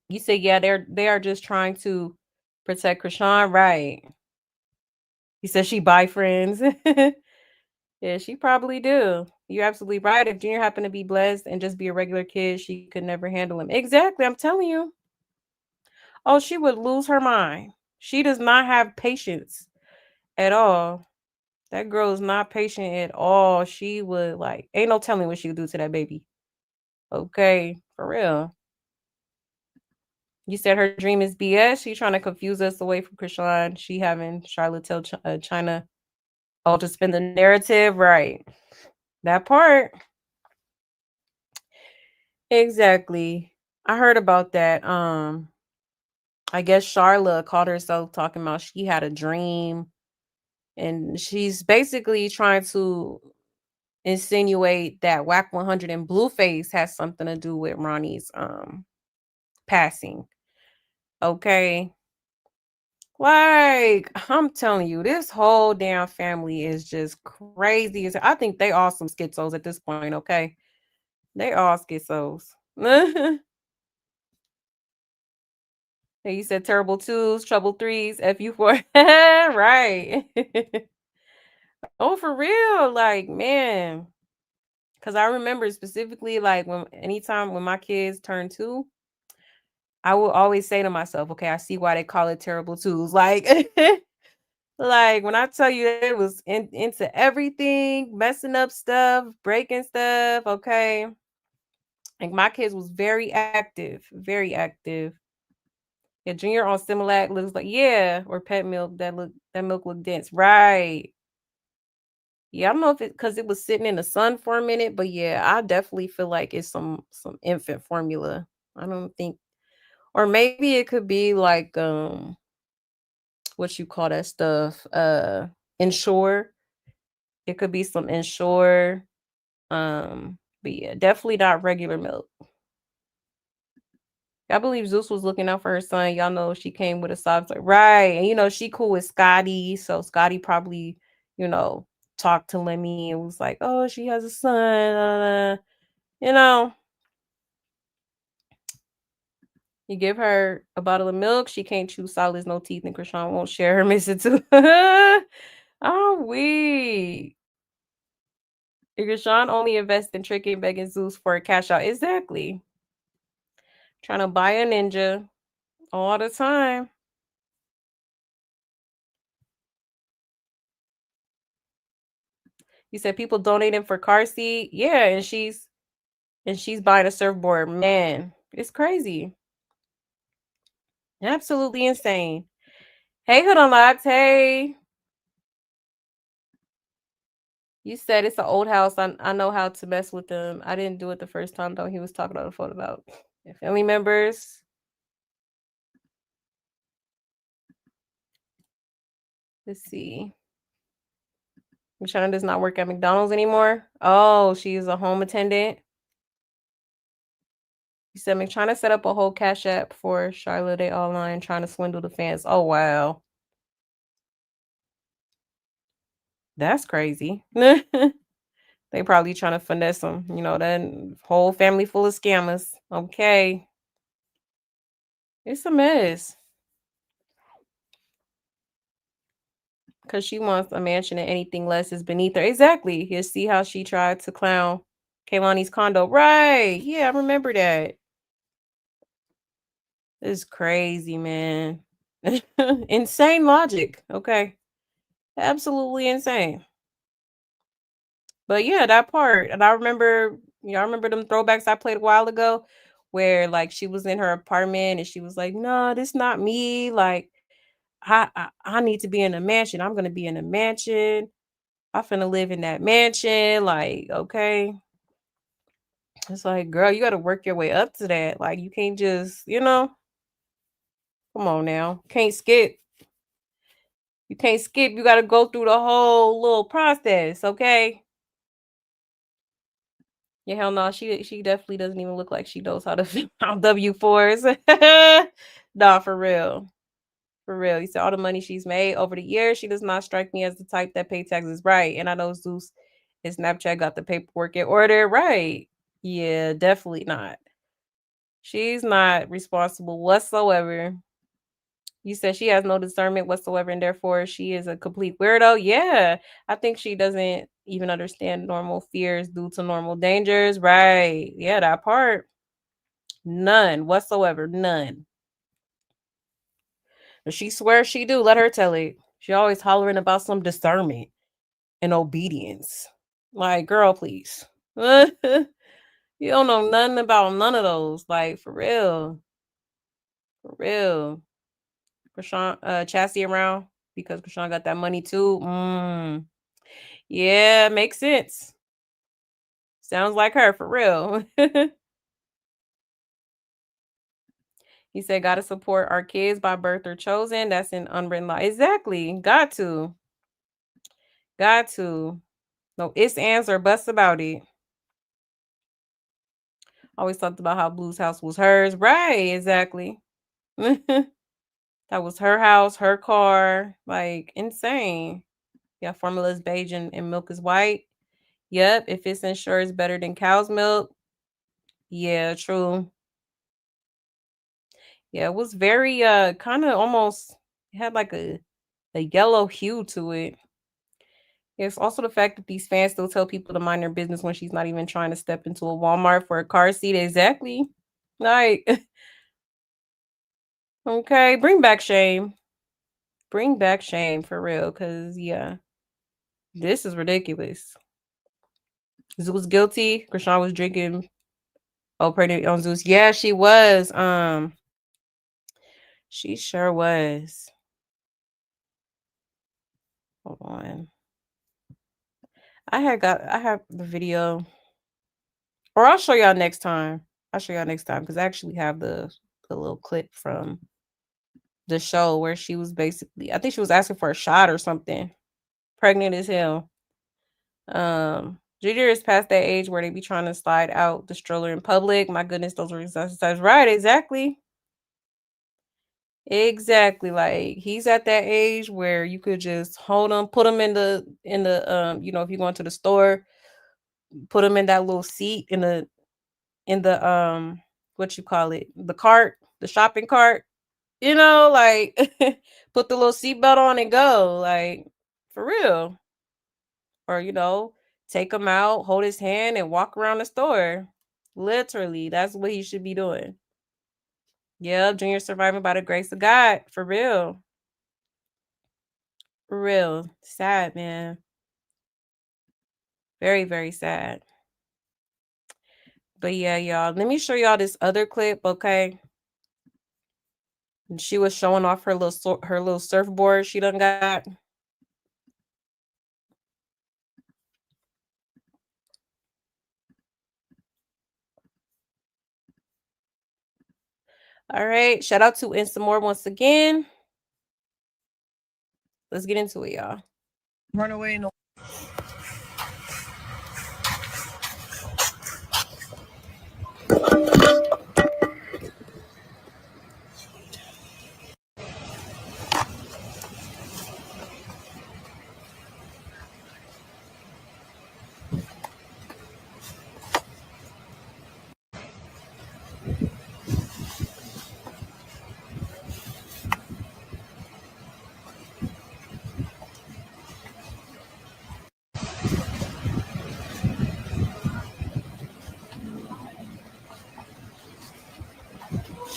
You say, yeah, they are just trying to protect Krishan, right? He says she buy friends. Yeah, she probably do. You're absolutely right. If Junior happened to be blessed and just be a regular kid, she could never handle him. Exactly, I'm telling you. Oh, she would lose her mind. She does not have patience at all. That girl is not patient at all. She would ain't no telling what she would do to that baby. Okay, for real. You said her dream is BS. She trying to confuse us away from Krishan. She having Charlotte tell China, oh, to spin the narrative, right? That part. Exactly. I heard about that. I guess Charla called herself talking about she had a dream, and she's basically trying to insinuate that Whack 100 and Blueface has something to do with Ronnie's passing. Okay. Like, I'm telling you, this whole damn family is just crazy. I think they all some schizos at this point, okay? They all schizos. Hey, you said terrible twos, trouble threes, FU4. Right. Oh, for real. Like, man. Cause I remember specifically like when anytime when my kids turn two, I will always say to myself, okay, I see why they call it terrible twos. Like like when I tell you it was into everything, messing up stuff, breaking stuff, okay. Like my kids was very active, very active. Yeah, Junior on Similac looks like yeah, or pet milk that milk look dense. Right. Yeah, I don't know if it because it was sitting in the sun for a minute, but yeah, I definitely feel like it's some infant formula. I don't think or maybe it could be like what you call that stuff? Ensure. It could be some Ensure. But yeah, definitely not regular milk. I believe Zeus was looking out for her son. Y'all know she came with a soft like, right. And she cool with Scotty. So Scotty probably, you know, talked to Lemmy and was like, oh, she has a son. You know, you give her a bottle of milk, she can't chew solids, no teeth, and Krishan won't share her missing tooth. Oh, we. Krishan only invests in tricking, begging Zeus for a cash out. Exactly. Trying to buy a ninja all the time. You said people donating for car seat. Yeah, and she's buying a surfboard. Man, it's crazy. Absolutely insane. Hey, Hood Unlocked. Hey. You said it's an old house. I know how to mess with them. I didn't do it the first time though. He was talking on the phone about family members. Let's see. Michonne does not work at McDonald's anymore. Oh, she's a home attendant. He said trying to set up a whole cash app for Charlotte Day Online, trying to swindle the fans. Oh wow. That's crazy. They probably trying to finesse them. That whole family full of scammers. Okay. It's a mess. Because she wants a mansion and anything less is beneath her. Exactly. You see how she tried to clown Kaylani's condo. Right. Yeah, I remember that. It's crazy, man. Insane logic. Okay. Absolutely insane. But yeah, that part. And I remember, I remember them throwbacks I played a while ago where like she was in her apartment and she was like, no, this not me. Like, I need to be in a mansion. I'm gonna be in a mansion. I'm finna live in that mansion. Like, okay. It's like, girl, you gotta work your way up to that. Like, you can't just, come on now. Can't skip. You can't skip. You gotta go through the whole little process, okay? Yeah, hell no, she definitely doesn't even look like she knows how to fill out W-4s. Nah, for real. For real. You see all the money she's made over the years, she does not strike me as the type that pay taxes right. And I know Zeus and Snapchat got the paperwork in order. Right. Yeah, definitely not. She's not responsible whatsoever. You said she has no discernment whatsoever, and therefore she is a complete weirdo. Yeah, I think she doesn't even understand normal fears due to normal dangers. Right. Yeah, that part. None whatsoever. None. If she swears she do, let her tell it. She always hollering about some discernment and obedience. Like, girl, please. You don't know nothing about none of those. Like, for real. For real. Krishan, Chassis around because Krishan got that money too. Yeah, makes sense. Sounds like her for real. He said, "Gotta support our kids by birth or chosen." That's an unwritten law. Exactly. Got to. Got to. No ifs, ands, or buts about it. Always talked about how Blue's house was hers. Right, exactly. That was her house, her car. Like, insane. Yeah, formula is beige and milk is white. Yep, if it's insured, it's better than cow's milk. Yeah, true. Yeah, it was very kind of almost it had like a yellow hue to it. It's also the fact that these fans still tell people to mind their business when she's not even trying to step into a Walmart for a car seat. Exactly. Like, okay, bring back shame. Bring back shame for real. Cause yeah, this is ridiculous. Zeus guilty. Chrisean was drinking. Oh, pregnant on Zeus. Yeah, she was. She sure was. Hold on. I have the video. Or I'll show y'all next time. I'll show y'all next time because I actually have the little clip from the show where she was basically I think she was asking for a shot or something. Pregnant as hell. Junior is past that age where they be trying to slide out the stroller in public. My goodness, those were exercises. Right, exactly. Exactly. Like he's at that age where you could just hold him, put him in the if you go into the store, put him in that little seat in the what you call it, the cart, the shopping cart, like put the little seatbelt on and go, like for real. Or, take him out, hold his hand, and walk around the store. Literally, that's what he should be doing. Yeah, Junior surviving by the grace of God. For real. For real. Sad, man. Very, very sad. But yeah, y'all, let me show y'all this other clip, okay? She was showing off her little surfboard she done got. All right. Shout out to And Some More once again. Let's get into it, y'all. Run away in the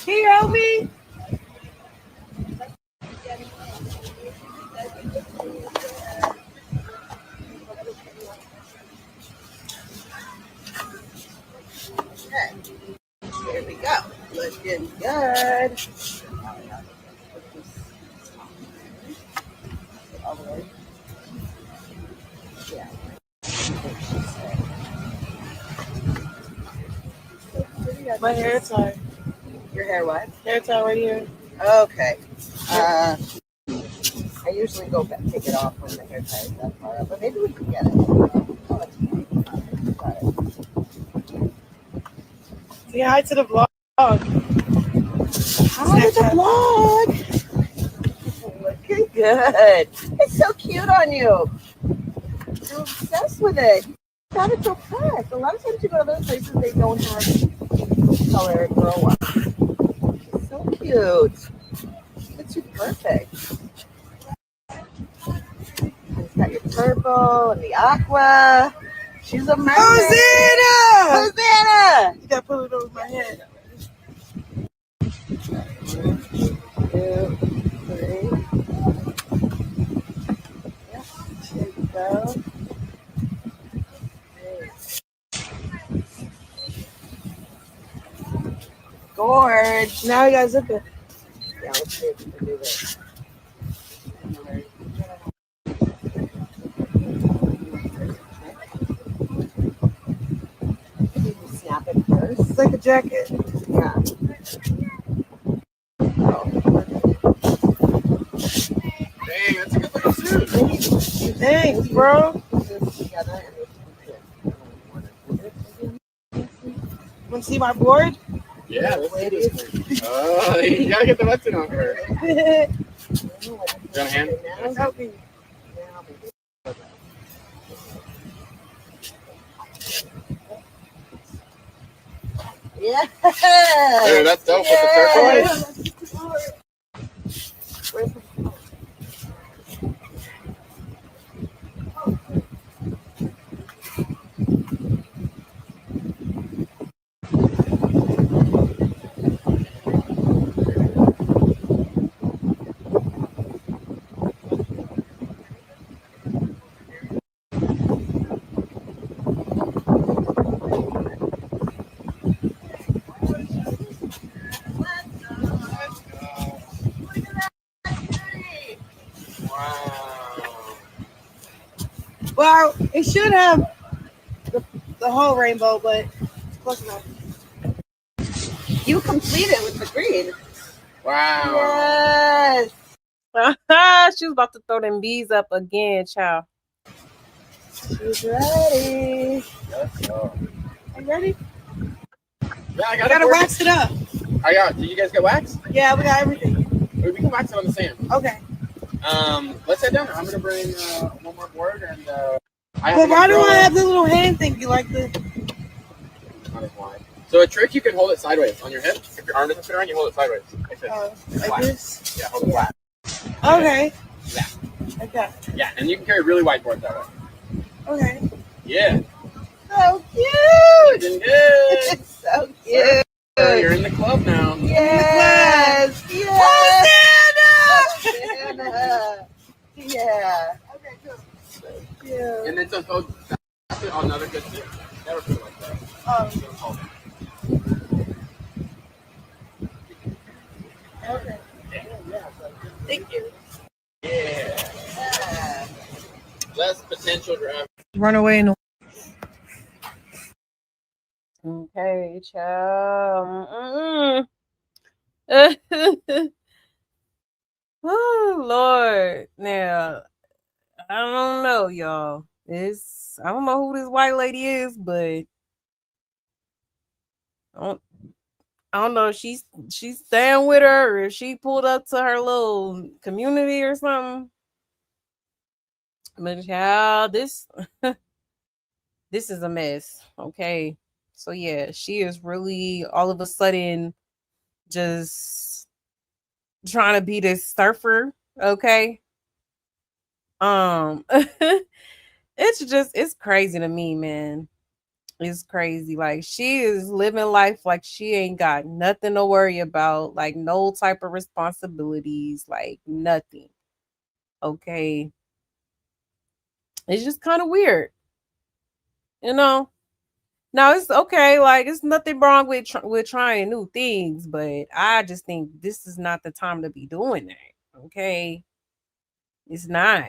Can you help me? Here we go. Looking good. Yeah. My hair tie. Your hair what? Hair tie right here. Okay. I usually go back, take it off when the hair tie is that far up, but maybe we can get it. Say hi to the vlog. Hi to the vlog. Looking good. It's so cute on you. You're obsessed with it. You got it so fast. A lot of times you go to those places, they don't have color grow up. It's so cute. It's you perfect. It's got your purple and the aqua. She's a mermaid. Hosanna! Hosanna! You gotta put it over my head. 1, 2, 3. Yep. There you go. Gorge. Now you guys look at. Yeah, let's see if we can do this. Snap it first. It's like a jacket. Yeah. Thanks, bro. Want to see my board? Yeah, let's see this. Oh, you gotta get the button on first. You want a hand? Help me. Yeah. Dude, that's dope with the turquoise. Well, it should have the whole rainbow, but it's close enough. You completed with the green. Wow. Yes. She was about to throw them bees up again, child. She's ready. Let's go. Are you ready? Yeah, I Gotta wax it up. I got. Did you guys get wax? Yeah, we got everything. We can wax it on the sand. Okay. Let's head down. I'm gonna bring one more board and. But why do I have the little hand thing? You like the? So a trick, you can hold it sideways on your hip. If your arm doesn't fit around, you hold it sideways. Like this? Yeah, hold it flat. Okay. Yeah. Like that. Yeah, and you can carry really wide boards that way. Okay. Yeah. So cute. Looking good. So cute. You're in the club now. Yes. Yes. Santa. Yeah. Okay, cool. So cute. And then some folks, that's another good tip. Never put it like that. Okay. Thank you. Yeah. Less potential drive. Run away in the. Okay, child. Oh Lord. Now, I don't know, y'all. I don't know who this white lady is, but I don't know if she's staying with her or if she pulled up to her little community or something. But child, this this is a mess. Okay. So yeah, she is really all of a sudden just trying to be this surfer. Okay. It's crazy to me, man. It's crazy. Like she is living life like she ain't got nothing to worry about, like no type of responsibilities, like nothing. Okay. It's just kind of weird, you know. Now it's okay, like it's nothing wrong with with trying new things, but I just think this is not the time to be doing that. Okay, it's not,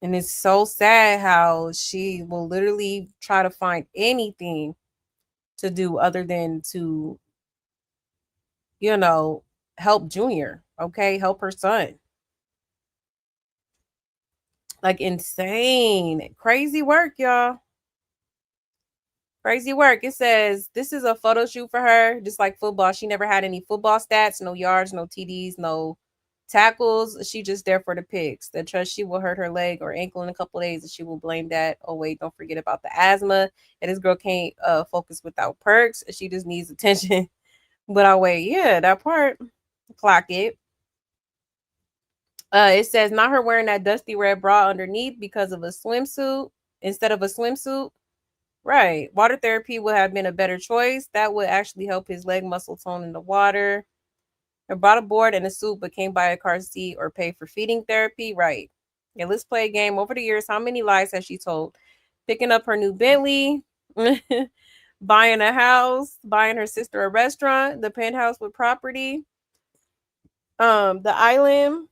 and it's so sad how she will literally try to find anything to do other than to, you know, help Junior. Okay, help her son. Like insane, crazy work, y'all. Crazy work. It says this is a photo shoot for her, just like football. She never had any football stats, no yards, no TDs, no tackles. She just there for the picks. The trust she will hurt her leg or ankle in a couple days, and she will blame that. Oh wait, don't forget about the asthma. And this girl can't focus without perks. She just needs attention. But I wait, yeah, that part. Clock it. It says not her wearing that dusty red bra underneath because of a swimsuit instead of a swimsuit. Right. Water therapy would have been a better choice. That would actually help his leg muscle tone in the water. I bought a board and a suit, but can't buy a car seat or pay for feeding therapy. Right. Yeah, let's play a game. Over the years, how many lies has she told? Picking up her new Bentley, buying a house, buying her sister a restaurant, the penthouse with property, the island,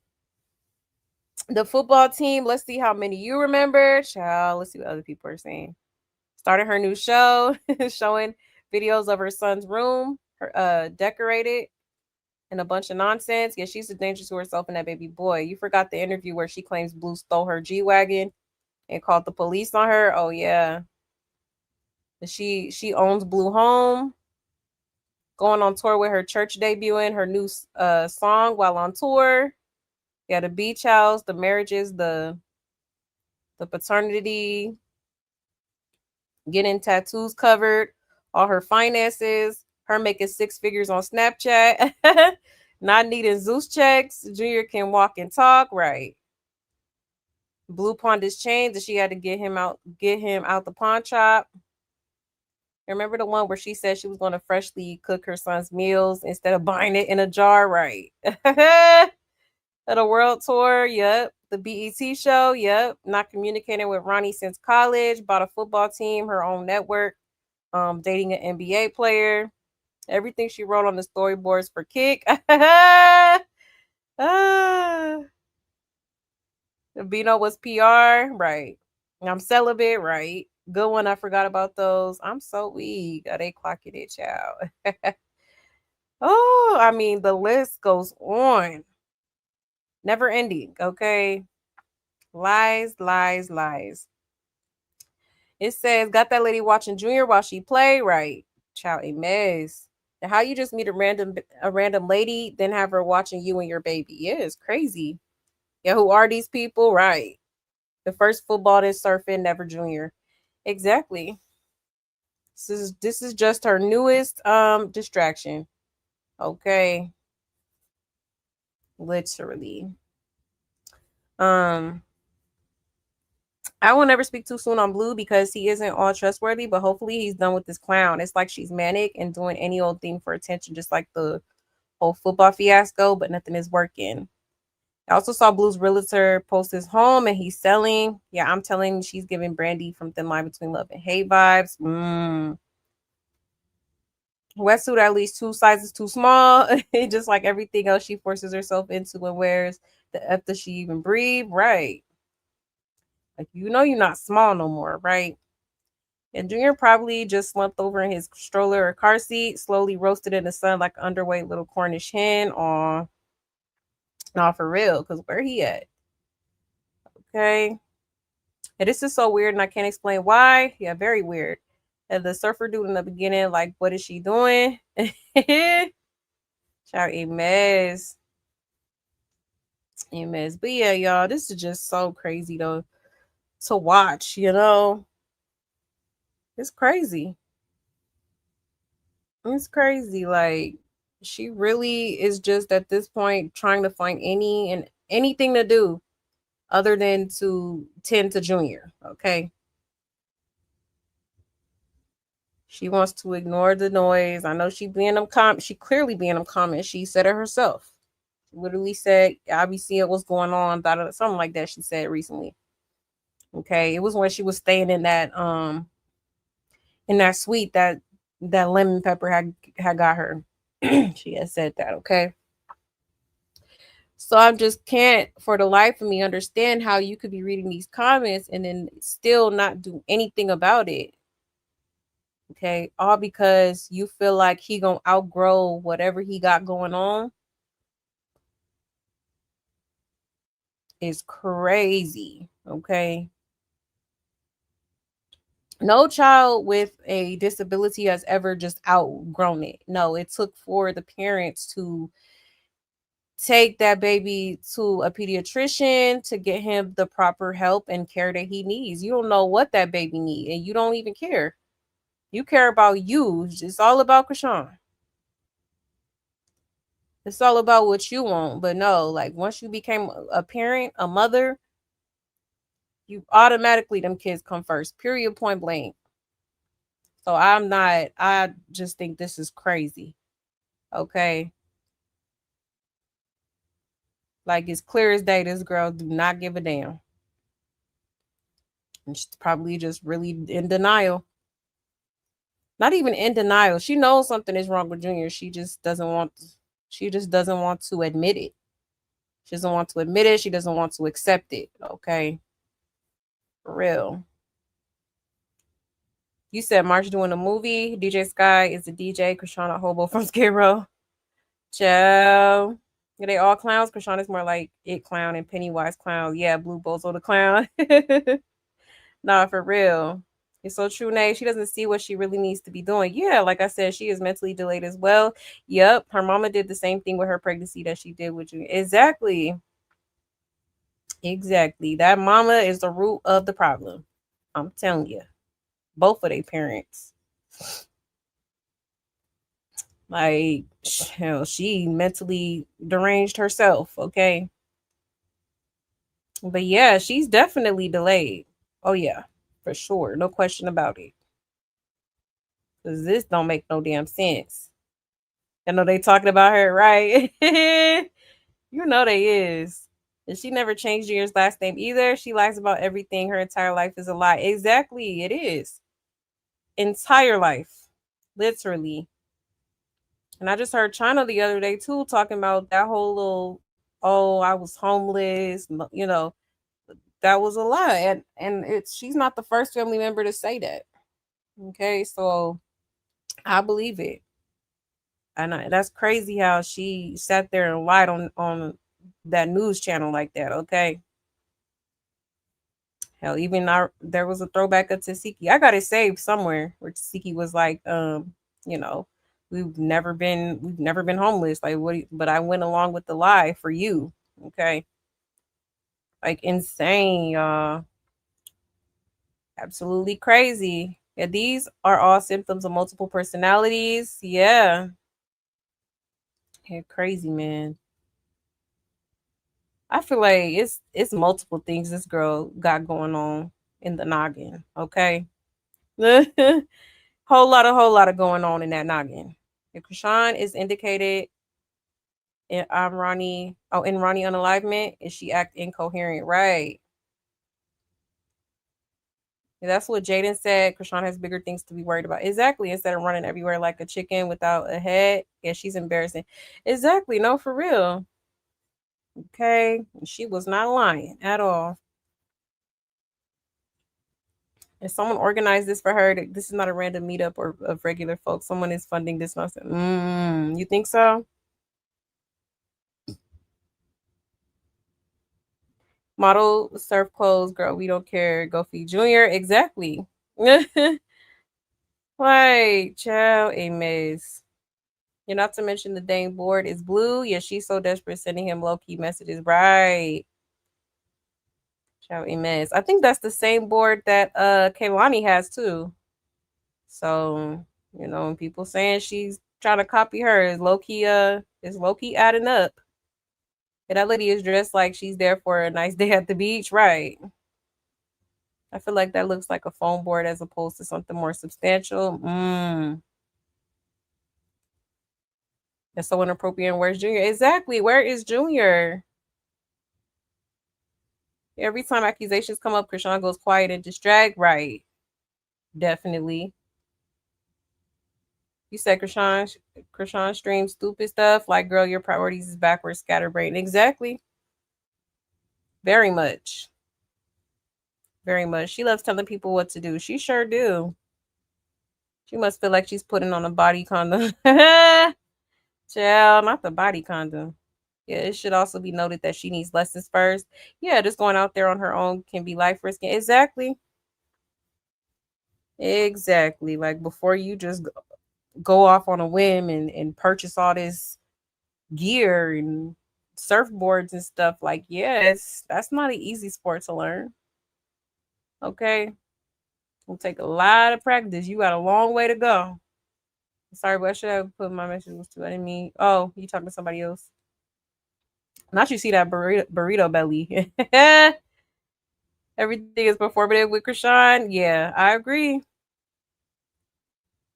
the football team. Let's see how many you remember. Child, let's see what other people are saying. Started her new show, showing videos of her son's room, her decorated. and a bunch of nonsense. Yeah, she's a danger to herself and that baby boy. You forgot the interview where she claims Blue stole her G-Wagon and called the police on her. Oh yeah. She owns Blue Home, going on tour with her church, debuting her new song while on tour. Yeah, the beach house, the marriages, the paternity, getting tattoos covered, all her finances, her making six figures on Snapchat, not needing Zeus checks. Junior can walk and talk, right? Blue pawned his chains and she had to get him out the pawn shop. Remember the one where she said she was going to freshly cook her son's meals instead of buying it in a jar, right? At a world tour, yep. The BET show, yep. Not communicating with Ronnie since college. Bought a football team, her own network. Dating an NBA player. Everything she wrote on the storyboards for Kick. Vino was PR, right? I'm celibate, right? Good one. I forgot about those. I'm so weak. Are they clocking it, child? Oh, I mean, the list goes on. Never ending, okay? Lies, lies, lies. It says, got that lady watching Junior while she play, right? Child, a mess. And how you just meet a random lady, then have her watching you and your baby? Yeah, it's crazy. Yeah, who are these people? Right. The first football is Surfin, never Junior. Exactly. This is just her newest distraction. Okay. Literally. Um I will never speak too soon on Blue because he isn't all trustworthy, but hopefully he's done with this clown. It's like she's manic and doing any old thing for attention, just like the whole football fiasco, but nothing is working. I also saw Blue's realtor post his home and he's selling. Yeah, I'm telling you, she's giving Brandy from Thin Line Between Love and Hate vibes. Wetsuit at least 2 sizes too small. Just like everything else she forces herself into and wears. The F does she even breathe? Right. Like, you're not small no more, right? And Junior probably just slumped over in his stroller or car seat, slowly roasted in the sun like an underweight little Cornish hen. Aw, not for real, because where he at? Okay. And this is so weird, and I can't explain why. Yeah, very weird. And the surfer dude in the beginning, like, what is she doing? Child, a mess. A mess. But yeah, y'all, this is just so crazy to watch, It's crazy. It's crazy. Like, she really is just at this point trying to find anything to do other than to tend to Junior. Okay. She wants to ignore the noise. I know she clearly being them comments. She said it herself. She literally said, "I be seeing what's going on," something like that. She said recently. Okay. It was when she was staying in that suite that lemon pepper had got her. She had said that. Okay. So I just can't for the life of me understand how you could be reading these comments and then still not do anything about it. Okay. All because you feel like he gonna outgrow whatever he got going on is crazy. Okay. No child with a disability has ever just outgrown it. No, it took for the parents to take that baby to a pediatrician to get him the proper help and care that he needs. You don't know what that baby needs, and you don't even care. You care about you. It's all about Chrisean. It's all about what you want. But no, like once you became a parent, a mother, you automatically them kids come first. Period. Point blank. So I just think this is crazy. Okay. Like it's clear as day, this girl do not give a damn. And she's probably just really in denial. Not even in denial. She knows something is wrong with Junior. She just doesn't want to admit it. She doesn't want to admit it. She doesn't want to accept it. Okay. For real. You said March doing a movie. DJ Sky is the DJ. Krishana Hobo from Skid Row. Ciao. Are they all clowns? Krishan is more like It Clown and Pennywise Clown. Yeah, Blue Bozo the Clown. Nah, for real. It's so true, Nay. She doesn't see what she really needs to be doing. Yeah, like I said, she is mentally delayed as well. Yep, her mama did the same thing with her pregnancy that she did with you. Exactly. Exactly. That mama is the root of the problem. I'm telling you. Both of their parents. Like, hell, she mentally deranged herself, okay? But yeah, she's definitely delayed. Oh yeah, for sure. No question about it. Cause this don't make no damn sense. I know they talking about her, right? You know they is. And she never changed Junior's last name either. She lies about everything. Her entire life is a lie. Exactly, it is. Entire life. Literally. And I just heard China the other day too talking about that whole little, oh, I was homeless, that was a lie. And it's she's not the first family member to say that. Okay, so I believe it. That's crazy how she sat there and lied on that news channel like that. Okay, hell, even there was a throwback of Tasiki. I got it saved somewhere where Tasiki was like, you know, we've never been homeless. Like what? But I went along with the lie for you. Okay, like insane, y'all. Absolutely crazy. Yeah, these are all symptoms of multiple personalities. Yeah, yeah, crazy man. I feel like it's multiple things this girl got going on in the noggin. Okay, whole lot of going on in that noggin. If Krishan is indicated in Ronnie unalivement, and she act incoherent, right? And that's what Jaden said. Krishan has bigger things to be worried about. Exactly. Instead of running everywhere like a chicken without a head. Yeah, she's embarrassing. Exactly. No, for real. Okay. She was not lying at all. If someone organized this for her, this is not a random meetup or of regular folks. Someone is funding this nonsense. You think so? Model surf clothes, girl. We don't care. Go feed Junior. Exactly. Like, child, a maze. You're not to mention the dang board is blue. Yeah, she's so desperate sending him low key messages. Right. Child, a mess. I think that's the same board that Kaylani has too. So, when people saying she's trying to copy her is low key adding up. And that lady is dressed like she's there for a nice day at the beach, right? I feel like that looks like a foam board as opposed to something more substantial. That's so inappropriate. Where's Junior? Exactly. Where is Junior? Every time accusations come up, Krishan goes quiet and distract. Right. Definitely. You said Krishan streams stupid stuff. Like, girl, your priorities is backwards, scatterbrain. Exactly. Very much. Very much. She loves telling people what to do. She sure do. She must feel like she's putting on a body condom. Child, not the body condom. Yeah, it should also be noted that she needs lessons first. Yeah, just going out there on her own can be life risking. Exactly. Exactly. Like before you just go off on a whim and purchase all this gear and surfboards and stuff. Like, yes, that's not an easy sport to learn. Okay. It'll take a lot of practice. You got a long way to go. Sorry, but I should have put my message was to. I didn't mean. Oh, you talking to somebody else? Not you see that burrito belly. Everything is performative with Krishan. Yeah, I agree.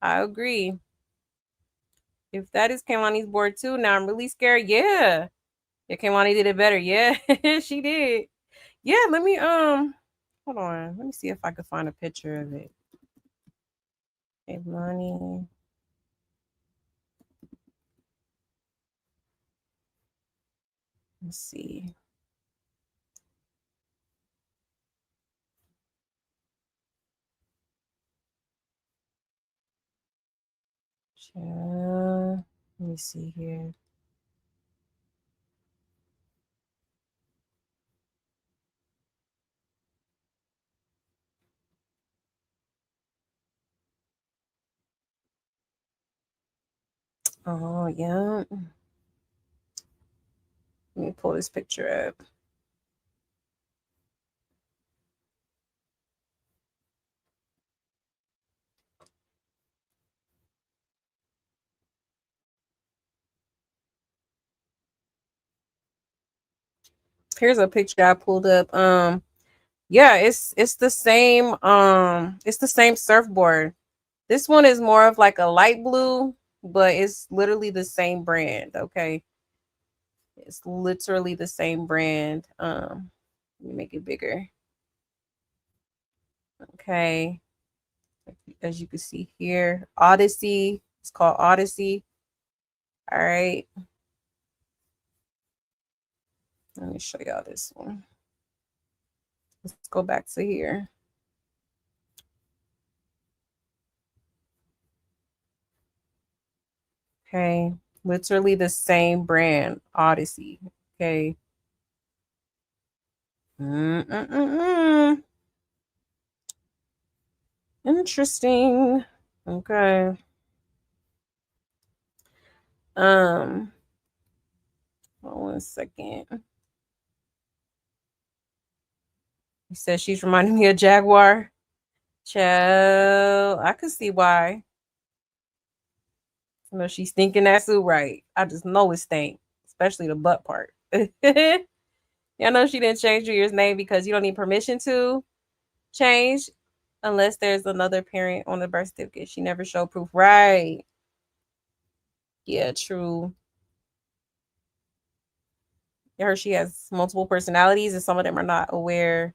I agree. If that is Kaylani's board too, now I'm really scared. Yeah. Yeah, Kaylani did it better. Yeah, she did. Yeah, let me hold on. Let me see if I can find a picture of it. Kaylani. Let's see. Let me see here. Oh, yeah. Let me pull this picture up. Here's a picture I pulled up. Yeah, it's the same surfboard. This one is more of like a light blue, but it's literally the same brand, okay? It's literally the same brand. Let me make it bigger. Okay. As you can see here, Odyssey. It's called Odyssey. All right. Let me show y'all this one. Let's go back to here. Okay. Literally the same brand, Odyssey. Okay. Mm-mm-mm-mm. Interesting. Okay. Um, hold on 1 second. You said she's reminding me of Jaguar. Child, I could see why. You know, she's thinking that suit right. I just know it stink, especially the butt part. Y'all know she didn't change Junior's name because you don't need permission to change unless there's another parent on the birth certificate. She never showed proof. Right. Yeah, true. I heard she has multiple personalities and some of them are not aware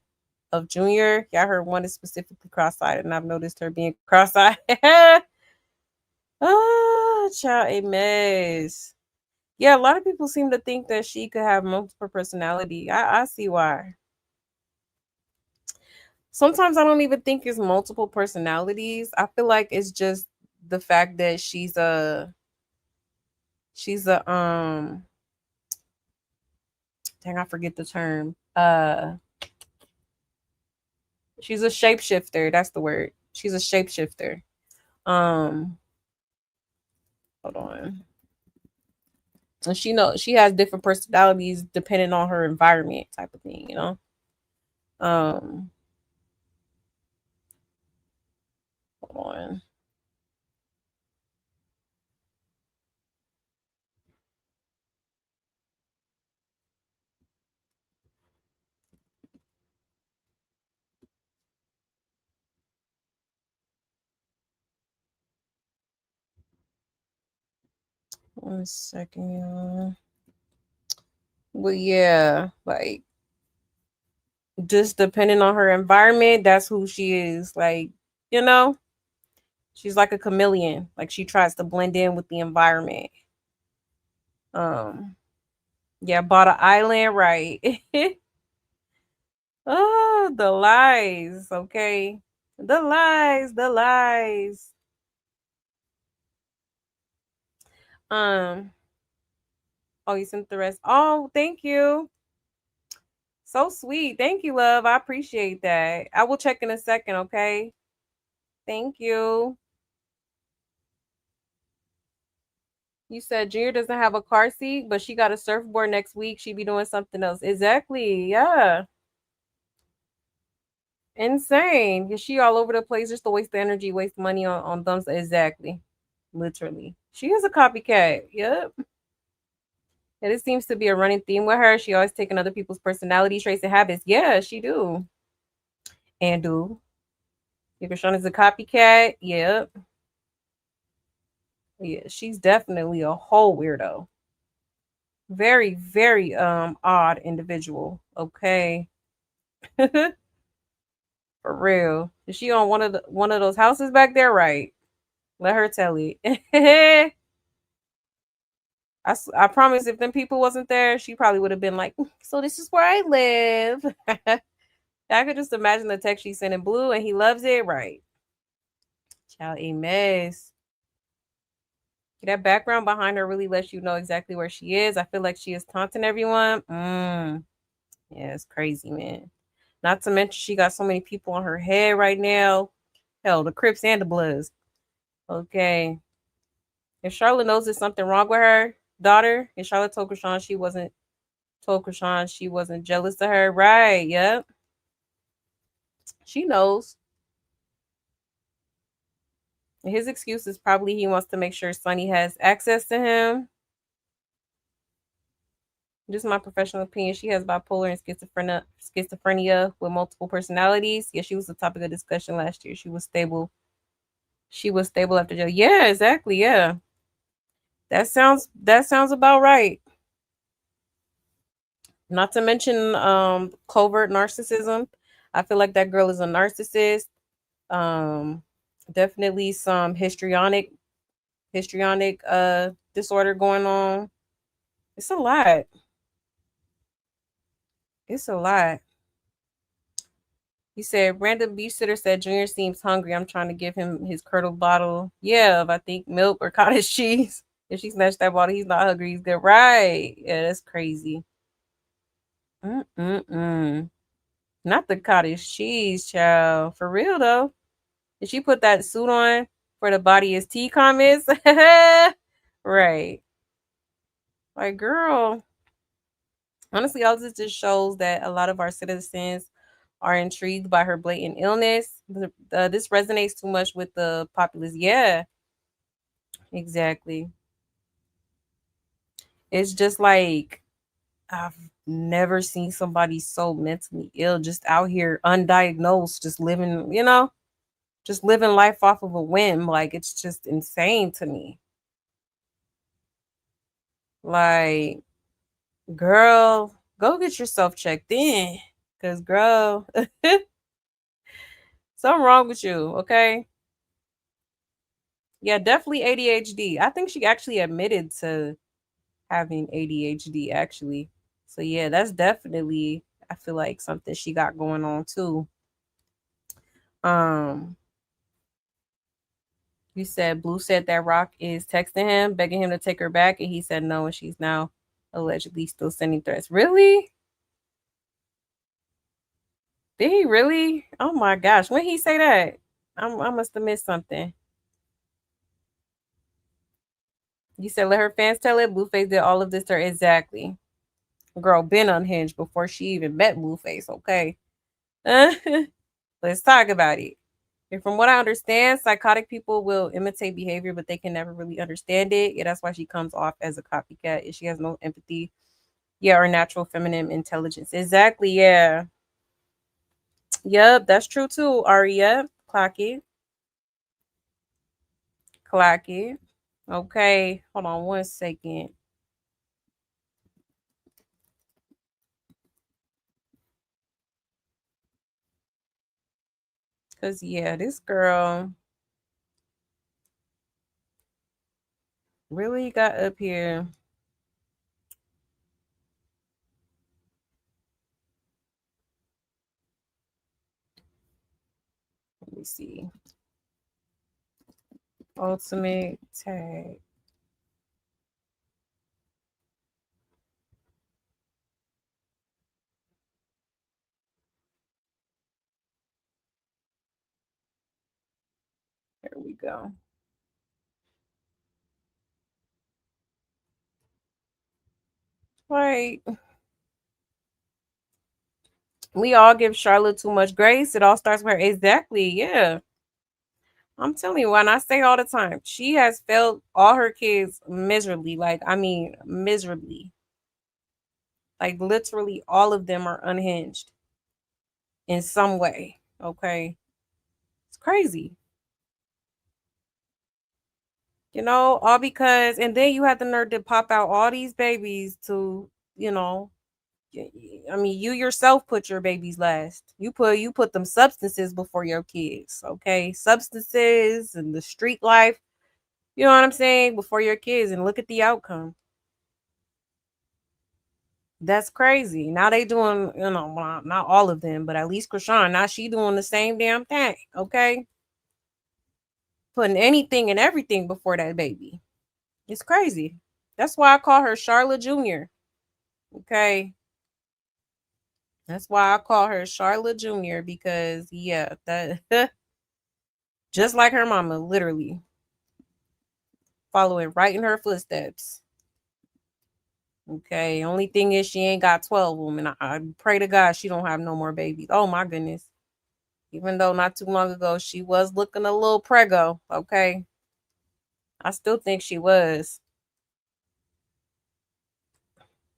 of Junior. Yeah, I heard one is specifically cross-eyed and I've noticed her being cross-eyed. Child, a mess. Yeah, a lot of people seem to think that she could have multiple personality. I see why. Sometimes I don't even think it's multiple personalities. I feel like it's just the fact that she's a dang, I forget the term. She's a shapeshifter. That's the word. She's a shapeshifter. Um, hold on. And she has different personalities depending on her environment, type of thing. Um, hold on. 1 second, y'all. But yeah, like just depending on her environment, that's who she is. Like, you know, she's like a chameleon. Like she tries to blend in with the environment. Um, yeah, bought an island, right? Oh, the lies. Okay. The lies, the lies. Um, oh, you sent the rest. Oh, thank you. So sweet. Thank you, love. I appreciate that. I will check in a second, okay? Thank you. You said Junior doesn't have a car seat, but she got a surfboard next week. She be doing something else. Exactly. Yeah. Insane. Yeah, she all over the place just to waste the energy, waste money on thumbs. Exactly. Literally. She is a copycat. Yep. And it seems to be a running theme with her. She always taking other people's personality traits and habits. Yeah, she do. And do. Sean is a copycat. Yep. Yeah, she's definitely a whole weirdo. Very, very odd individual. Okay. For real. Is she on one of those houses back there? Right. Let her tell it. I promise if them people wasn't there, she probably would have been like, so this is where I live. I could just imagine the text she sent in Blue and he loves it. Right. Child, a mess. That background behind her really lets you know exactly where she is. I feel like she is taunting everyone. Yeah, it's crazy, man. Not to mention she got so many people on her head right now. Hell, the Crips and the Bloods. Okay. If Charlotte knows there's something wrong with her daughter, and Charlotte told Chrisean she wasn't jealous of her, right? Yep, she knows. And his excuse is probably he wants to make sure Sonny has access to him. Just my professional opinion. She has bipolar and schizophrenia with multiple personalities. Yeah, she was the topic of discussion last year. She was stable. She was stable after jail. Yeah, exactly. Yeah, that sounds about right. Not to mention covert narcissism. I feel like that girl is a narcissist. Um, definitely some histrionic disorder going on. It's a lot. It's a lot. He said, random beach sitter said Junior seems hungry. I'm trying to give him his curdled bottle. Yeah, of I think milk or cottage cheese. If she snatched that bottle, he's not hungry. He's good. Right. Yeah, that's crazy. Mm-mm-mm. Not the cottage cheese, child. For real, though. Did she put that suit on for the body is tea comments? Right. Like, girl. Honestly, all this just shows that a lot of our citizens are intrigued by her blatant illness. This resonates too much with the populace. Yeah, exactly. It's just like I've never seen somebody so mentally ill, just out here undiagnosed, just living, just living life off of a whim. Like, it's just insane to me. Like, girl, go get yourself checked in. Cause girl, something wrong with you, okay? Yeah, definitely ADHD. I think she actually admitted to having ADHD actually. So yeah, that's definitely I feel like something she got going on too. Um you said Blue said that Rock is texting him, begging him to take her back, and he said no, and she's now allegedly still sending threats. Really? Did he really? Oh my gosh. When he say that? I must have missed something. You said let her fans tell it. Blueface did all of this to her. Exactly. Girl been unhinged before she even met Blueface, okay? Let's talk about it. And from what I understand, psychotic people will imitate behavior, but they can never really understand it. Yeah, that's why she comes off as a copycat. If she has no empathy, yeah, or natural feminine intelligence. Exactly, yeah. Yep, that's true too, Aria. Clock it. Clock it. Okay, hold on 1 second. Cause yeah, this girl really got up here. Let me see. Ultimate tag. There we go. Like, we all give Charlotte too much grace. It all starts with her. Exactly. Yeah. I'm telling you, when I say all the time, she has failed all her kids miserably. Like, I mean, miserably. Like, literally, all of them are unhinged in some way. Okay. It's crazy. All because, and then you have the nerve to pop out all these babies to, you know, I mean, you yourself put your babies last. You put them substances before your kids, okay? Substances and the street life, you know what I'm saying, before your kids, and look at the outcome. That's crazy. Now they doing, well, not all of them, but at least Chrisean, now she doing the same damn thing, okay? Putting anything and everything before that baby. It's crazy. That's why I call her Charlotte Jr. Okay. That's why I call her Charlotte Jr. because yeah, that just like her mama, literally. following right in her footsteps. Okay, only thing is she ain't got 12 of them, and I pray to God she don't have no more babies. Oh my goodness. Even though not too long ago she was looking a little prego, okay? I still think she was.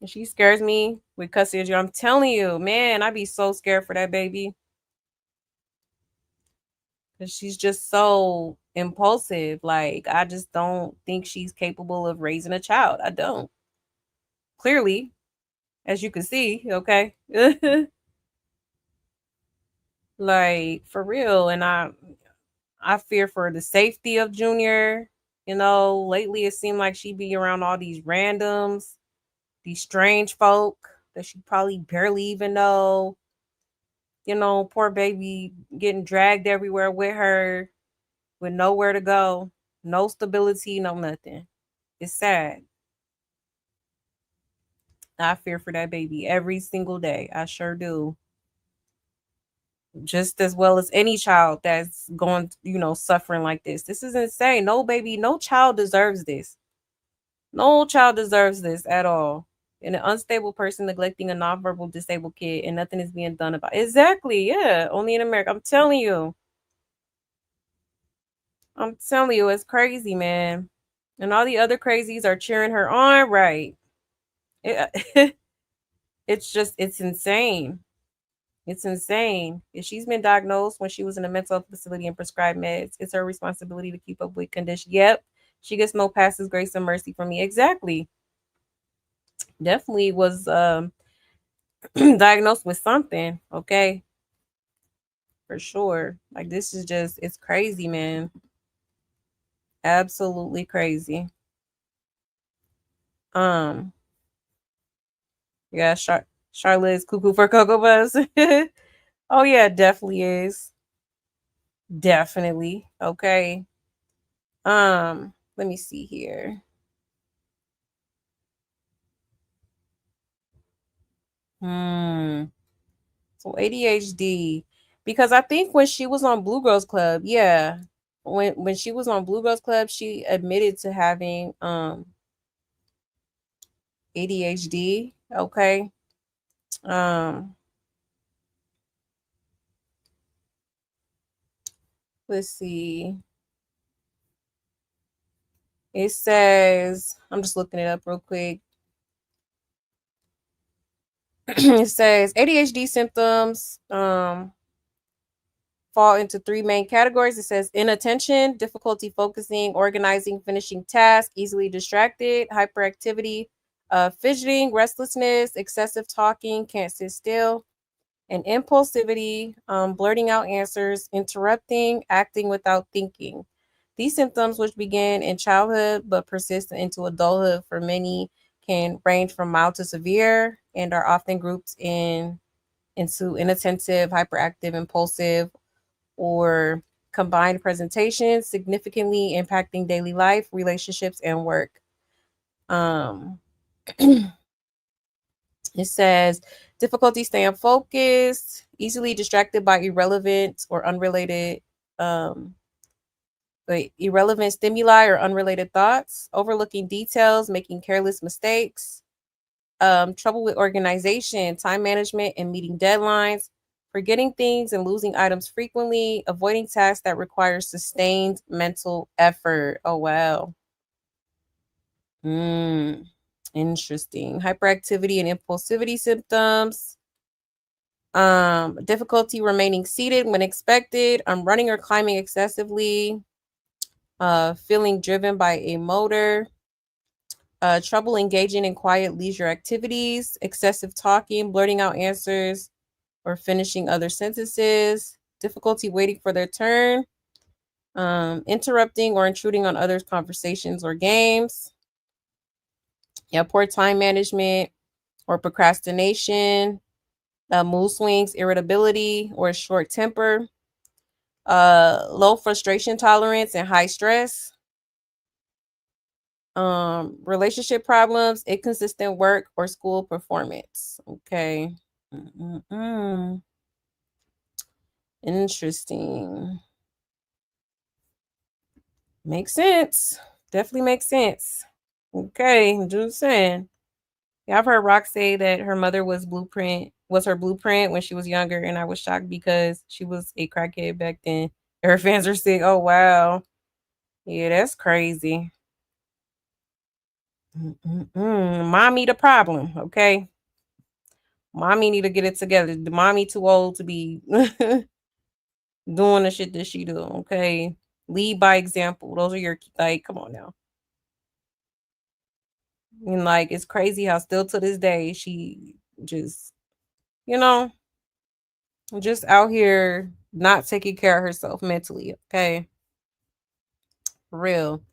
And she scares me with custody. I'm telling you, man, I'd be so scared for that baby. Because she's just so impulsive. Like, I just don't think she's capable of raising a child. I don't. Clearly, as you can see, okay? Like, for real. And I fear for the safety of Junior. You know, lately it seemed like she be around all these randoms, these strange folk that she probably barely even know. You know, poor baby getting dragged everywhere with her with nowhere to go, no stability, no nothing. It's sad. I fear for that baby every single day. I sure do. Just as well as any child that's going, suffering like this. This is insane. No baby, no child deserves this. No child deserves this at all. And an unstable person neglecting a nonverbal disabled kid and nothing is being done about it. Exactly. Yeah. Only in America. I'm telling you. It's crazy, man. And all the other crazies are cheering her on. Right. It, it's insane. It's insane. If she's been diagnosed when she was in a mental health facility and prescribed meds, it's her responsibility to keep up with conditions. Yep. She gets no passes, grace, and mercy from me. Exactly. Definitely was diagnosed with something. Okay. For sure. Like this is just it's crazy, man. Absolutely crazy. Um, yeah, Charlotte's cuckoo for Cocoa Buzz. Oh yeah, definitely is. Definitely. Okay. Let me see here. Hmm. So ADHD. Because I think when she was on Blue Girls Club, yeah. When she was on Blue Girls Club, she admitted to having ADHD. Okay. Um, let's see. It says, I'm just looking it up real quick. It says ADHD symptoms fall into three main categories. It says inattention, difficulty focusing, organizing, finishing tasks, easily distracted, hyperactivity, fidgeting, restlessness, excessive talking, can't sit still, and impulsivity, blurting out answers, interrupting, acting without thinking. These symptoms, which begin in childhood but persist into adulthood for many, can range from mild to severe and are often grouped into inattentive, hyperactive, impulsive, or combined presentations, significantly impacting daily life, relationships, and work. Um, It says difficulty staying focused, easily distracted by um, irrelevant stimuli or unrelated thoughts, overlooking details, making careless mistakes, trouble with organization, time management, and meeting deadlines, forgetting things and losing items frequently, avoiding tasks that require sustained mental effort. Oh, wow. Mm, interesting. Hyperactivity and impulsivity symptoms. Difficulty remaining seated when expected. Running or climbing excessively. Feeling driven by a motor. Trouble engaging in quiet leisure activities, excessive talking, blurting out answers, or finishing other sentences, difficulty waiting for their turn, interrupting or intruding on others' conversations or games, yeah, poor time management or procrastination, mood swings, irritability, or short temper, low frustration tolerance and high stress, relationship problems, inconsistent work or school performance. Okay. Mm-mm-mm. Interesting. Makes sense. Definitely makes sense. Okay, I'm just saying. Yeah, I've heard Rock say that her mother was her blueprint when she was younger, and I was shocked because she was a crackhead back then. Her fans are sick. Oh wow, yeah, that's crazy. Mommy, the problem. Okay, mommy need to get it together. The mommy too old to be doing the shit that she do. Okay, lead by example. Those are your like. Come on now. And like it's crazy how still to this day she just you know just out here not taking care of herself mentally. Okay, for real.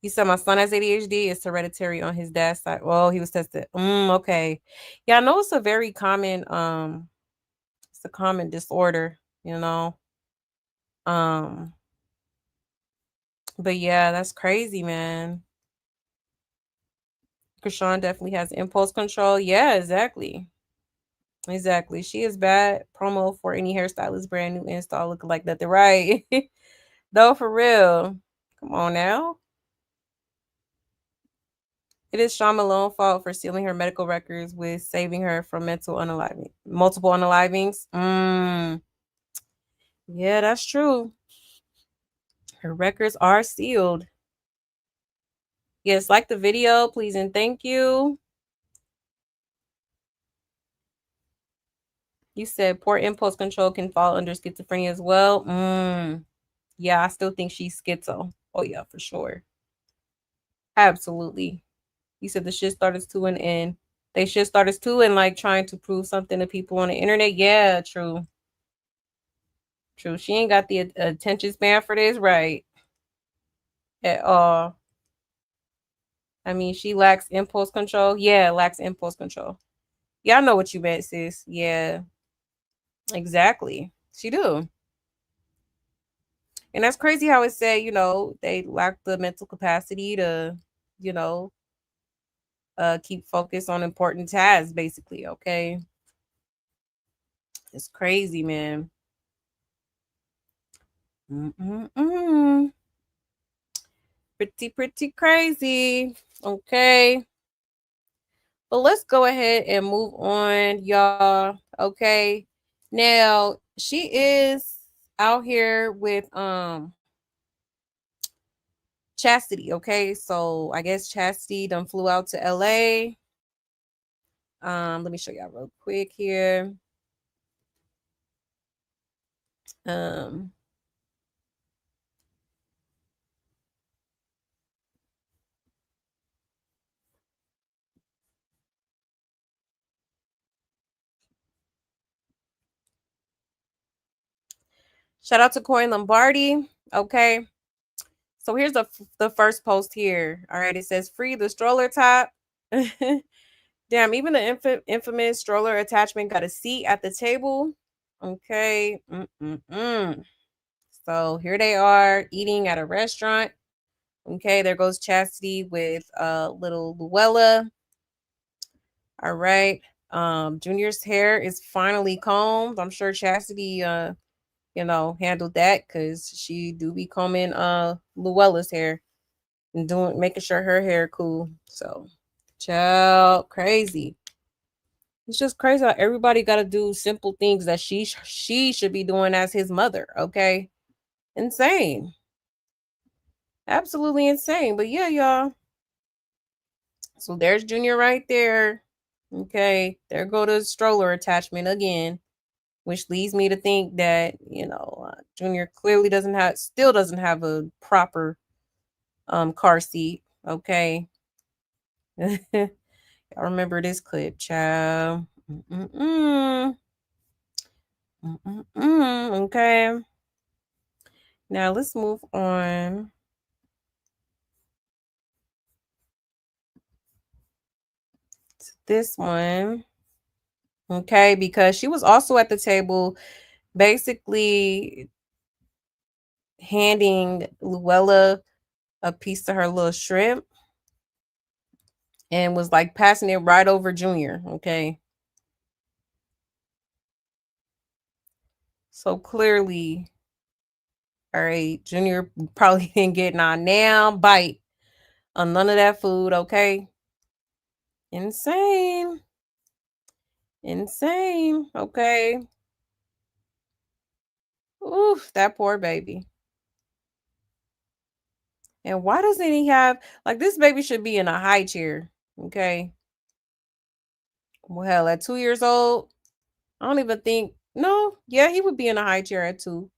He said my son has ADHD. It's hereditary on his dad's side. Well, he was tested. Okay. Yeah, I know it's a very common it's a common disorder, you know. Um, but yeah, that's crazy, man. Chrisean definitely has impulse control. Yeah, exactly. Exactly. She is bad promo for any hairstylist brand new install looking like nothing. Right. No, for real. Come on now. It is Sean Malone's fault for sealing her medical records with saving her from multiple unalivings. Yeah, that's true. Her records are sealed. Yes, like the video, please and thank you. You said poor impulse control can fall under schizophrenia as well. Yeah, I still think she's schizo. Oh yeah, for sure. Absolutely. You said the shit started to an end. They shit started to and like trying to prove something to people on the internet. Yeah, true. True. She ain't got the attention span for this, right? At all. I mean, she lacks impulse control. Yeah, lacks impulse control. Yeah, I know what you meant, sis. Yeah, exactly. She do. And that's crazy how it said, they lack the mental capacity to, you know, keep focus on important tasks, basically. Okay. It's crazy, man. Mm-mm-mm. Pretty crazy. Okay. But let's go ahead and move on, y'all. Okay. Now, she is out here with Chastity, okay? So I guess Chastity done flew out to LA. Let me show y'all real quick here. Um Shout out to Coin Lombardi, okay? So here's the first post here. All right, it says free the stroller top. Damn, even the infamous stroller attachment got a seat at the table. Okay. So here they are eating at a restaurant. Okay, there goes Chastity with little Luella. All right. Junior's hair is finally combed. I'm sure Chastity handled that because she do be combing Luella's hair and making sure her hair cool. So child crazy. It's just crazy how everybody got to do simple things that she should be doing as his mother. Okay, insane, absolutely insane. But yeah, y'all. So there's Junior right there. Okay, there go the stroller attachment again, which leads me to think that Junior clearly still doesn't have a proper car seat. Okay, I remember this clip, child. Okay. Now let's move on to this one. Okay, because she was also at the table basically handing Luella a piece of her little shrimp and was like passing it right over Junior. Okay. So clearly, all right, Junior probably didn't get on now bite on none of that food, okay? Insane. Insane, okay? Oof, that poor baby. And why doesn't he have, like, this baby should be in a high chair, okay? Well, hell, at 2 years old, I don't even think, no, yeah, he would be in a high chair at 2.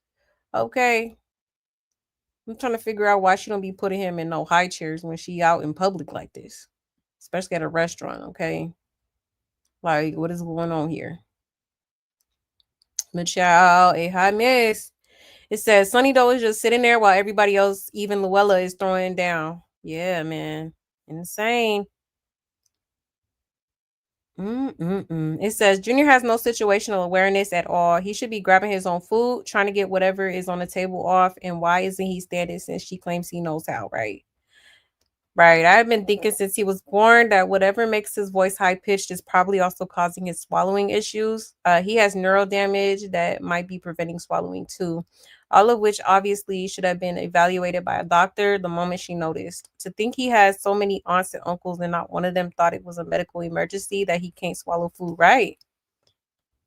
Okay. I'm trying to figure out why she don't be putting him in no high chairs when she out in public like this, especially at a restaurant, okay? Like, what is going on here? Michelle, a hot mess. It says Sunny Doe is just sitting there while everybody else, even Luella, is throwing down. Yeah, man. Insane. It says Junior has no situational awareness at all. He should be grabbing his own food, trying to get whatever is on the table off. And why isn't he standing since she claims he knows how, right? Right. I've been thinking since he was born that whatever makes his voice high pitched is probably also causing his swallowing issues. He has neural damage that might be preventing swallowing too. All of which obviously should have been evaluated by a doctor the moment she noticed. To think he has so many aunts and uncles and not one of them thought it was a medical emergency that he can't swallow food, right?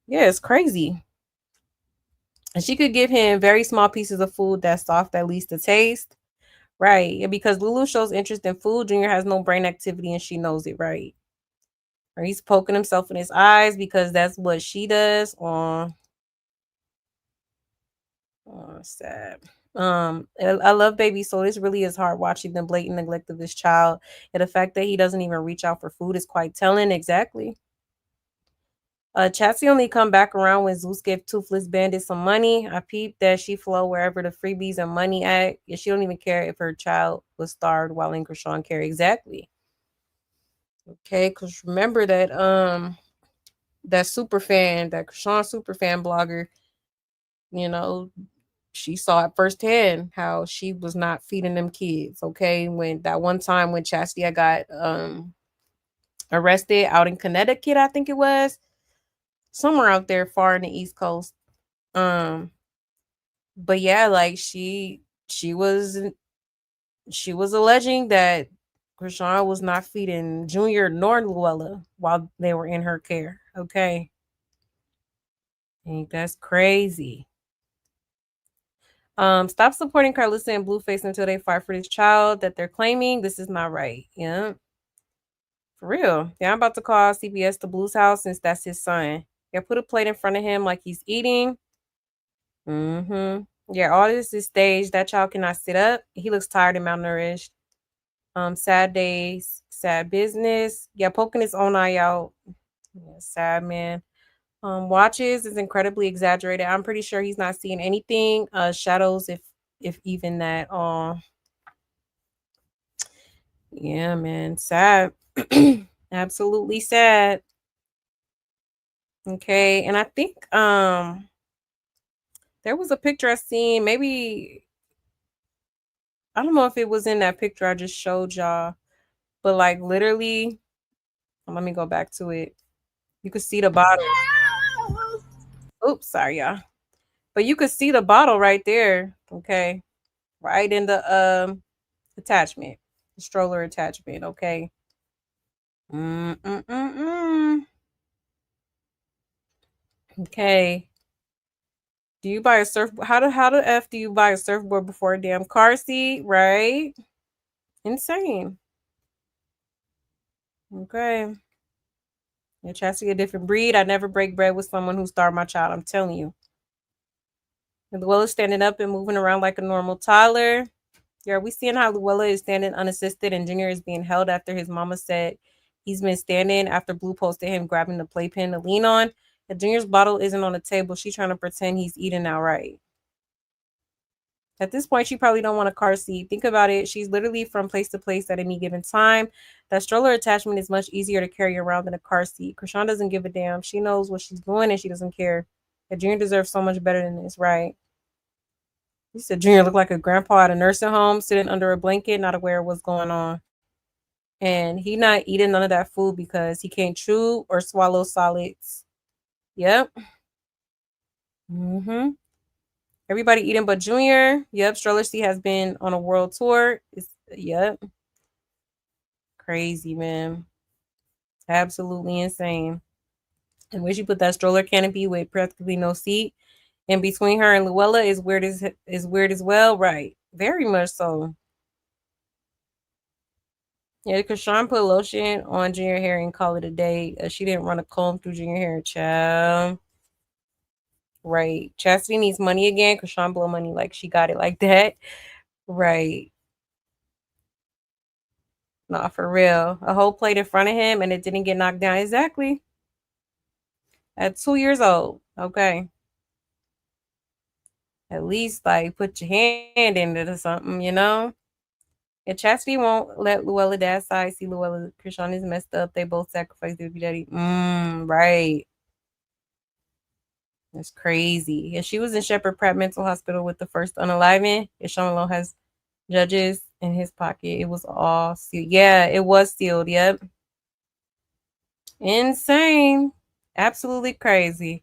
Yeah, it's crazy. And she could give him very small pieces of food that's soft, at least to taste. Right. And because Lulu shows interest in food, Junior has no brain activity and she knows it, right? Or he's poking himself in his eyes because that's what she does. Sad. I love baby, so this really is hard watching the blatant neglect of this child. And the fact that he doesn't even reach out for food is quite telling. Exactly. Chatsy only come back around when Zeus gave Toothless Bandit some money. I peeped that she flow wherever the freebies and money at. Yeah, she don't even care if her child was starved while in Chrisean care. Exactly. Okay, because remember that super fan, that Chrisean super fan blogger, you know, she saw it firsthand how she was not feeding them kids. Okay. When that one time when Chastity got arrested out in Connecticut, I think it was somewhere out there far in the East Coast. Um, but yeah, like she was she was alleging that Chrisean was not feeding Junior nor Luella while they were in her care. Okay. I think that's crazy. Stop supporting Carlissa and Blueface until they fight for this child that they're claiming. This is not right. Yeah. For real. Yeah, I'm about to call CPS to Blue's house since that's his son. Yeah, put a plate in front of him like he's eating. Mm-hmm. Yeah, all this is staged. That child cannot sit up. He looks tired and malnourished. Sad days, sad business. Yeah, poking his own eye out. Yeah, sad man. Watches is incredibly exaggerated. I'm pretty sure he's not seeing anything. Shadows, if even that. Yeah, man, sad. Absolutely sad. Okay, and I think there was a picture I seen. Maybe I don't know if it was in that picture I just showed y'all, but like literally, let me go back to it. You could see the bottle. Oops, sorry, y'all. But you could see the bottle right there. Okay, right in the attachment, the stroller attachment. Okay. Mm-mm-mm-mm. Okay. Do you buy a surfboard? How the f do you buy a surfboard before a damn car seat? Right? Insane. Okay. You're trying to see a different breed. I never break bread with someone who starved my child. I'm telling you. And Luella is standing up and moving around like a normal toddler. Yeah, we seeing how Luella is standing unassisted and Junior is being held after his mama said he's been standing after Blue posted him grabbing the playpen to lean on. And Junior's bottle isn't on the table. She's trying to pretend he's eating outright. At this point, she probably don't want a car seat. Think about it. She's literally from place to place at any given time. That stroller attachment is much easier to carry around than a car seat. Chrisean doesn't give a damn. She knows what she's doing and she doesn't care. A Junior deserves so much better than this, right? You said Junior looked like a grandpa at a nursing home, sitting under a blanket, not aware of what's going on. And he not eating none of that food because he can't chew or swallow solids. Yep. Mm-hmm. Everybody eating but Junior. Yep. Stroller C has been on a world tour. Yep. crazy, man. Absolutely insane. And where she put that stroller canopy with practically no seat in between her and Luella is weird as well, right? Very much so. Yeah, because Sean put lotion on Junior hair and call it a day. She didn't run a comb through Junior hair, child. Right. Chastity needs money again because Sean blow money like she got it like that. Right. Nah, for real. A whole plate in front of him and it didn't get knocked down. Exactly. At 2 years old. Okay. At least like put your hand in it or something. And Chastity won't let Luella dad's side see Luella. Chrisean is messed up. They both sacrificed their daddy. Right. That's crazy. And she was in Shepherd Pratt Mental Hospital with the first unaliving. And Sean alone has judges in his pocket. It was all sealed. Yeah, it was sealed. Yep. Insane. Absolutely crazy.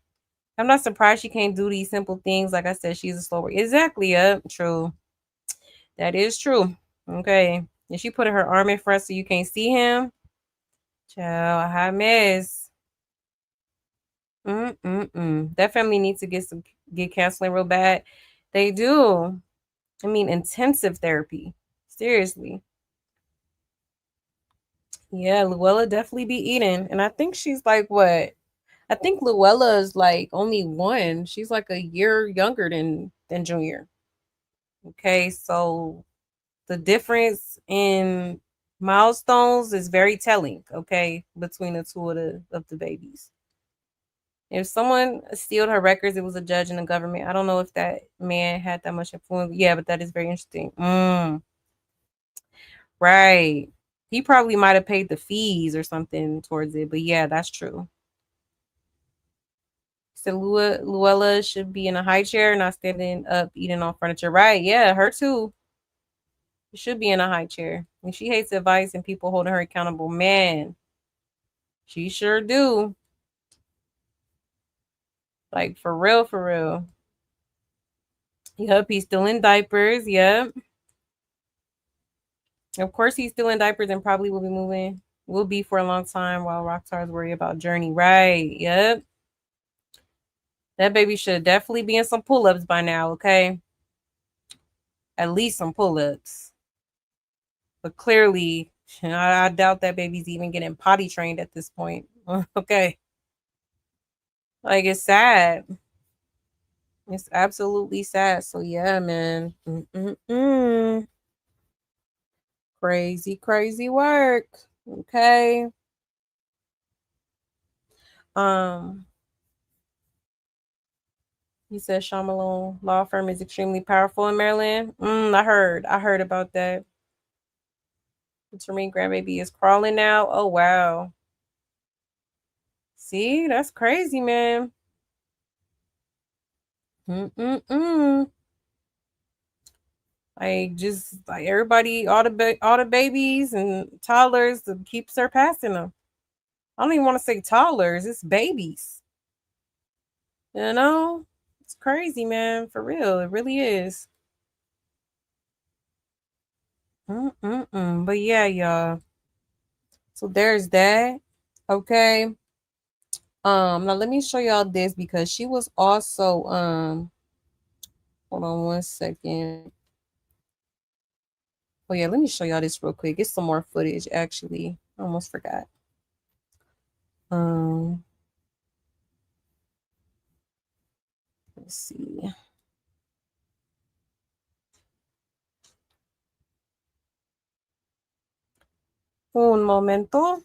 I'm not surprised she can't do these simple things. Like I said, she's a slower. Exactly. Yep. True. That is true. Okay. And she put her arm in front so you can't see him. Child, a hot mess. That family needs to get counseling real bad. They do. I mean, intensive therapy. Seriously. Yeah, Luella definitely be eating. And I think she's like what? I think Luella is like only one. She's like a year younger than Junior. Okay, so the difference in milestones is very telling, okay, between the two of the babies. If someone sealed her records, it was a judge in the government. I don't know if that man had that much influence. Yeah, but that is very interesting. Right. He probably might have paid the fees or something towards it. But yeah, that's true. So Luella should be in a high chair, not standing up eating on furniture. Right. Yeah, her too. She should be in a high chair. And she hates advice and people holding her accountable. Man, she sure do. Like for real, for real. Yep, he's still in diapers. Yep. Of course, he's still in diapers and probably will be moving. Will be for a long time while Rockstar's worry about Journey. Right. Yep. That baby should definitely be in some pull-ups by now, okay? At least some pull-ups. But clearly, I doubt that baby's even getting potty trained at this point. Okay. Like it's sad. It's absolutely sad. So yeah, man. Crazy, crazy work. Okay. Um, he said Shamalone law firm is extremely powerful in Maryland. I heard about that. The Tareen grandbaby is crawling now. Oh wow. See, that's crazy, man. Mm-mm-mm. Like just like everybody, all the babies and toddlers keep surpassing them. I don't even want to say toddlers, it's babies. You know, it's crazy, man. For real, it really is. But yeah, y'all. So there's that. Okay. Now let me show y'all this because she was also hold on one second. Oh yeah, let me show y'all this real quick. Get some more footage actually. I almost forgot. Um let's see. Un momento.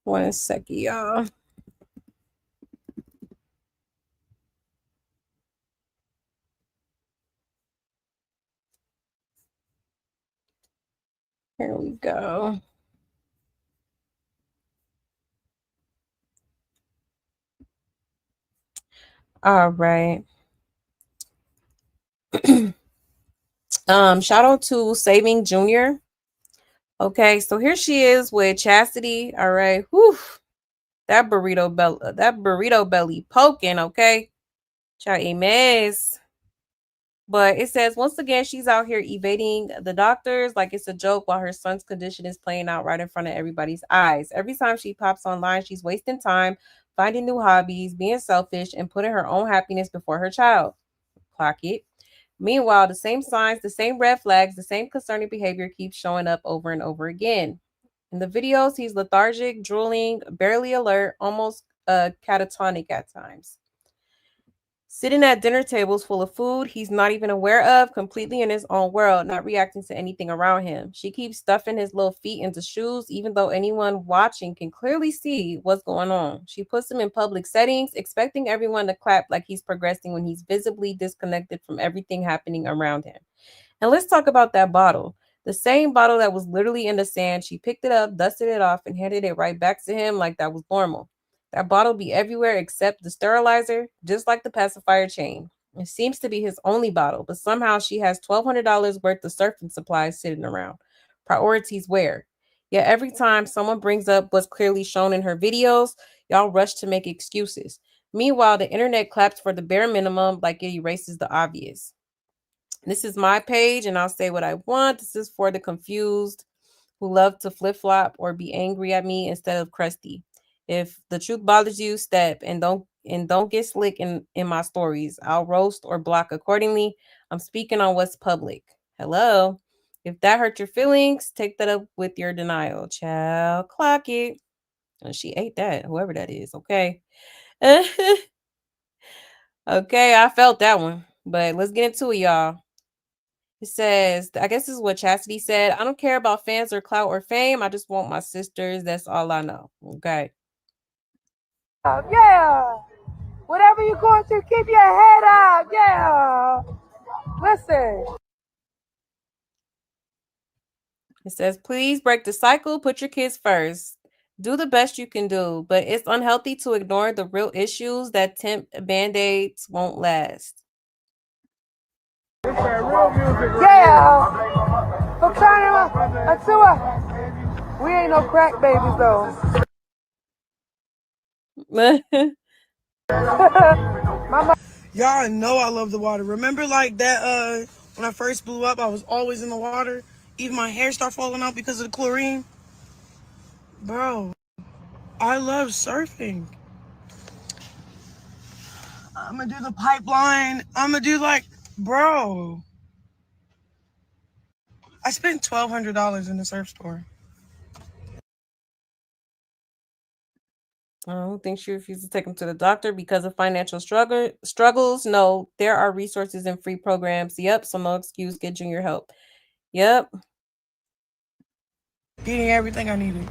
One second, y'all. Here we go. All right. Shout out to Saving Junior. Okay, so here she is with Chastity. All right. Whew. That burrito belly poking, okay? Child a mess. But it says once again she's out here evading the doctors like it's a joke while her son's condition is playing out right in front of everybody's eyes. Every time she pops online, she's wasting time, finding new hobbies, being selfish, and putting her own happiness before her child. Clock it. Meanwhile, the same signs, the same red flags, the same concerning behavior keeps showing up over and over again. In the videos, he's lethargic, drooling, barely alert, almost catatonic at times. Sitting at dinner tables full of food he's not even aware of, completely in his own world, not reacting to anything around him. She keeps stuffing his little feet into shoes, even though anyone watching can clearly see what's going on. She puts him in public settings, expecting everyone to clap like he's progressing when he's visibly disconnected from everything happening around him. And let's talk about that bottle. The same bottle that was literally in the sand. She picked it up, dusted it off, and handed it right back to him like that was normal. That bottle be everywhere except the sterilizer, just like the pacifier chain. It seems to be his only bottle, but somehow she has $1,200 worth of surfing supplies sitting around. Priorities where? Yet every time someone brings up what's clearly shown in her videos, y'all rush to make excuses. Meanwhile, the internet claps for the bare minimum like it erases the obvious. This is my page, and I'll say what I want. This is for the confused who love to flip flop or be angry at me instead of crusty. If the truth bothers you, step and don't get slick in my stories. I'll roast or block accordingly. I'm speaking on what's public. Hello. If that hurt your feelings, take that up with your denial. Child, clock it. And she ate that, whoever that is. Okay. Okay, I felt that one. But let's get into it, y'all. It says, I guess this is what Chastity said. I don't care about fans or clout or fame. I just want my sisters. That's all I know. Okay. Yeah. Whatever you're going to, keep your head up. Yeah. Listen. It says, please break the cycle. Put your kids first. Do the best you can do, but it's unhealthy to ignore the real issues that temp band-aids won't last. Yeah. I'm trying to. We ain't no crack babies though. Y'all know I love the water. Remember like that when I first blew up, I was always in the water. Even my hair started falling out because of the chlorine. Bro, I love surfing. I'm gonna do the pipeline. I'm gonna do bro. I spent $1,200 in the surf store. I don't think she refused to take him to the doctor because of financial struggles. No, there are resources and free programs. Yep, so no excuse. Get junior help. Yep. Getting everything I needed.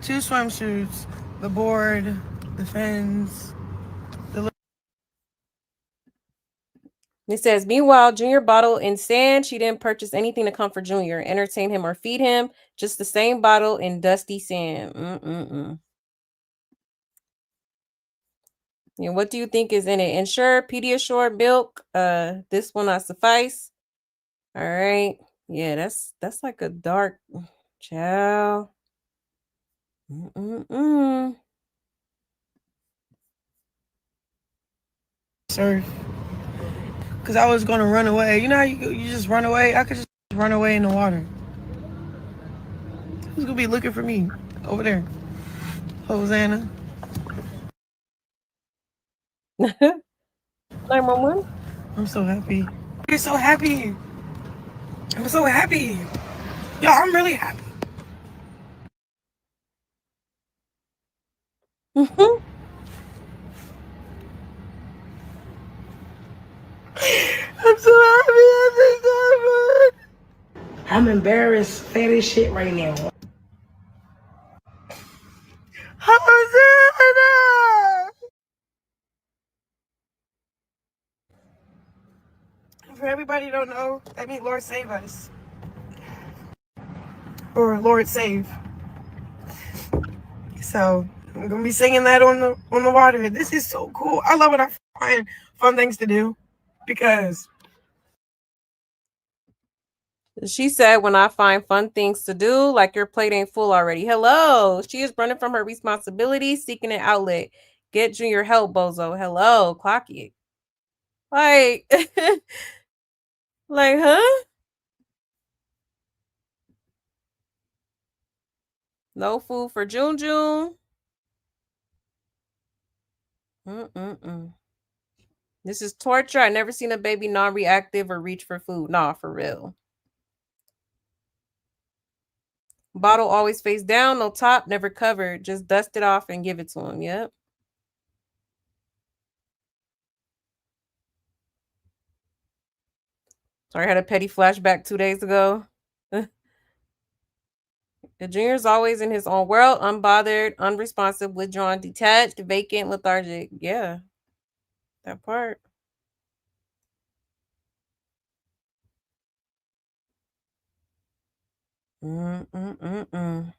2 swimsuits, the board, the fins. It says, meanwhile, Junior bottle in sand. She didn't purchase anything to comfort Junior, entertain him, or feed him. Just the same bottle in dusty sand. Yeah, what do you think is in it? Ensure, Pediasure, milk. This will not suffice. All right. Yeah, that's like a dark child. Surf. Because I was going to run away. You know how you just run away? I could just run away in the water. Who's going to be looking for me over there? Hosanna. 911. I'm so happy. I'm so happy. I'm so happy. Yo, I'm really happy. I'm so happy. I'm so happy. I'm embarrassed, fat as shit right now. Hosanna! For everybody who don't know, that means Lord save us. or Lord Save. So I'm gonna be singing that on the water. This is so cool. I love when I find fun things to do because She said, when I find fun things to do, like your plate ain't full already. Hello. She is running from her responsibility, seeking an outlet. Get Junior help, bozo. Hello. Clock it. Like, like, huh? No food for June June. Mm-mm-mm. This is torture. I never seen a baby non-reactive or reach for food. Nah, for real. Bottle always face down, no top, never covered. Just dust it off and give it to him. Yep. Sorry, I had a petty flashback 2 days ago. The Junior's always in his own world, unbothered, unresponsive, withdrawn, detached, vacant, lethargic. Yeah, that part. Mm-mm-mm-mm.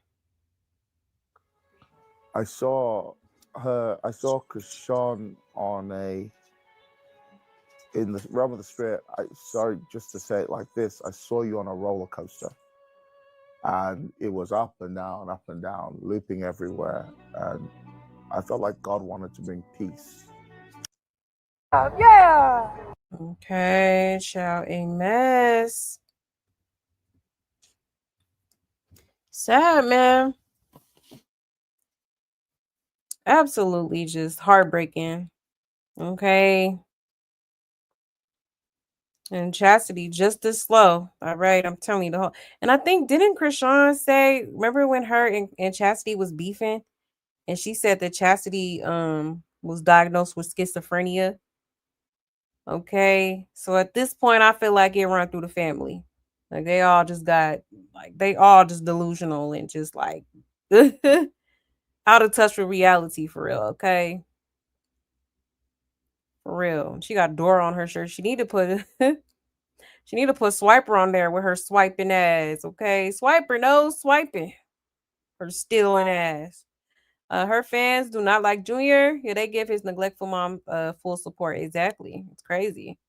I saw Chrisean on in the realm of the spirit. Sorry, just to say it like this, I saw you on a roller coaster. And it was up and down, looping everywhere. And I felt like God wanted to bring peace. Yeah. Okay, child, a mess. Sad, man. Absolutely just heartbreaking. Okay. And Chastity just as slow. All right, I'm telling you the whole. And I think didn't Chrisean say? Remember when her and Chastity was beefing, and she said that Chastity was diagnosed with schizophrenia. Okay, so at this point, I feel like it run through the family. Like they all just got they all just delusional and just like out of touch with reality for real. Okay, for real. She got Dora on her shirt. She need to put she need to put Swiper on there with her swiping ass. Okay, Swiper, no swiping. Her stealing ass. Her fans do not like Junior. Yeah, they give his neglectful mom full support. Exactly. It's crazy.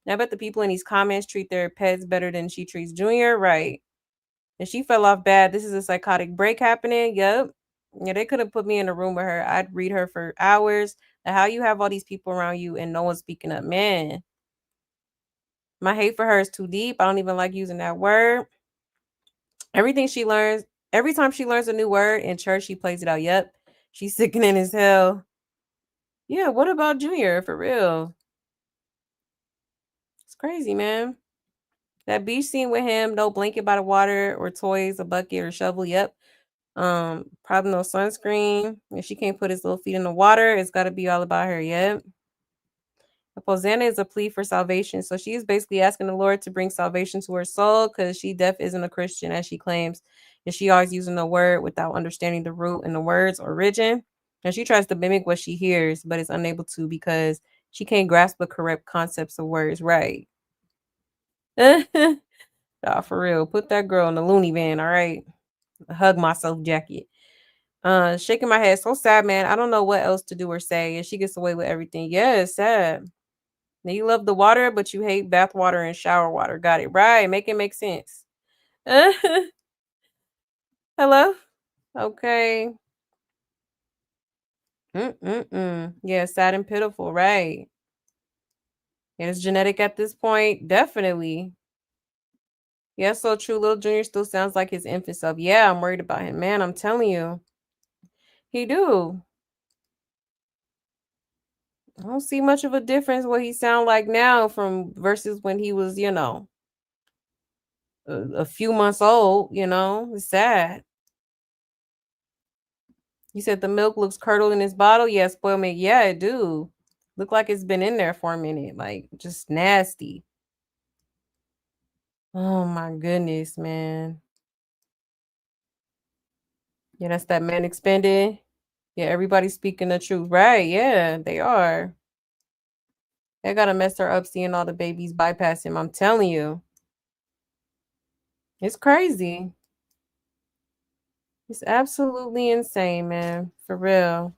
I bet the people in these comments treat their pets better than she treats Junior. Right. And she fell off bad. This is a psychotic break happening. Yep. Yeah, they could have put me in a room with her. I'd read her for hours. How you have all these people around you and no one's speaking up. Man, my hate for her is too deep. I don't even like using that word. Everything she learns, every time she learns a new word in church, she plays it out. Yep. She's sickening as hell. Yeah, what about Junior for real? It's crazy, man. That beach scene with him, no blanket by the water or toys, a bucket or shovel. Yep. Probably no sunscreen. If she can't put his little feet in the water, it's got to be all about her. Yep. Hosanna is a plea for salvation. So she is basically asking the Lord to bring salvation to her soul because she deaf isn't a Christian, as she claims. And she always using the word without understanding the root and the word's origin. And she tries to mimic what she hears, but is unable to because she can't grasp the correct concepts of words. Right. Nah, for real. Put that girl in the loony van, all right? Hug myself jacket. Shaking my head. So sad, man. I don't know what else to do or say. And she gets away with everything. Yeah, it's sad. Now you love the water, but you hate bath water and shower water. Got it right. Make it make sense. Hello? Okay. Mm-mm-mm. Yeah, sad and pitiful, right? And it's genetic at this point. Definitely. Yeah, so true. Little Junior still sounds like his infant self. Yeah, I'm worried about him. Man, I'm telling you. He do. I don't see much of a difference what he sound like now from versus when he was, a few months old, It's sad. You said the milk looks curdled in his bottle. Yeah, spoiled milk. Yeah, it do. Look like it's been in there for a minute. Like just nasty. Oh my goodness, man. Yeah, that's that man expended. Yeah, everybody's speaking the truth. Right, yeah, they are. They gotta mess her up seeing all the babies bypass him. I'm telling you. It's crazy. It's absolutely insane, man. For real.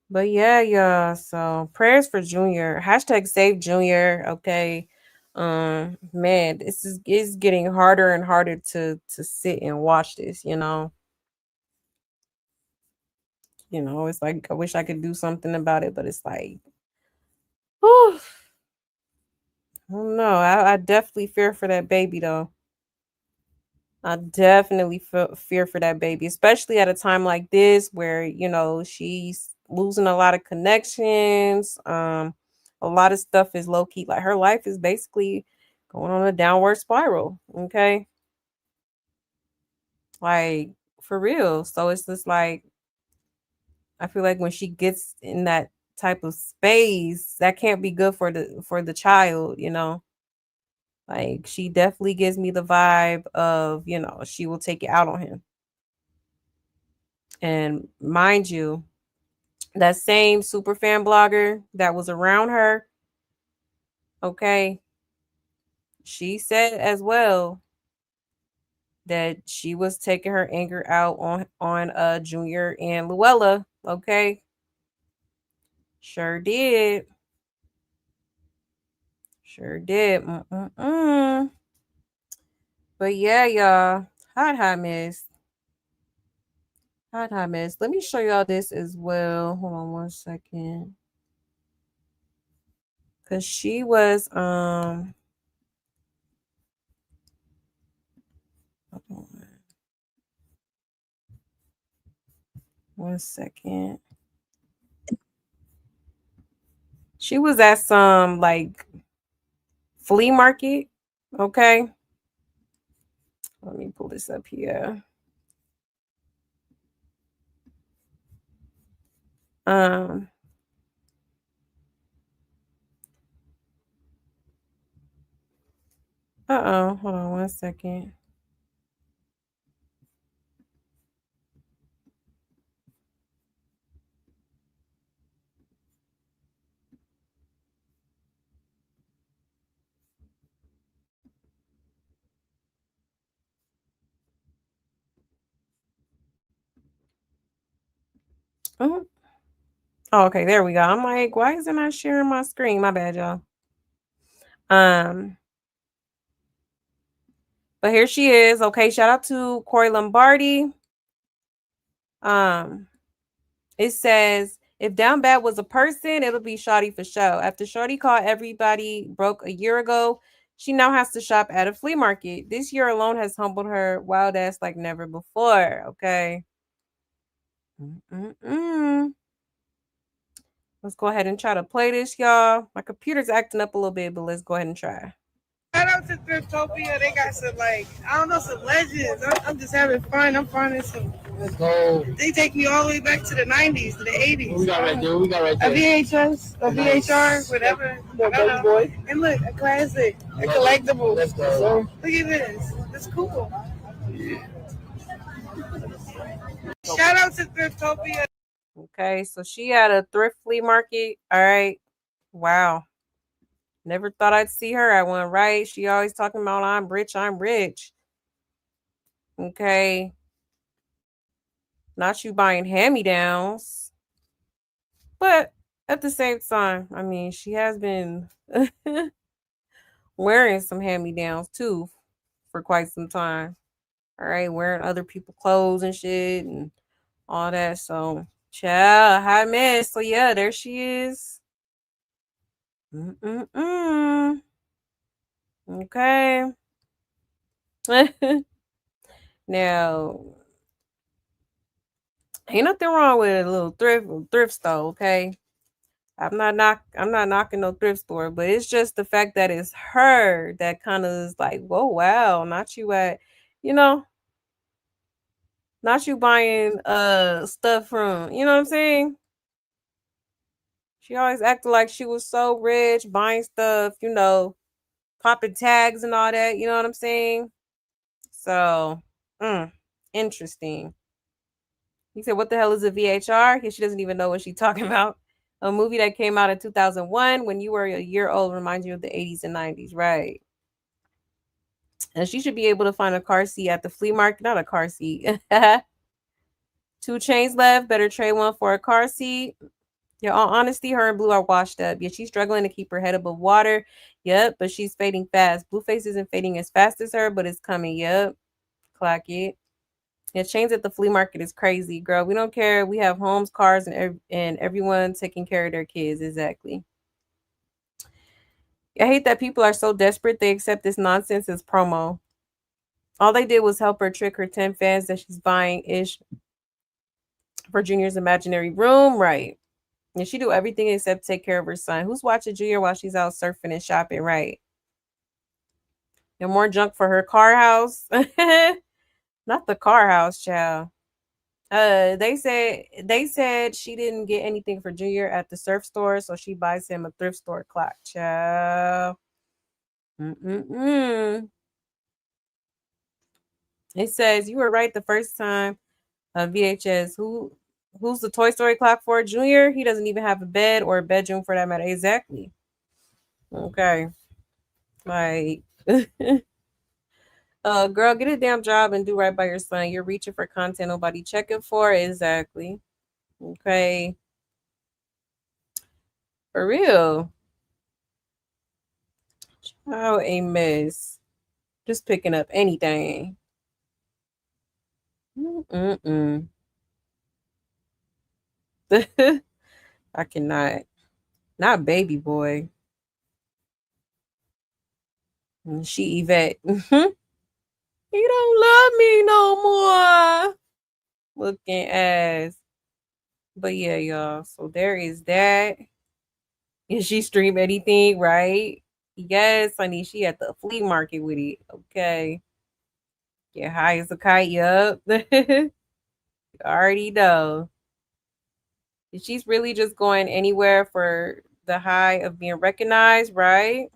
But yeah, y'all. So prayers for Junior. Hashtag save Junior. Okay. Man, this is getting harder and harder to sit and watch this, you know. It's like I wish I could do something about it, but it's like, whew, I don't know. I definitely fear for that baby though. I definitely fear for that baby, especially at a time like this where, she's losing a lot of connections. A lot of stuff is low key. Like her life is basically going on a downward spiral. Okay. Like for real. So it's just like, I feel like when she gets in that type of space, that can't be good for the child, you know. Like she definitely gives me the vibe of, she will take it out on him. And mind you, that same super fan blogger that was around her, okay, she said as well that she was taking her anger out on Junior and Luella. Okay, sure did, sure did. Mm-mm-mm. But yeah, y'all, hot miss, hot miss. Let me show y'all this as well. Hold on one second, cause she was hold on one second. She was at some like flea market. Okay. Let me pull this up here. Um, hold on one second. Oh, okay, there we go. I'm like, why is it not sharing my screen? My bad, y'all. Um, but here she is. Okay, shout out to Corey Lombardi. Um, it says if Down Bad was a person, it'll be Shawty for show. After Shawty caught everybody broke a year ago, she now has to shop at a flea market. This year alone has humbled her wild ass like never before. Okay. Mm-mm-mm. Let's go ahead and try to play this, y'all. My computer's acting up a little bit, but let's go ahead and try. Shout out to Thriftopia. They got some I don't know, some legends. I'm just having fun. I'm finding some. Let's go. They take me all the way back to the 90s, to the 80s. What we got right there? What we got right there? A VHS, a VHR, whatever. Baby boy. And look, a classic, a collectible. Let's go. Look at this. It's cool. Yeah. Shout out to Thriftopia. Okay, so she had a thrift flea market. All right. Wow. Never thought I'd see her at one, right? She always talking about I'm rich, I'm rich. Okay. Not you buying hand-me-downs. But at the same time, I mean, she has been wearing some hand-me-downs too for quite some time. All right, wearing other people's clothes and shit and all that. So, child, high miss. So yeah, there she is. Mm-mm-mm. Okay. Now, ain't nothing wrong with a little thrift store, okay? I'm not knocking no thrift store, but it's just the fact that it's her that kind of is like, whoa, wow, not you you know, not you buying stuff from, you know what I'm saying? She always acted like she was so rich, buying stuff, popping tags and all that, you know what I'm saying? So, interesting. He said, "What the hell is a VHR?" She doesn't even know what she's talking about. A movie that came out in 2001 when you were a year old reminds you of the 80s and 90s, right? And she should be able to find a car seat at the flea market. Not a car seat. 2 chains left. Better trade one for a car seat. Yeah, all honesty, her and Blue are washed up. Yeah, she's struggling to keep her head above water. Yep, but she's fading fast. Blueface isn't fading as fast as her, but it's coming. Yep. Clock it. Yeah, chains at the flea market is crazy, girl. We don't care. We have homes, cars, and everyone taking care of their kids. Exactly. I hate that people are so desperate they accept this nonsense as promo. All they did was help her trick her 10 fans that she's buying ish for Junior's imaginary room. Right. And she do everything except take care of her son. Who's watching Junior while she's out surfing and shopping? Right. And more junk for her car house. Not the car house, child. They said she didn't get anything for Junior at the surf store, so she buys him a thrift store clock, child. Mm-mm-mm. It says you were right the first time. VHS. Who's the Toy Story clock for? Junior? He doesn't even have a bed or a bedroom for that matter. Exactly. Okay. Like girl, get a damn job and do right by your son. You're reaching for content nobody checking for. Exactly. Okay. For real. Oh, a mess. Just picking up anything. Mm-mm. I cannot. Not baby boy. She Yvette. He don't love me no more. Looking ass. But yeah, y'all. So there is that. And she stream anything, right? Yes, honey. She at the flea market with it. Okay. Get high as a kite. Yup. You already know. She's really just going anywhere for the high of being recognized, right?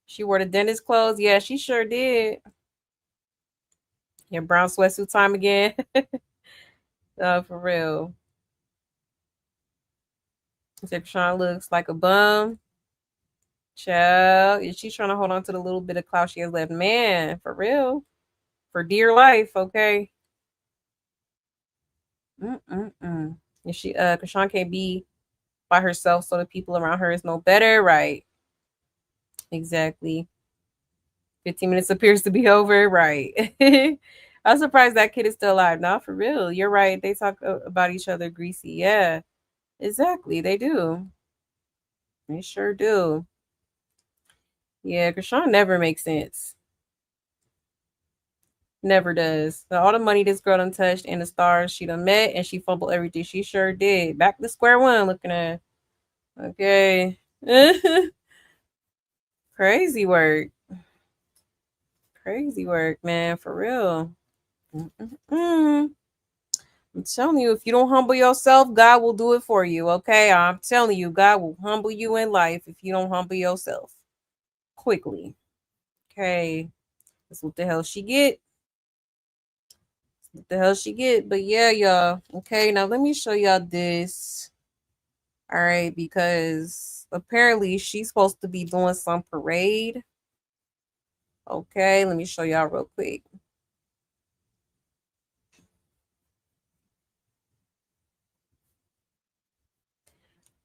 She wore the dentist clothes. Yeah, she sure did. Yeah, brown sweatsuit time again. For real. Except Sean looks like a bum. Child. Yeah, she's trying to hold on to the little bit of clout she has left. Man, for real. For dear life, okay. Mm-mm-mm. And Krishan can't be by herself, so the people around her is no better, right? Exactly. 15 minutes appears to be over, right? I'm surprised that kid is still alive. Not for real. You're right. They talk about each other greasy. Yeah, exactly. They do. They sure do. Yeah, Krishan never makes sense. Never does. So all the money this girl done touched and the stars she done met and she fumbled everything. She sure did. Back to square one looking at. Okay. Crazy work. Crazy work, man. For real. Mm-mm-mm. I'm telling you, if you don't humble yourself, God will do it for you. Okay. I'm telling you, God will humble you in life if you don't humble yourself quickly. Okay. That's what the hell she get. What the hell she get? But yeah, y'all. Okay, now let me show y'all this. All right, because apparently she's supposed to be doing some parade. Okay, let me show y'all real quick.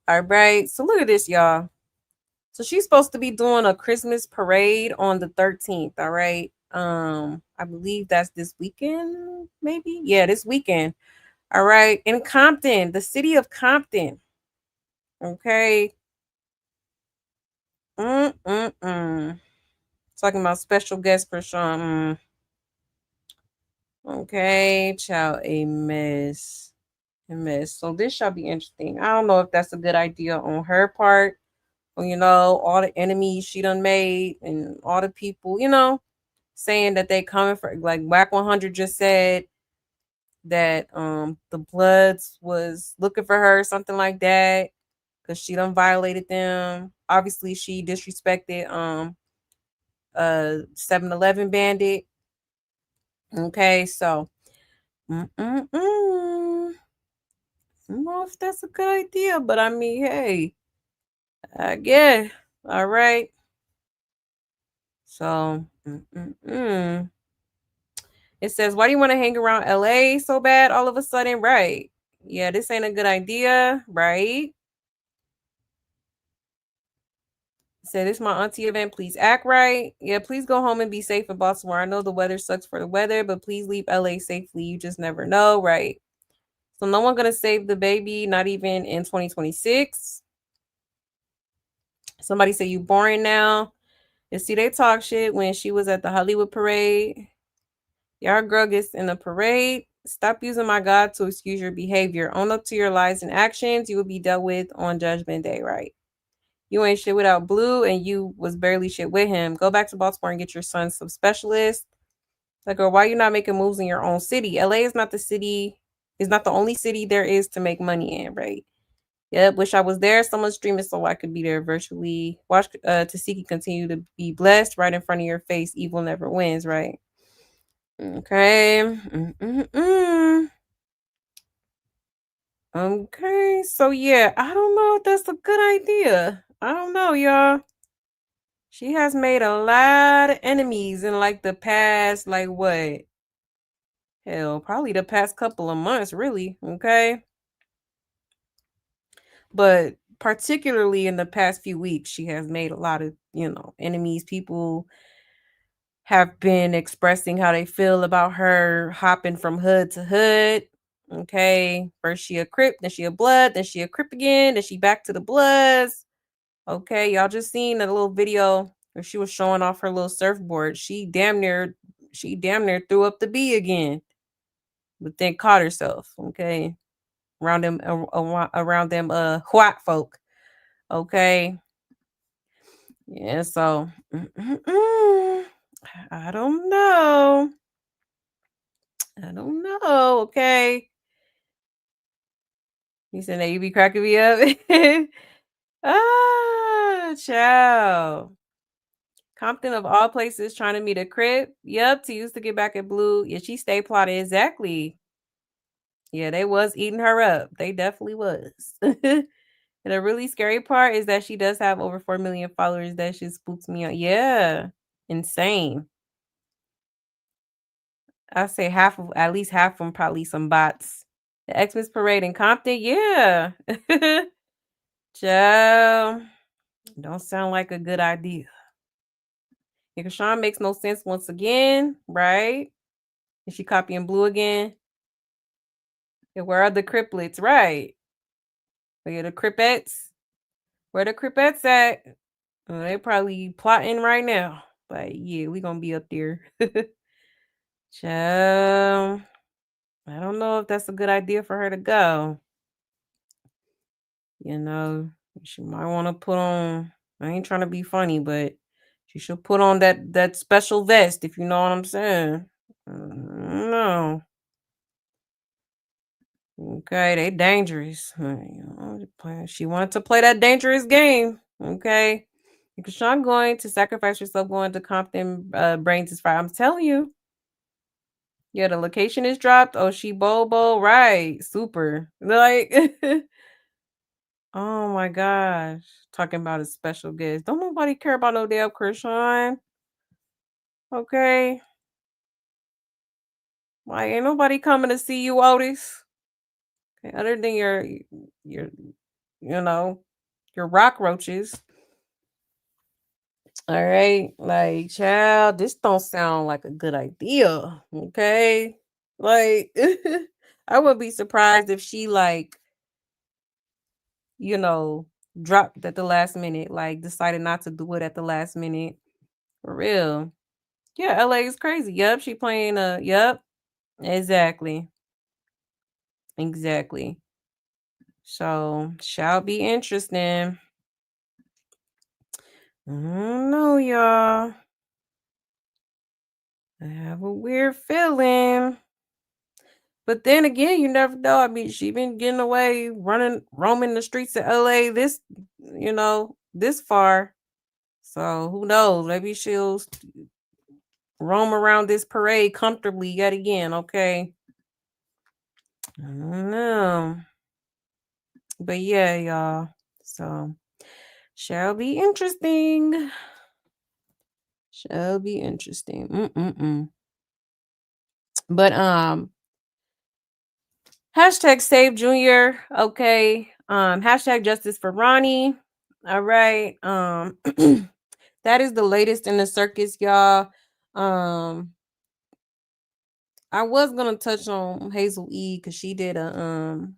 All right, so look at this, y'all. So she's supposed to be doing a Christmas parade on the 13th. All right. I believe that's this weekend, maybe. Yeah, this weekend. All right, in Compton, the city of Compton. Okay. Mm-mm-mm. Talking about special guest for Sean. Okay, child, a mess. A mess. So this shall be interesting. I don't know if that's a good idea on her part. All the enemies she done made and all the people, saying that they coming for like Whack 100 just said that the Bloods was looking for her, something like that, because she done violated them. Obviously, she disrespected 7-Eleven bandit. Okay, so I don't know if that's a good idea, but I mean, hey, I guess. All right. So, it says, why do you want to hang around LA so bad all of a sudden? Right. Yeah, this ain't a good idea, right? Say, this is my auntie event. Please act right. Yeah, please go home and be safe in Baltimore. I know the weather sucks for the weather, but please leave LA safely. You just never know, right? So no one gonna save the baby, not even in 2026. Somebody say you boring now. And see, they talk shit when she was at the Hollywood parade. Y'all girl gets in the parade. Stop using my God to excuse your behavior. Own up to your lies and actions. You will be dealt with on Judgment Day, right? You ain't shit without Blue, and you was barely shit with him. Go back to Baltimore and get your son some specialists. Like, girl, why you not making moves in your own city? LA is not the city, is not the only city there is to make money in, right? Yep, wish I was there. Someone's streaming so I could be there virtually. Watch Tasiki continue to be blessed right in front of your face. Evil never wins, right? Okay. Okay, so yeah, I don't know if that's a good idea. I don't know, y'all. She has made a lot of enemies in like the past, like what? Hell, probably the past couple of months, really. Okay. But particularly in the past few weeks, she has made a lot of, enemies. People have been expressing how they feel about her hopping from hood to hood. Okay. First she a Crip, then she a Blood, then she a Crip again, then she back to the Bloods. Okay, y'all just seen a little video where she was showing off her little surfboard. She damn near threw up the B again, but then caught herself. Okay, around them white folk. Okay, yeah. So I don't know. I don't know. Okay, you said that you be cracking me up. Child. Compton of all places trying to meet a Crip. Yep, to use to get back at Blue. Yeah, she stay plotted exactly. Yeah, they was eating her up. They definitely was. And the really scary part is that she does have over 4 million followers. That shit spooks me out. Yeah. Insane. I say at least half of them probably some bots. The Xmas parade in Compton, yeah. Child, don't sound like a good idea. Yeah, Sean makes no sense once again, right? Is she copying Blue again? Yeah, where are the Criplets? Right. Where the Cripettes? Where the Cripettes at? They probably plotting right now. But yeah, we gonna be up there. Child, I don't know if that's a good idea for her to go. You know, she might want to put on. I ain't trying to be funny, but she should put on that special vest, if you know what I'm saying. No. Okay, they dangerous. She wanted to play that dangerous game. Okay. Because Sean going to sacrifice herself going to Compton Brains is fire. I'm telling you. Yeah, the location is dropped. Oh, she Bobo. Right. Super. Like, oh my gosh. Talking about a special guest. Don't nobody care about no damn Chrisean. Okay. Like, ain't nobody coming to see you, Otis. Okay, other than your your rock roaches. All right, like, child, this don't sound like a good idea. Okay, like, I would be surprised if she like, you know, dropped at the last minute, like decided not to do it at the last minute. For real. Yeah, LA is crazy. Yep, she playing yep. Exactly. Exactly. So, shall be interesting. I don't know, y'all. I have a weird feeling. But then again, you never know. I mean, she been getting away, roaming the streets of LA this far. So who knows? Maybe she'll roam around this parade comfortably yet again, okay? I don't know. But yeah, y'all. So shall be interesting. Shall be interesting. But hashtag save Junior. Okay. Hashtag justice for Ronnie. All right. That is the latest in the circus, y'all. I was gonna touch on Hazel E because she did an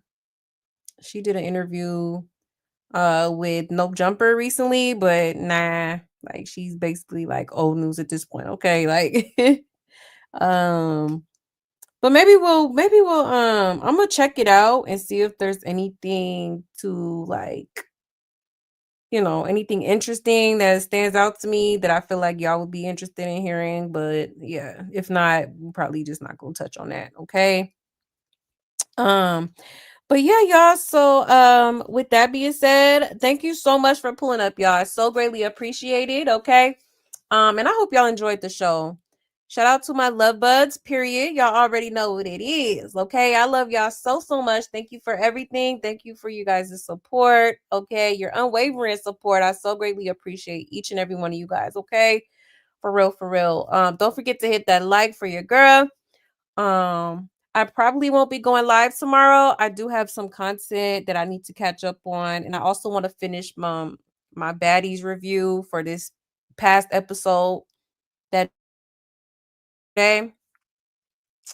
interview with Nope Jumper recently, but nah, like she's basically like old news at this point. Okay, like um but maybe we'll I'm gonna check it out and see if there's anything to like, anything interesting that stands out to me that I feel like y'all would be interested in hearing. But yeah, if not, we're probably just not gonna touch on that. Okay. Um, but yeah, y'all. So with that being said, thank you so much for pulling up, y'all. It's so greatly appreciated. Okay. And I hope y'all enjoyed the show. Shout out to my love buds, period. Y'all already know what it is. Okay. I love y'all so much. Thank you for everything. Thank you for you guys' support. Okay. Your unwavering support. I so greatly appreciate each and every one of you guys. Okay. For real, for real. Don't forget to hit that like for your girl. I probably won't be going live tomorrow. I do have some content that I need to catch up on, and I also want to finish my baddies review for this past episode that day.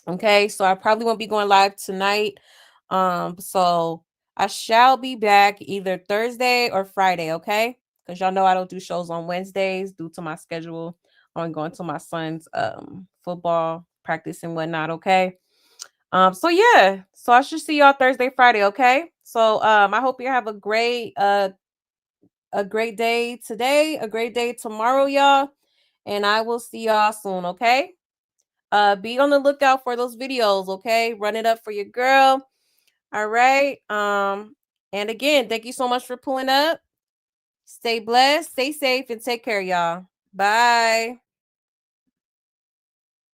Okay, so I probably won't be going live tonight. So I shall be back either Thursday or Friday, okay? Because y'all know I don't do shows on Wednesdays due to my schedule on going to my son's football practice and whatnot, okay? So yeah, so I should see y'all Thursday, Friday, okay? So I hope you have a great day today, a great day tomorrow, y'all. And I will see y'all soon, okay? Be on the lookout for those videos, okay? Run it up for your girl. All right. And again, thank you so much for pulling up. Stay blessed, stay safe, and take care, y'all. Bye.